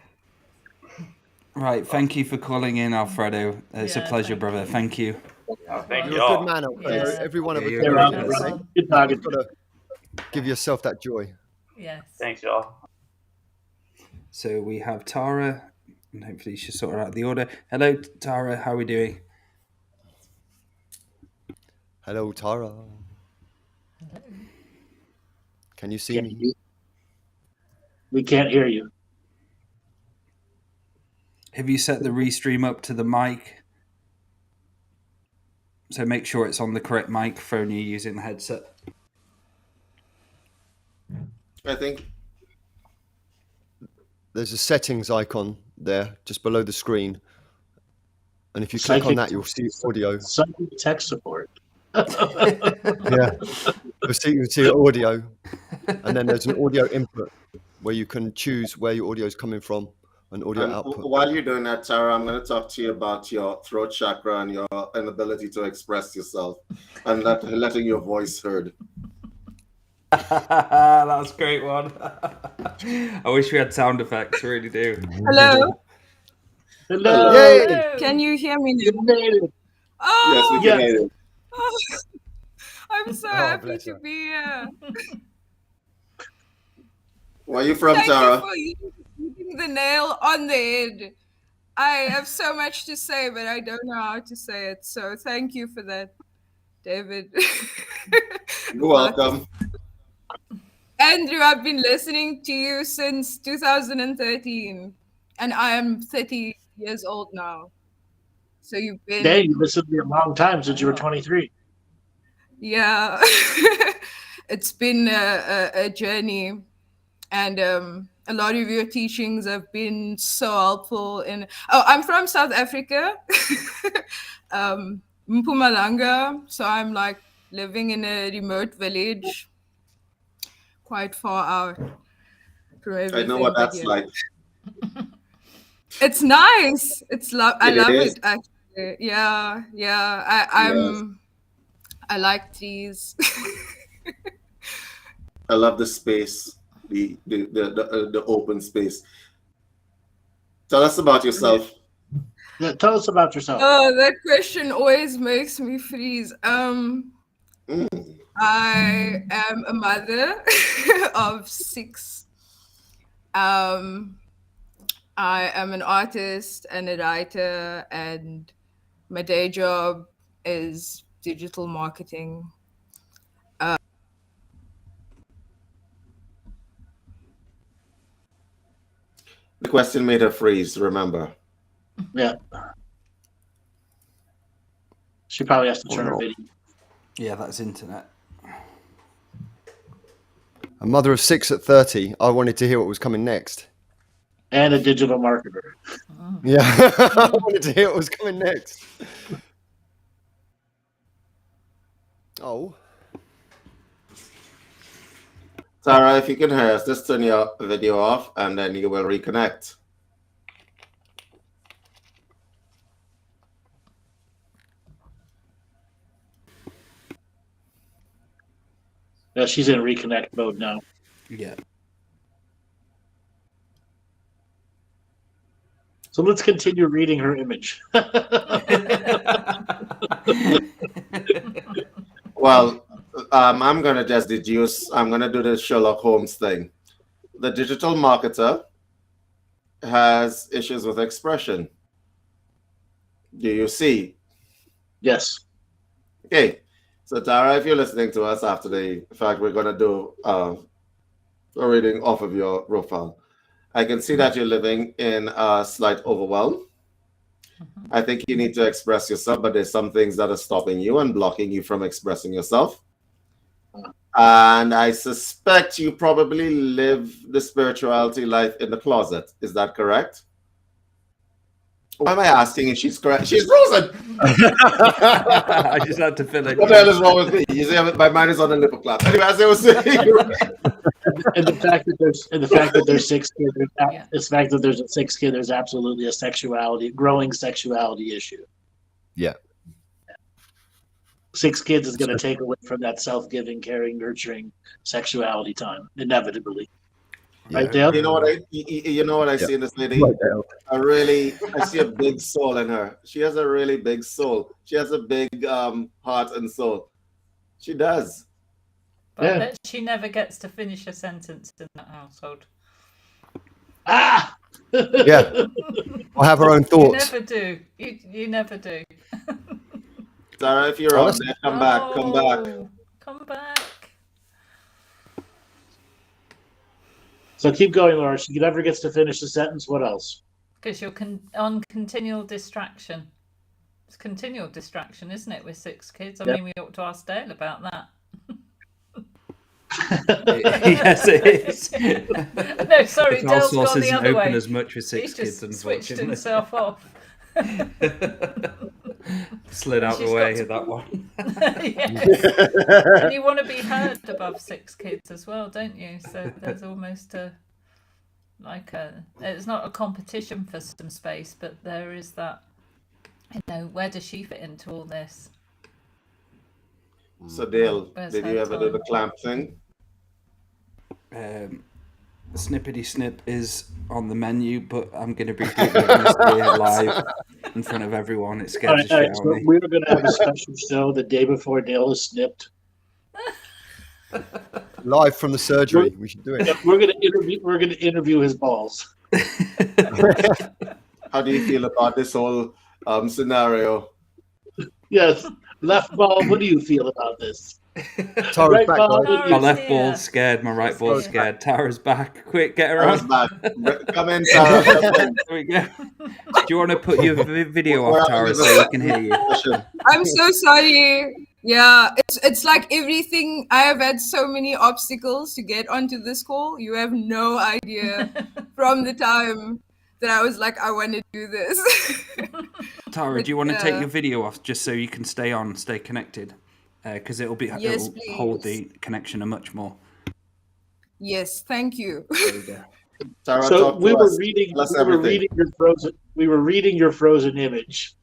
Right, thank you for calling in, Alfredo. It's a Yeah, pleasure, thank brother. you. Thank you. Oh, thank You're you a all. good man, Alfredo. Yes. Every one of Yeah, us. you're You're a on good it, person. brother. Good talking. You've got to give yourself that joy. Yes. Thanks, y'all. So we have Tara, and hopefully she'll sort her out the order. Hello, Tara. How are we doing? Hello, Tara. Can you see Can't me? you- We can't hear you. Have you set the restream up to the mic? So make sure it's on the correct microphone you're using the headset. I think There's a settings icon there, just below the screen. And if you click on that, you'll see audio. Psychic tech support. Yeah. You'll see audio. And then there's an audio input where you can choose where your audio is coming from, and audio output. While you're doing that, Tara, I'm going to talk to you about your throat chakra and your inability to express yourself and letting your voice heard. That's a great one. I wish we had sound effects, I really do. Hello. Hello. Yay! Can you hear me You now? made it. Oh, Yes, we can hear you. I'm so happy bless to her. be here. Where are you from, Thank Tara? you for hitting the nail on the head. I have so much to say, but I don't know how to say it. So thank you for that, David. You're welcome. Andrew, I've been listening to you since 2013, and I am 30 years old now. So you've been... Dang, you listened to me a long time since you were 23. Yeah. It's been a journey, and a lot of your teachings have been so helpful. I'm from South Africa, Mpumalanga, so I'm like living in a remote village, quite far out from everything. I know what that's yeah. like. It's nice. I love is. it actually. Yeah. I like trees. I love the space, the open space. Tell us about yourself. Yeah, tell us about yourself. Oh, that question always makes me freeze. I am a mother of 6. I am an artist and a writer, and my day job is digital marketing. The question made her freeze, remember. Yeah. She probably has to turn her video. Yeah, that's internet. A mother of 6 at 30. I wanted to hear what was coming next. And a digital marketer. Yeah, I wanted to hear what was coming next. Oh. Tara, if you can hear us, just turn your video off and then you will reconnect. Yeah, she's in reconnect mode now. Yeah. So let's continue reading her image. Well, I'm going to just deduce, I'm going to do the Sherlock Holmes thing. The digital marketer has issues with expression. Do you see? Yes. Okay. So, Tara, if you're listening to us after the fact, we're going to do a reading off of your profile. I can see that you're living in a slight overwhelm. I think you need to express yourself, but there's some things that are stopping you and blocking you from expressing yourself. And I suspect you probably live the spirituality life in the closet. Is that correct? Why am I asking if she's correct? She's frozen. I just had to fill it. What the hell is wrong with me? You see, my mind is on the lip clap. Anyway, as I was saying, And the fact that there's 6 kids, the fact that there's a 6 kid, there's absolutely a growing sexuality issue. Yeah. 6 kids is going to take away from that self-giving, caring, nurturing sexuality time, inevitably. Right, Dale? you know what I see in this lady? I see a big soul in her. She has a really big soul. She has a big heart and soul. She does. But I bet she never gets to finish a sentence in that household. Ah! Yeah. I'll have her own thoughts. You never do. You never do. Sarah, if you're on there, come back. Come back. So keep going, Laura. She never gets to finish the sentence. What else? Because you're on continual distraction. It's continual distraction, isn't it, with 6 kids? I Yep. mean, we ought to ask Dale about that. Yes, it is. No, sorry, The Dale's source gone the isn't other open way. as much with 6 He's kids, just switched unfortunately. himself off. Slid out She's the way got of that one. Yes. And you want to be heard above 6 kids as well, don't you? So there's almost it's not a competition for some space, but there is that, where does she fit into all this? So Dale, Where's did her you ever do time? the clamp thing? Snippety snip is on the menu, but I'm going to be brutally honest here live in front of everyone. It All scares right, the all shit right. out So of me. we were going to have a special show the day before Dale is snipped. Live from the surgery. We should do it. Yeah, we're going to interview his balls. How do you feel about this whole scenario? Yes, left ball. What do you feel about this? Tara's Right back, ball. guys. What do My you left here. ball's scared, my right She's ball's here. scared. Tara's back. Quick, get her Tara's on. back. Come in, Tara. Come in. There we go. Do you want to put your video We're off, having Tara, a so we can hear you? session. I'm so sorry. Yeah, it's like everything. I have had so many obstacles to get onto this call. You have no idea from the time that I was like, I want to do this. Tara, do you want to take Yeah. your video off just so you can stay connected? Because it'll Yes, it'll hold please. the connection a much more. Yes, thank you. There we go. Tara, So talk to we were us. reading. Tell us We were everything. reading your frozen. We were reading your frozen image.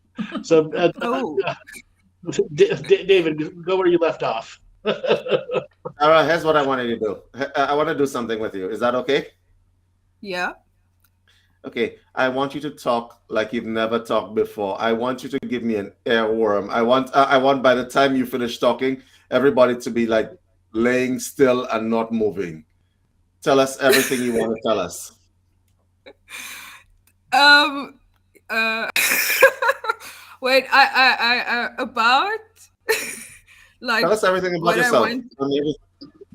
So Oh, David, go where you left off. Tara, here's what I want you to do. I want to do something with you. Is that okay? yeah. Okay, I want you to talk like you've never talked before. I want you to give me an airworm. I want by the time you finish talking, everybody to be like laying still and not moving. Tell us everything you want to tell us. Wait, I about like Tell us everything about what I yourself. want-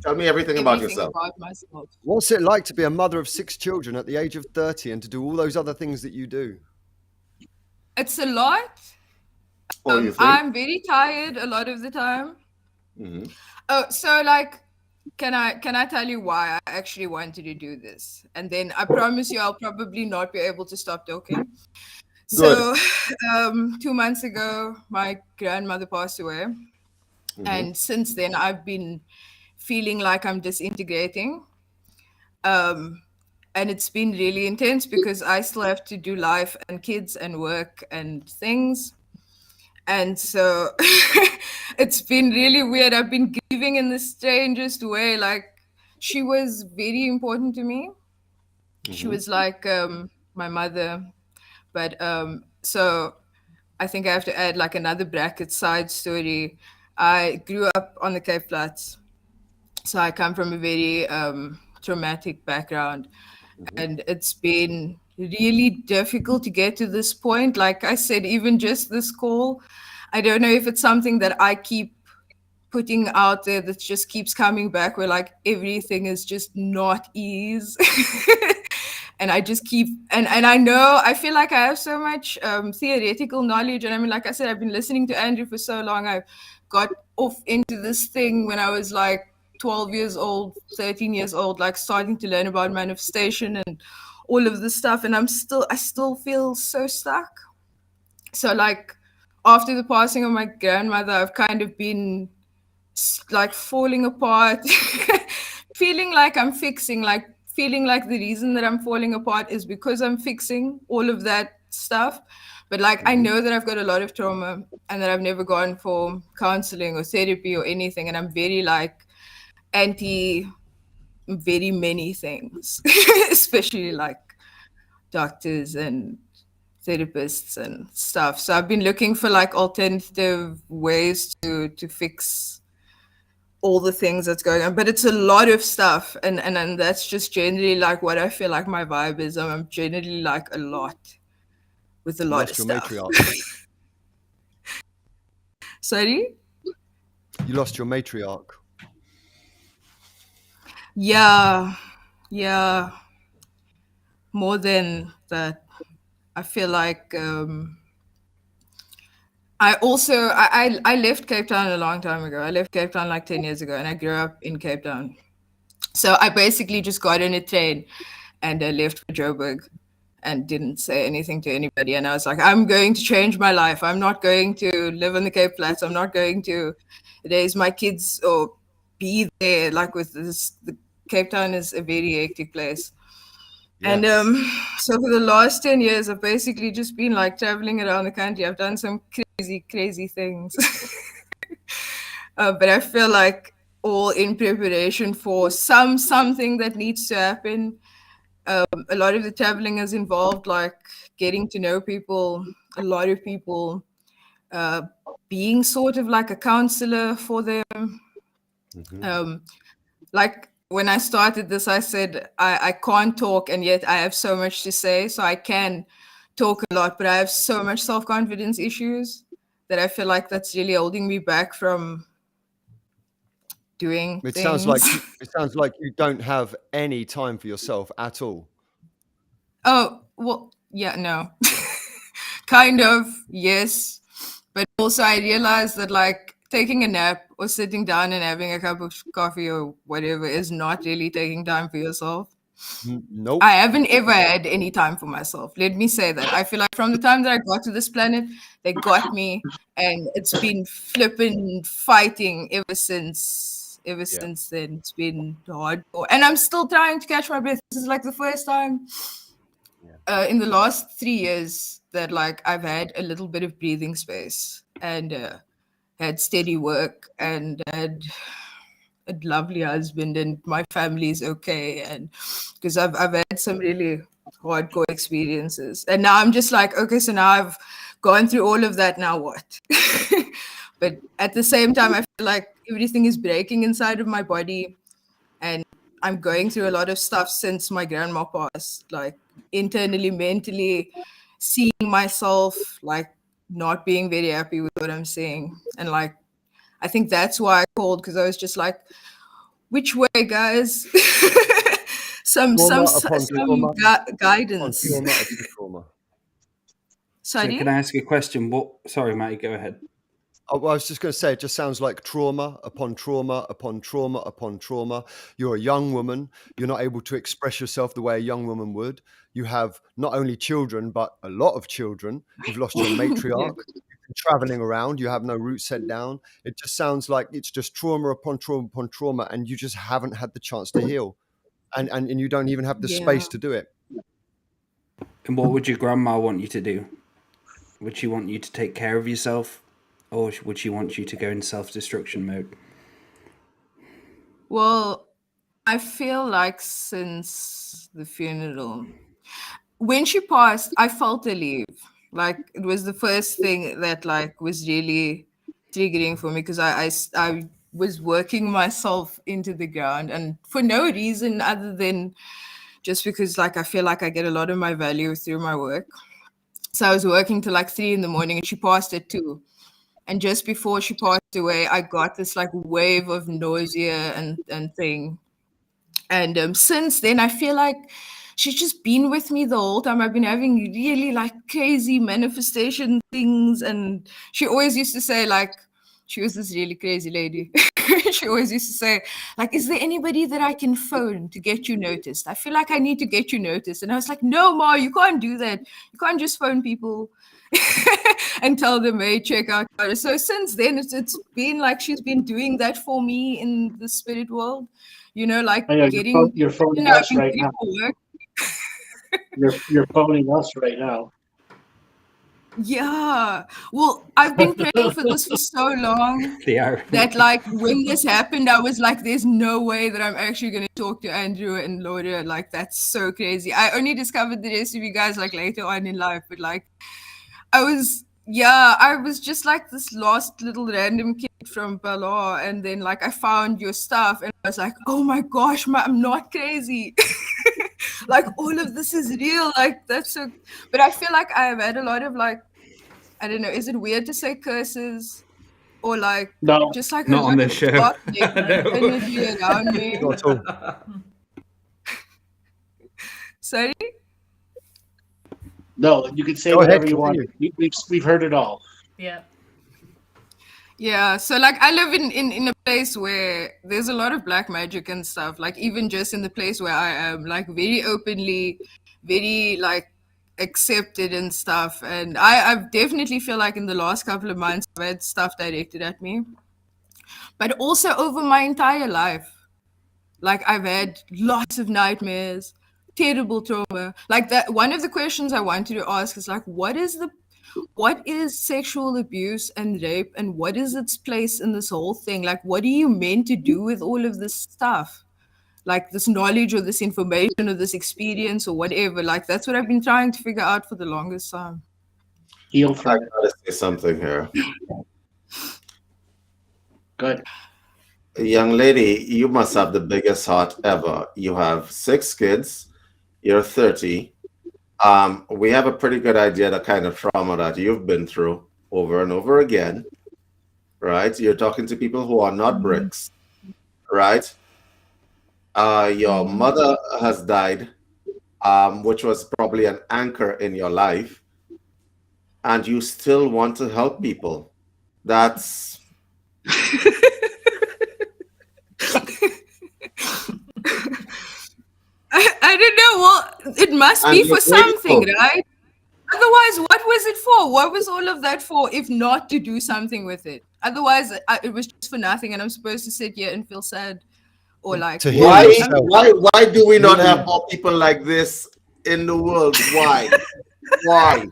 Tell me everything about everything yourself. about myself. What's it like to be a mother of 6 children at the age of 30 and to do all those other things that you do? It's a lot. Oh, you think? I'm very tired a lot of the time. Mhm. Oh, so like, can I tell you why I actually wanted to do this? And then I promise you, I'll probably not be able to stop talking. So, 2 months ago, my grandmother passed away, and since then, I've been feeling like I'm disintegrating. And it's been really intense because I still have to do life and kids and work and things. And so it's been really weird. I've been grieving in the strangest way. Like, she was very important to me. She was like my mother. But so I think I have to add like another bracket side story. I grew up on the Cape Flats. So I come from a very traumatic background. And it's been really difficult to get to this point. Like I said, even just this call, I don't know if it's something that I keep putting out there that just keeps coming back, where like everything is just not ease. And I just keep, and I know, I feel like I have so much theoretical knowledge. And I mean, like I said, I've been listening to Andrew for so long. I got off into this thing when I was like 12 years old, 13 years old, like starting to learn about manifestation and all of this stuff. And I still feel so stuck. So like after the passing of my grandmother, I've kind of been like falling apart, feeling like I'm fixing, like feeling like the reason that I'm falling apart is because I'm fixing all of that stuff. But like, I know that I've got a lot of trauma and that I've never gone for counseling or therapy or anything. And I'm very like anti very many things, especially like doctors and therapists and stuff. So I've been looking for like alternative ways to fix all the things that's going on, but it's a lot of stuff, and that's just generally like what I feel like my vibe is. I'm generally like a lot with a lot of stuff. Matriarch. Sorry? You lost your matriarch. Yeah, more than that. I feel like I also I left Cape Town a long time ago. I left Cape Town like 10 years ago, and I grew up in Cape Town. So I basically just got on a train and left for Joburg and didn't say anything to anybody. And I was like, I'm going to change my life. I'm not going to live on the Cape Flats. I'm not going to raise my kids or be there. Like with this, the Cape Town is a very hectic place. And so for the last 10 years, I've basically just been like traveling around the country. I've done some crazy things. But I feel like all in preparation for something that needs to happen. A lot of the traveling has involved like getting to know people, a lot of people, being sort of like a counselor for them. Like when I started this, I said I can't talk, and yet I have so much to say. So I can talk a lot, but I have so much self-confidence issues that I feel like that's really holding me back from doing It things. sounds like you don't have any time for yourself at all. Oh, well, yeah, no. Kind of, yes. But also I realized that like taking a nap or sitting down and having a cup of coffee or whatever is not really taking time for yourself. Nope. I haven't ever had any time for myself. Let me say that. I feel like from the time that I got to this planet, they got me, and it's been flipping fighting ever since then. It's been hardcore. And I'm still trying to catch my breath. This is like the first time in the last 3 years that like I've had a little bit of breathing space and had steady work and had a lovely husband and my family's okay, and because I've had some really hardcore experiences, and now I'm just like, okay, so now I've gone through all of that, now what? But at the same time, I feel like everything is breaking inside of my body, and I'm going through a lot of stuff since my grandma passed, like internally, mentally, seeing myself like not being very happy with what I'm saying, and like I think that's why I called, because I was just like, which way, guys? some guidance. Sorry? So can I ask you a question? Sorry, Maty, go ahead. I was just going to say, it just sounds like trauma upon trauma upon trauma upon trauma. You're a young woman. You're not able to express yourself the way a young woman would. You have not only children, but a lot of children. You've lost your matriarch. Traveling around, you have no roots set down. It just sounds like it's just trauma upon trauma upon trauma, and you just haven't had the chance to heal, and you don't even have the space to do it. And what would your grandma want you to do? Would she want you to take care of yourself, or would she want you to go in self-destruction mode? Well, I feel like since the funeral, when she passed, I felt a leave. Like it was the first thing that like was really triggering for me, because I was working myself into the ground, and for no reason other than just because like I feel like I get a lot of my value through my work. So I was working till like 3 a.m, and she passed at 2. And just before she passed away, I got this like wave of nausea and thing. And since then, I feel like she's just been with me the whole time. I've been having really like crazy manifestation things. And she always used to say, like, she was this really crazy lady. She always used to say, like, is there anybody that I can phone to get you noticed? I feel like I need to get you noticed. And I was like, no, Ma, you can't do that. You can't just phone people and tell them, hey, check out. So since then, it's been like she's been doing that for me in the spirit world. You know, like getting you're phoning us right now. You're phoning us right now. Yeah. Well, I've been praying for this for so long that like when this happened, I was like, there's no way that I'm actually going to talk to Andrew and Laura. Like, that's so crazy. I only discovered the rest of you guys like later on in life, but like I was just like this lost little random kid from Bala, and then like I found your stuff and I was like, oh my gosh, I'm not crazy. Like all of this is real. Like that's so, but I feel like I've had a lot of like, I don't know, is it weird to say curses or like just like not on this show. Energy around me. Not at all. Sorry? No, you can say whatever you want. We've heard it all. Yeah. Yeah, so like I live in a place where there's a lot of black magic and stuff. Like even just in the place where I am, like very openly, very like accepted and stuff. And I definitely feel like in the last couple of months I've had stuff directed at me. But also over my entire life. Like I've had lots of nightmares, terrible trauma. Like that one of the questions I wanted to ask is like what is sexual abuse and rape and what is its place in this whole thing? Like what are you meant to do with all of this stuff? Like this knowledge or this information or this experience or whatever. Like that's what I've been trying to figure out for the longest time. Heal I from it. gotta say something here. Good. Young lady, you must have the biggest heart ever. You have 6 kids, you're 30. We have a pretty good idea the kind of trauma that you've been through over and over again, right? You're talking to people who are not bricks, right? Your mother has died, which was probably an anchor in your life, and you still want to help people. That's I don't know. Well, it must and be you're for something, grateful. right? Otherwise, what was it for? What was all of that for if not to do something with it? Otherwise, it was just for nothing, and I'm supposed to sit here and feel sad or like. To heal Why, yourself. why do we not have more people like this in the world? Why? Why?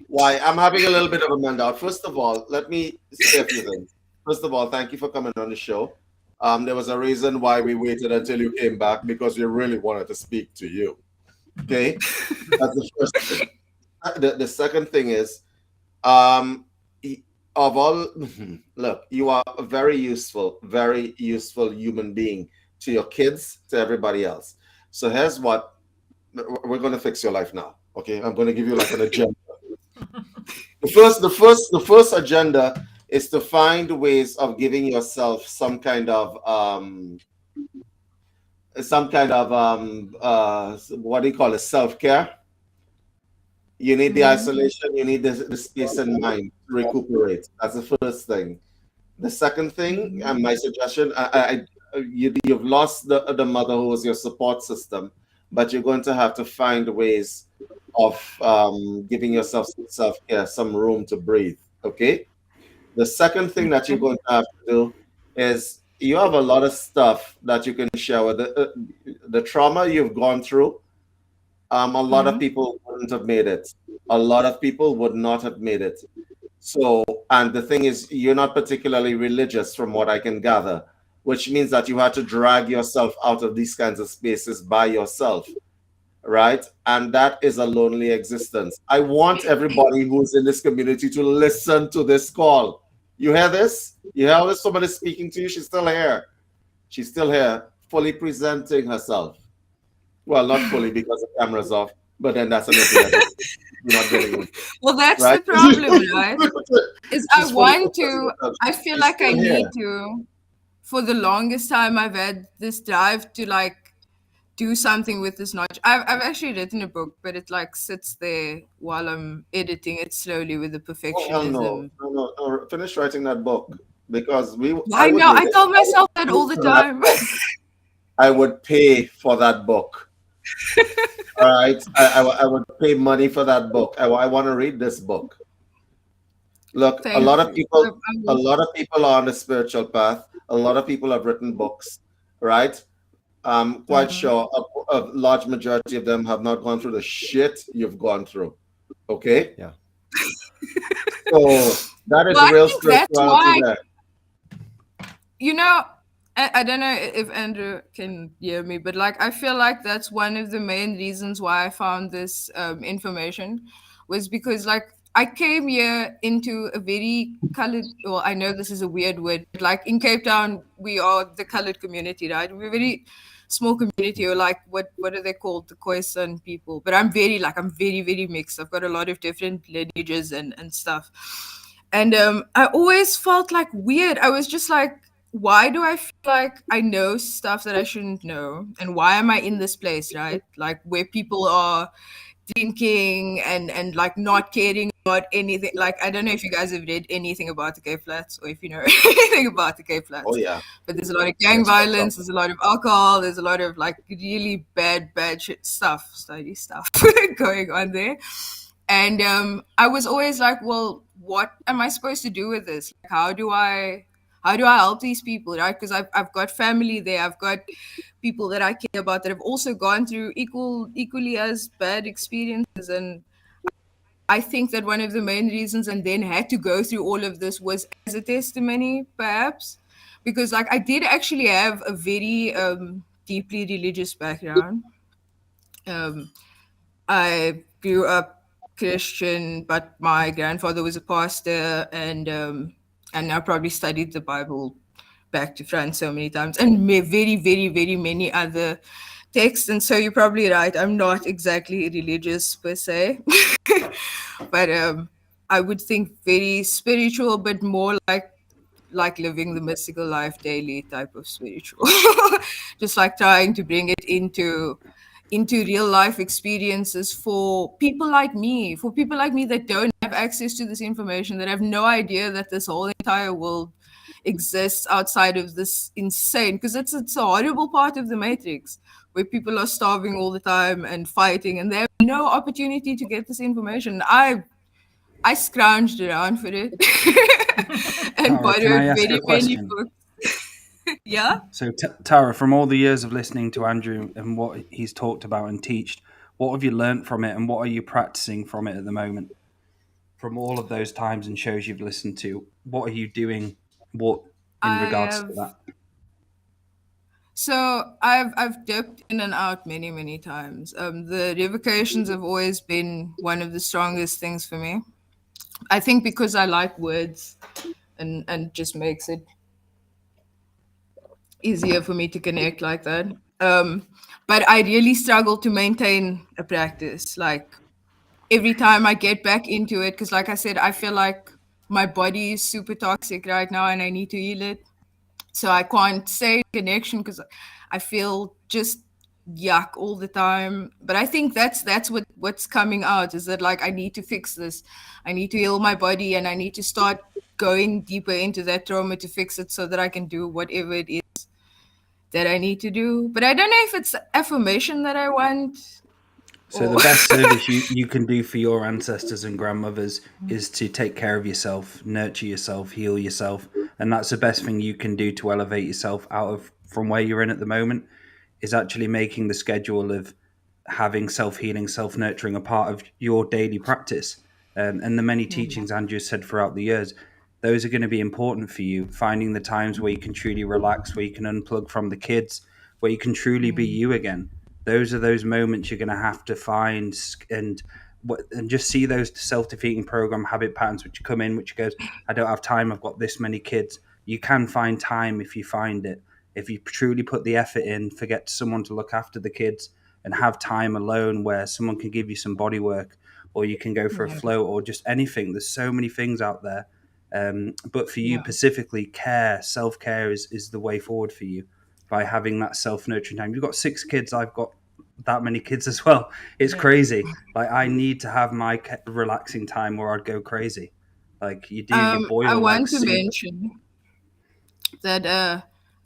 Why? I'm having a little bit of a meltdown. First of all, let me say a few things. First of all, thank you for coming on the show. There was a reason why we waited until you came back because we really wanted to speak to you. Okay, that's the first thing. The second thing is, of all, look, you are a very useful human being to your kids, to everybody else. So here's what we're going to fix your life now. Okay, I'm going to give you like an agenda. The first agenda is to find ways of giving yourself some kind of what do you call it, self-care. You need the isolation, you need the space and mind to recuperate. That's the first thing. The second thing, and my suggestion, you've lost the mother who was your support system, but you're going to have to find ways of giving yourself some self-care, some room to breathe. Okay. The second thing that you're going to have to do is you have a lot of stuff that you can share with the trauma you've gone through. A lot of people wouldn't have made it. A lot of people would not have made it. So, and the thing is, you're not particularly religious from what I can gather, which means that you had to drag yourself out of these kinds of spaces by yourself, right? And that is a lonely existence. I want everybody who's in this community to listen to this call. You hear this? You hear this? Somebody speaking to you. She's still here. She's still here, fully presenting herself. Well, not fully because the camera's off, but then that's another thing. You're not getting it. Well, that's Right? the problem, right? Is I She's fully want presenting to. herself. I feel She's like I still here. need to. For the longest time, I've had this drive to like do something with this knowledge. I've actually written a book, but it like sits there while I'm editing it slowly with the Oh, hell no. perfectionism. No. Finish writing that book because I know. I tell myself that all the time. I would pay for that book. All right. I would pay money for that book. I want to read this book. Look, Thank a lot of you. people I a will. lot of people are on the spiritual path. A lot of people have written books, right? I'm quite sure a large majority of them have not gone through the shit you've gone through. Okay? Yeah. So that is Well, I real think that's spirituality why. there. You know, I don't know if Andrew can hear me, but like I feel like that's one of the main reasons why I found this information was because like I came here into a very colored, well, I know this is a weird word, but like in Cape Town, we are the colored community, right? We're a very small community, or like what are they called? The Khoisan people. But I'm very, very mixed. I've got a lot of different lineages and stuff. And I always felt like weird. I was just like, why do I feel like I know stuff that I shouldn't know? And why am I in this place, right? Like where people are drinking and like not caring about anything. Like, I don't know if you guys have read anything about the Cape Flats or if you know anything about the Cape Flats. Oh yeah. But there's a lot of gang violence, there's a lot of alcohol, there's a lot of like really bad shit stuff, study stuff going on there. And I was always like, well, what am I supposed to do with this? Like, how do I help these people, right? Because I've got family there, I've got people that I care about that have also gone through equally as bad experiences. And I think that one of the main reasons and then had to go through all of this was as a testimony, perhaps, because like I did actually have a very deeply religious background. I grew up Christian, but my grandfather was a pastor, and I probably studied the Bible back to front so many times, and very, very, very many other texts. And so you're probably right. I'm not exactly religious per se, but I would think very spiritual, but more like living the mystical life daily type of spiritual, just like trying to bring it into real life experiences for people like me that don't have access to this information, that have no idea that this whole entire world exists outside of this insane, because it's a horrible part of the matrix where people are starving all the time and fighting and they have no opportunity to get this information. I scrounged around for it and Tara, can I borrowed ask very a many question? books. Yeah. So, Tara, from all the years of listening to Andrew and what he's talked about and teached, what have you learned from it, and what are you practicing from it at the moment? From all of those times and shows you've listened to, what are you doing? What in regards to that? So I've dipped in and out many times. The revocations have always been one of the strongest things for me. I think because I like words, and just makes it easier for me to connect like that. But I really struggle to maintain a practice. Like every time I get back into it, because like I said, I feel like my body is super toxic right now and I need to heal it. So I can't say connection because I feel just yuck all the time. But I think that's what's coming out, is that like I need to fix this. I need to heal my body and I need to start going deeper into that trauma to fix it so that I can do whatever it is that I need to do. But I don't know if it's affirmation that I want. So the best service you can do for your ancestors and grandmothers is to take care of yourself, nurture yourself, heal yourself. And that's the best thing you can do to elevate yourself out of from where you're in at the moment, is actually making the schedule of having self-healing, self-nurturing a part of your daily practice. And the many teachings Andrew said throughout the years, those are going to be important for you. Finding the times where you can truly relax, where you can unplug from the kids, where you can truly be you again. Those are those moments you're going to have to find and just see those self-defeating program habit patterns which come in, which goes, I don't have time, I've got this many kids. You can find time if you find it. If you truly put the effort in, forget someone to look after the kids and have time alone where someone can give you some body work, or you can go for a float, or just anything. There's so many things out there. But for you specifically, self-care is the way forward for you, by having that self-nurturing time. You've got 6 kids. I've got that many kids as well. It's crazy. Like, I need to have my relaxing time or I'd go crazy. Like you do, you boil. I want like to mention that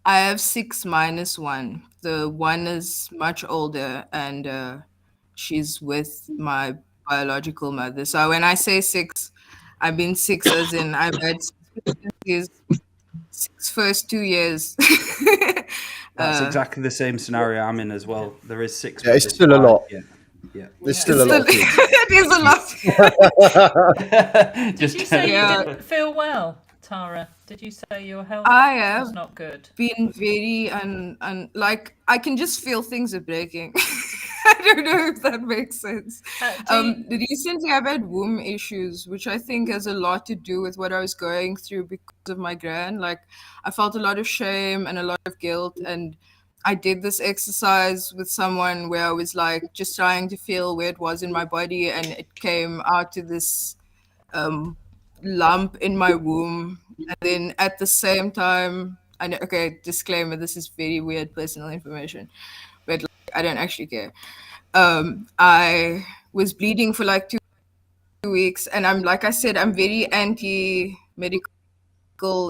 I have 6 minus 1. The one is much older and she's with my biological mother. So when I say 6, I've been 6 as in I've had 6 first 2 years. That's exactly the same scenario I'm in as well. There is 6. Yeah, it's still a lot. Yeah. There's still a lot. It is a lot. Did you say you didn't feel well, Tara? Did you say your health was not good? Been very like I can just feel things are breaking. I don't know if that makes sense. Recently I've had womb issues, which I think has a lot to do with what I was going through because of my gran. Like I felt a lot of shame and a lot of guilt, and I did this exercise with someone where I was like just trying to feel where it was in my body, and it came out to this lump in my womb. And then at the same time, disclaimer, this is very weird personal information, but like, I don't actually care. I was bleeding for like 2 weeks, and I'm like I said, I'm very anti-medical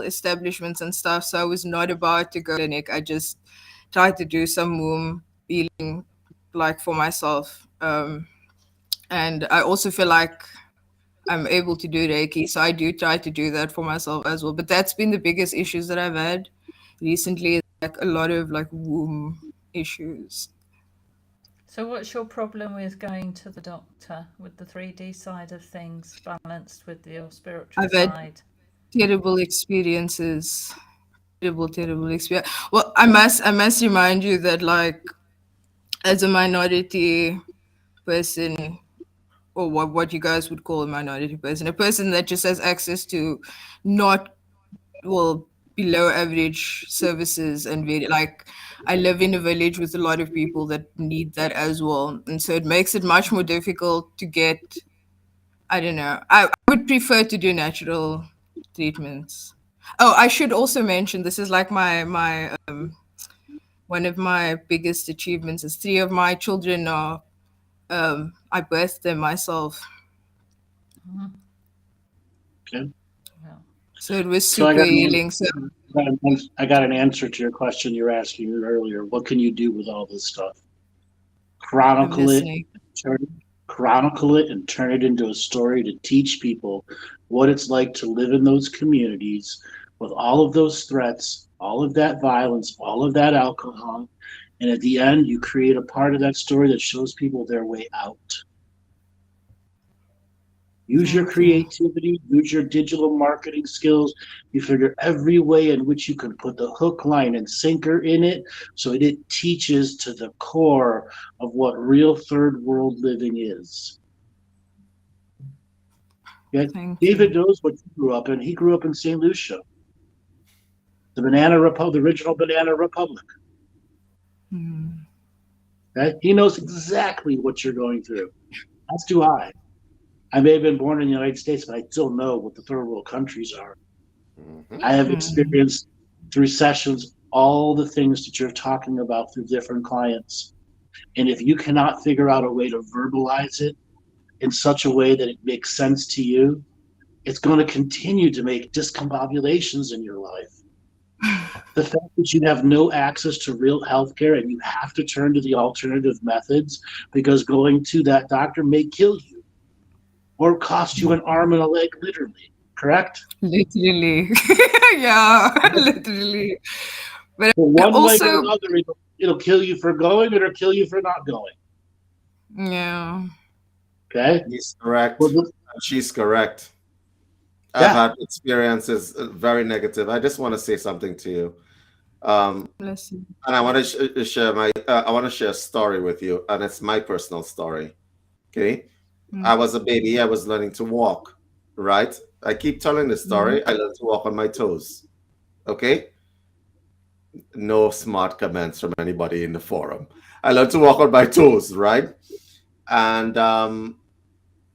establishments and stuff, so I was not about to go to clinic. I just tried to do some womb healing like for myself, and I also feel like I'm able to do Reiki, so I do try to do that for myself as well. But that's been the biggest issues that I've had recently, like a lot of like womb issues. So what's your problem with going to the doctor with the 3D side of things balanced with your spiritual I've had side? terrible experiences. Terrible experience. Well, I must remind you that like as a minority person, or what you guys would call a minority person, a person that just has access to not below average services, and very like I live in a village with a lot of people that need that as well, and so it makes it much more difficult to get. I don't know. I would prefer to do natural treatments. Oh, I should also mention this is like my one of my biggest achievements is 3 of my children are I birthed them myself. Okay. Well, So it was So I super got healing. So I got an answer to your question you were asking earlier. What can you do with all this stuff? I'm Chronicle it, listening. chronicle it, and turn it into a story to teach people what it's like to live in those communities with all of those threats, all of that violence, all of that alcohol. And at the end, you create a part of that story that shows people their way out. Use your Okay. creativity, use your digital marketing skills. You figure every way in which you can put the hook, line, and sinker in it so it teaches to the core of what real third world living is. Okay? Thank David you. knows what he grew up in. He grew up in St. Lucia, the Banana Republic, the original Banana Republic. Hmm. Okay? He knows exactly what you're going through. As do I. I may have been born in the United States, but I still know what the third world countries are. I have experienced through sessions all the things that you're talking about through different clients. And if you cannot figure out a way to verbalize it in such a way that it makes sense to you, it's going to continue to make discombobulations in your life. The fact that you have no access to real healthcare and you have to turn to the alternative methods because going to that doctor may kill you or cost you an arm and a leg, literally. Correct? Literally. Yeah, literally. But For one leg or also, another, it'll kill you for going, or it'll kill you for not going. yeah. Okay? He's correct. Well, And she's correct. Yeah. I've had experiences very negative. I just want to say something to you. Bless you. And I want to share I want to share a story with you, and it's my personal story. Okay, I was a baby. I was learning to walk. Right. I keep telling the story. I learned to walk on my toes. Okay. No smart comments from anybody in the forum. I learned to walk on my toes. Right. And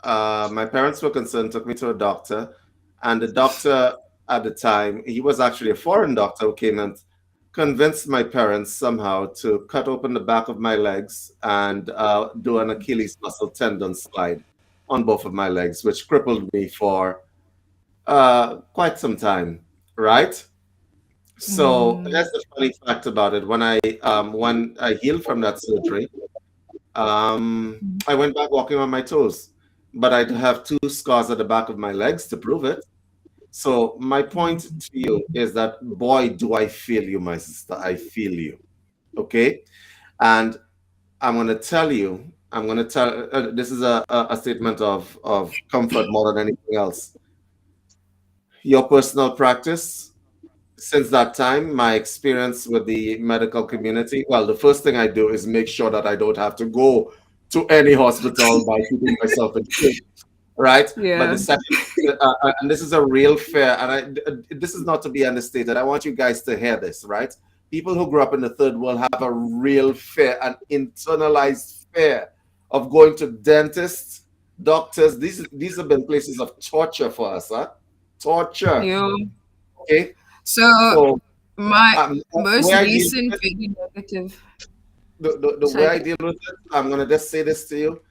my parents were concerned. Took me to a doctor, and the doctor at the time, he was actually a foreign doctor who came and convinced my parents somehow to cut open the back of my legs and do an Achilles muscle tendon slide on both of my legs, which crippled me for quite some time, right? So that's the funny fact about it. When I healed from that surgery, I went back walking on my toes, but I have 2 scars at the back of my legs to prove it. So my point to you is that, boy, do I feel you, my sister. I feel you. Okay? And I'm going to tell you, this is a statement of comfort more than anything else. Your personal practice, since that time, my experience with the medical community, well, the first thing I do is make sure that I don't have to go to any hospital by keeping myself in shape. Right? Yeah. But the second, and this is a real fear, and this is not to be understated. I want you guys to hear this, right? People who grew up in the third world have a real fear, an internalized fear of going to dentists, doctors. These have been places of torture for us, huh? Torture. Yeah. Okay. So my most where recent very negative. the way I deal with it, I'm gonna just say this to you,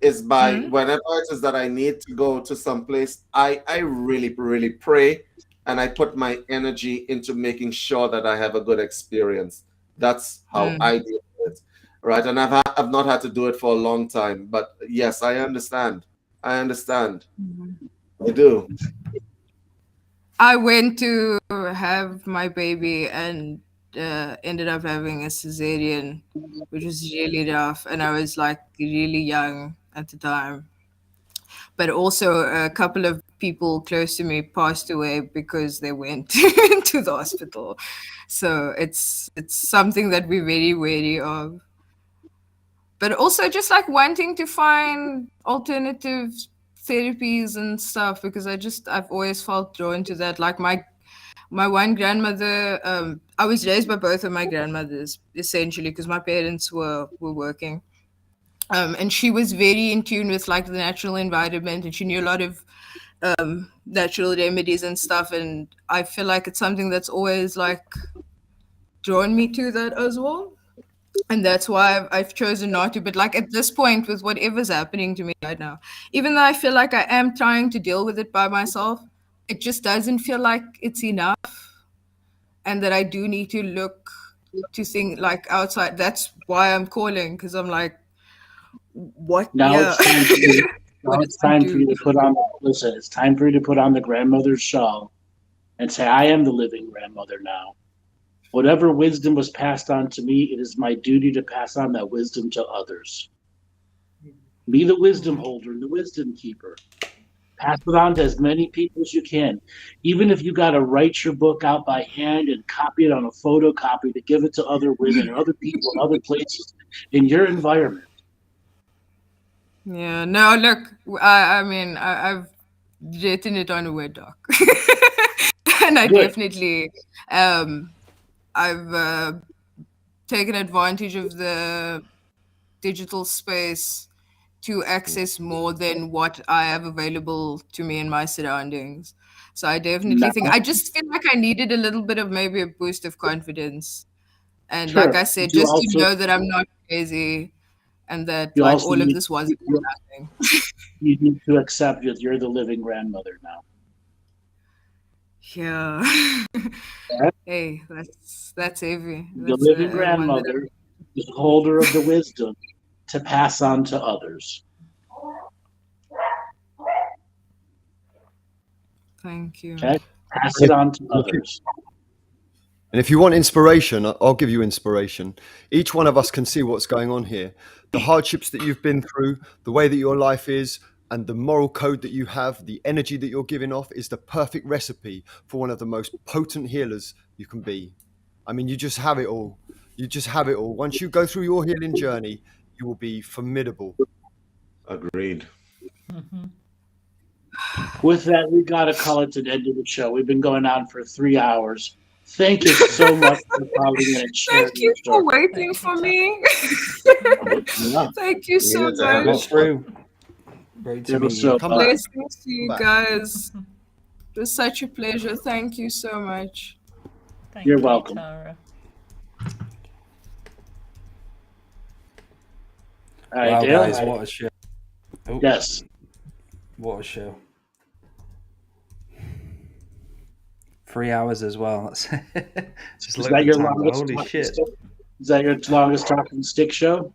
is by whenever it is that I need to go to some place, I really, really pray, and I put my energy into making sure that I have a good experience. That's how I deal with it, right? And I've not had to do it for a long time, but yes, I understand. I understand. I do. I went to have my baby and ended up having a cesarean, which was really rough, and I was like really young at the time. But also a couple of people close to me passed away because they went to the hospital. So it's something that we're very wary of. But also just like wanting to find alternative therapies and stuff, because I've always felt drawn to that. Like my one grandmother, I was raised by both of my grandmothers essentially because my parents were working. And she was very in tune with like the natural environment, and she knew a lot of natural remedies and stuff. And I feel like it's something that's always like drawn me to that as well. And that's why I've chosen not to. But like at this point, with whatever's happening to me right now, even though I feel like I am trying to deal with it by myself, it just doesn't feel like it's enough. And that I do need to look to think like outside. That's why I'm calling, because I'm like, what? Now yeah. it's time for you. Now it's time for you to put on. Listen, it's time for you to put on the grandmother's shawl, and say, "I am the living grandmother now. Whatever wisdom was passed on to me, it is my duty to pass on that wisdom to others. Be the wisdom holder and the wisdom keeper. Pass it on to as many people as you can. Even if you got to write your book out by hand and copy it on a photocopy to give it to other women or other people in other places in your environment." Yeah, no, look, I mean, I've written it on a Word doc. And I Good. definitely, I've taken advantage of the digital space to access more than what I have available to me in my surroundings. So I definitely think, I just feel like I needed a little bit of maybe a boost of confidence. And Sure. like I said, You just to also- know that I'm not crazy and that You like also all of need- this wasn't happening. You need to accept that you're the living grandmother now. Yeah. Yeah. Hey, that's heavy. The That's living one that grandmother is the holder of the wisdom to pass on to others. Thank you. Okay? Pass it on to others. And if you want inspiration, I'll give you inspiration. Each one of us can see what's going on here. The hardships that you've been through, the way that your life is, and the moral code that you have, the energy that you're giving off is the perfect recipe for one of the most potent healers you can be. I mean, you just have it all. You just have it all. Once you go through your healing journey, you will be formidable. Agreed. With that, we got to call it to the end of the show. We've been going on for 3 hours. Thank you so much for calling in and sharing Thank you your for story. waiting for me. Yeah. Thank you so needed to have much. it. Through. Great to It was meet you. so Come back. Blessings to you Back. guys. It was such a pleasure. Thank you so much. Thank You're you, welcome. Tara. All right, Wow, Dale? guys, what a show. Oh, Yes. what a show. 3 hours as well. That's just Is look that at your the time. longest Holy talking shit. stick? Is that your longest talking stick show?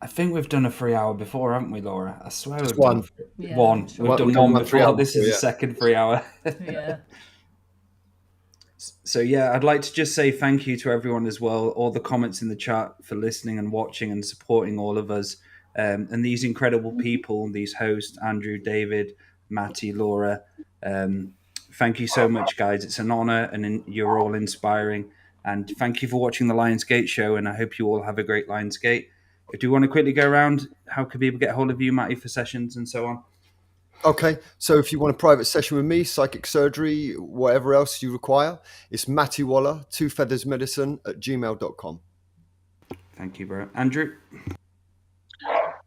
I think we've done a 3 hour before, haven't we, Laura? I swear Just we've done one. Yeah, one. sure. We've done We've one done 3 before. hours This is before, the yeah. second 3 hour. Yeah. So yeah, I'd like to just say thank you to everyone as well, all the comments in the chat for listening and watching and supporting all of us, and these incredible people, these hosts, Andrew, David, Maty, Laura. Thank you so much, guys. It's an honor, and you're all inspiring. And thank you for watching the Lionsgate show, and I hope you all have a great Lionsgate. Do you want to quickly go around? How can people get hold of you, Maty, for sessions and so on? Okay, so if you want a private session with me, psychic surgery, whatever else you require, it's Matywaller, 2feathersmedicine@gmail.com. Thank you, bro. Andrew?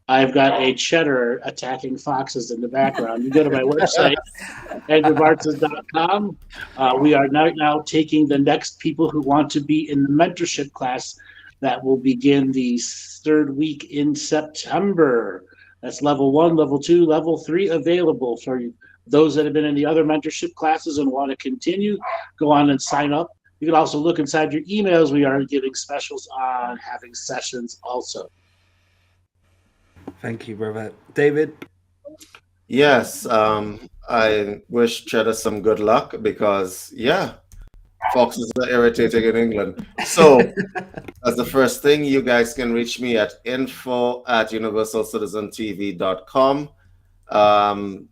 I've got a cheddar attacking foxes in the background. You go to my website, andrewbartzes.com. We are now taking the next people who want to be in the mentorship class That will begin the third week in September. That's level 1, level 2, level 3 available for those that have been in the other mentorship classes and want to continue. Go on and sign up. You can also look inside your emails. We are giving specials on having sessions also. Thank you, brother. David? Yes, I wish Cheddar some good luck because, yeah, foxes are irritating in England. So, as the first thing, you guys can reach me at info@universalcitizentv.com.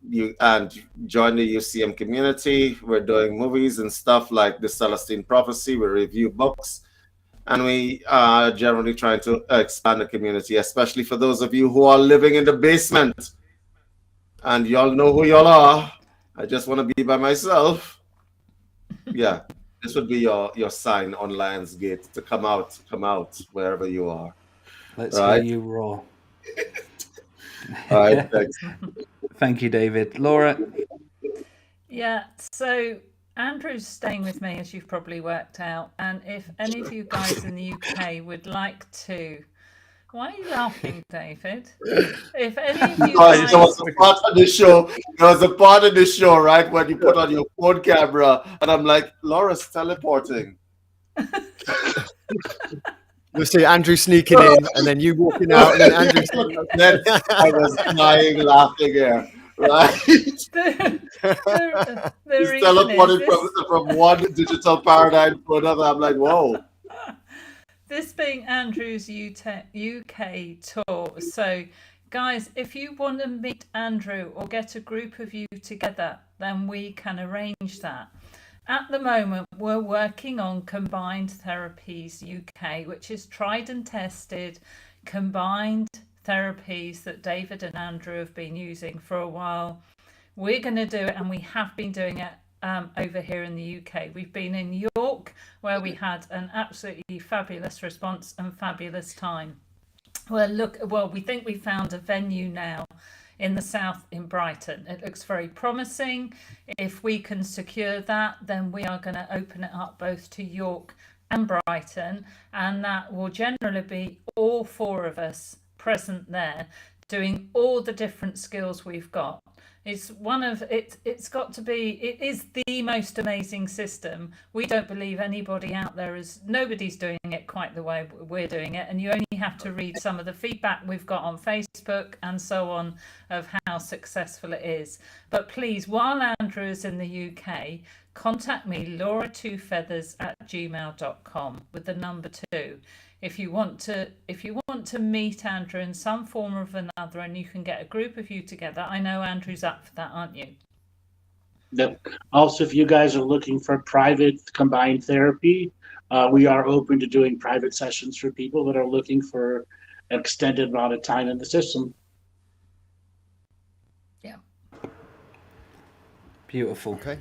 You and join the UCM community. We're doing movies and stuff like The Celestine Prophecy. We review books. And we are generally trying to expand the community, especially for those of you who are living in the basement. And y'all know who y'all are. I just want to be by myself. Yeah, this would be your sign on Lionsgate to come out wherever you are. Let's hear you roar. All right, thanks. Thank you, David. Laura? Yeah, so Andrew's staying with me, as you've probably worked out. And if any of you guys in the UK would like to... Why are you laughing, David? If any of you guys... There was a part of the show. There was a part of the show, right, when you put on your phone camera, and I'm like, Laura's teleporting. You'll see Andrew sneaking in, and then you walking out, and then Andrew. Then I was dying laughing here, right? He's teleporting from one digital paradigm to another. I'm like, whoa. This being Andrew's UK tour, so guys, if you want to meet Andrew or get a group of you together, then we can arrange that. At the moment, we're working on Combined Therapies UK, which is tried and tested combined therapies that David and Andrew have been using for a while. We're going to do it, and we have been doing it over here in the UK. We've been in York, where we had an absolutely fabulous response and fabulous time. Well, we think we found a venue now in the south in Brighton. It looks very promising. If we can secure that, then we are going to open it up both to York and Brighton, and that will generally be all 4 of us present there doing all the different skills we've got. It's got to be, it is the most amazing system. We don't believe anybody out there nobody's doing it quite the way we're doing it. And you only have to read some of the feedback we've got on Facebook and so on of how successful it is. But please, while Andrew is in the UK, contact me, laura2feathers@gmail.com with the number 2. If you want to meet Andrew in some form or another, and you can get a group of you together. I know Andrew's up for that, aren't you? Yep. Also, if you guys are looking for private combined therapy, we are open to doing private sessions for people that are looking for an extended amount of time in the system. Yeah. Beautiful. Okay.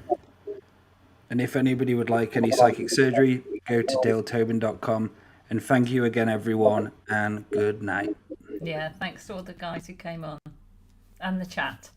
And if anybody would like any psychic surgery, go to daletobin.com. And thank you again, everyone, and good night. Yeah, thanks to all the guys who came on and the chat.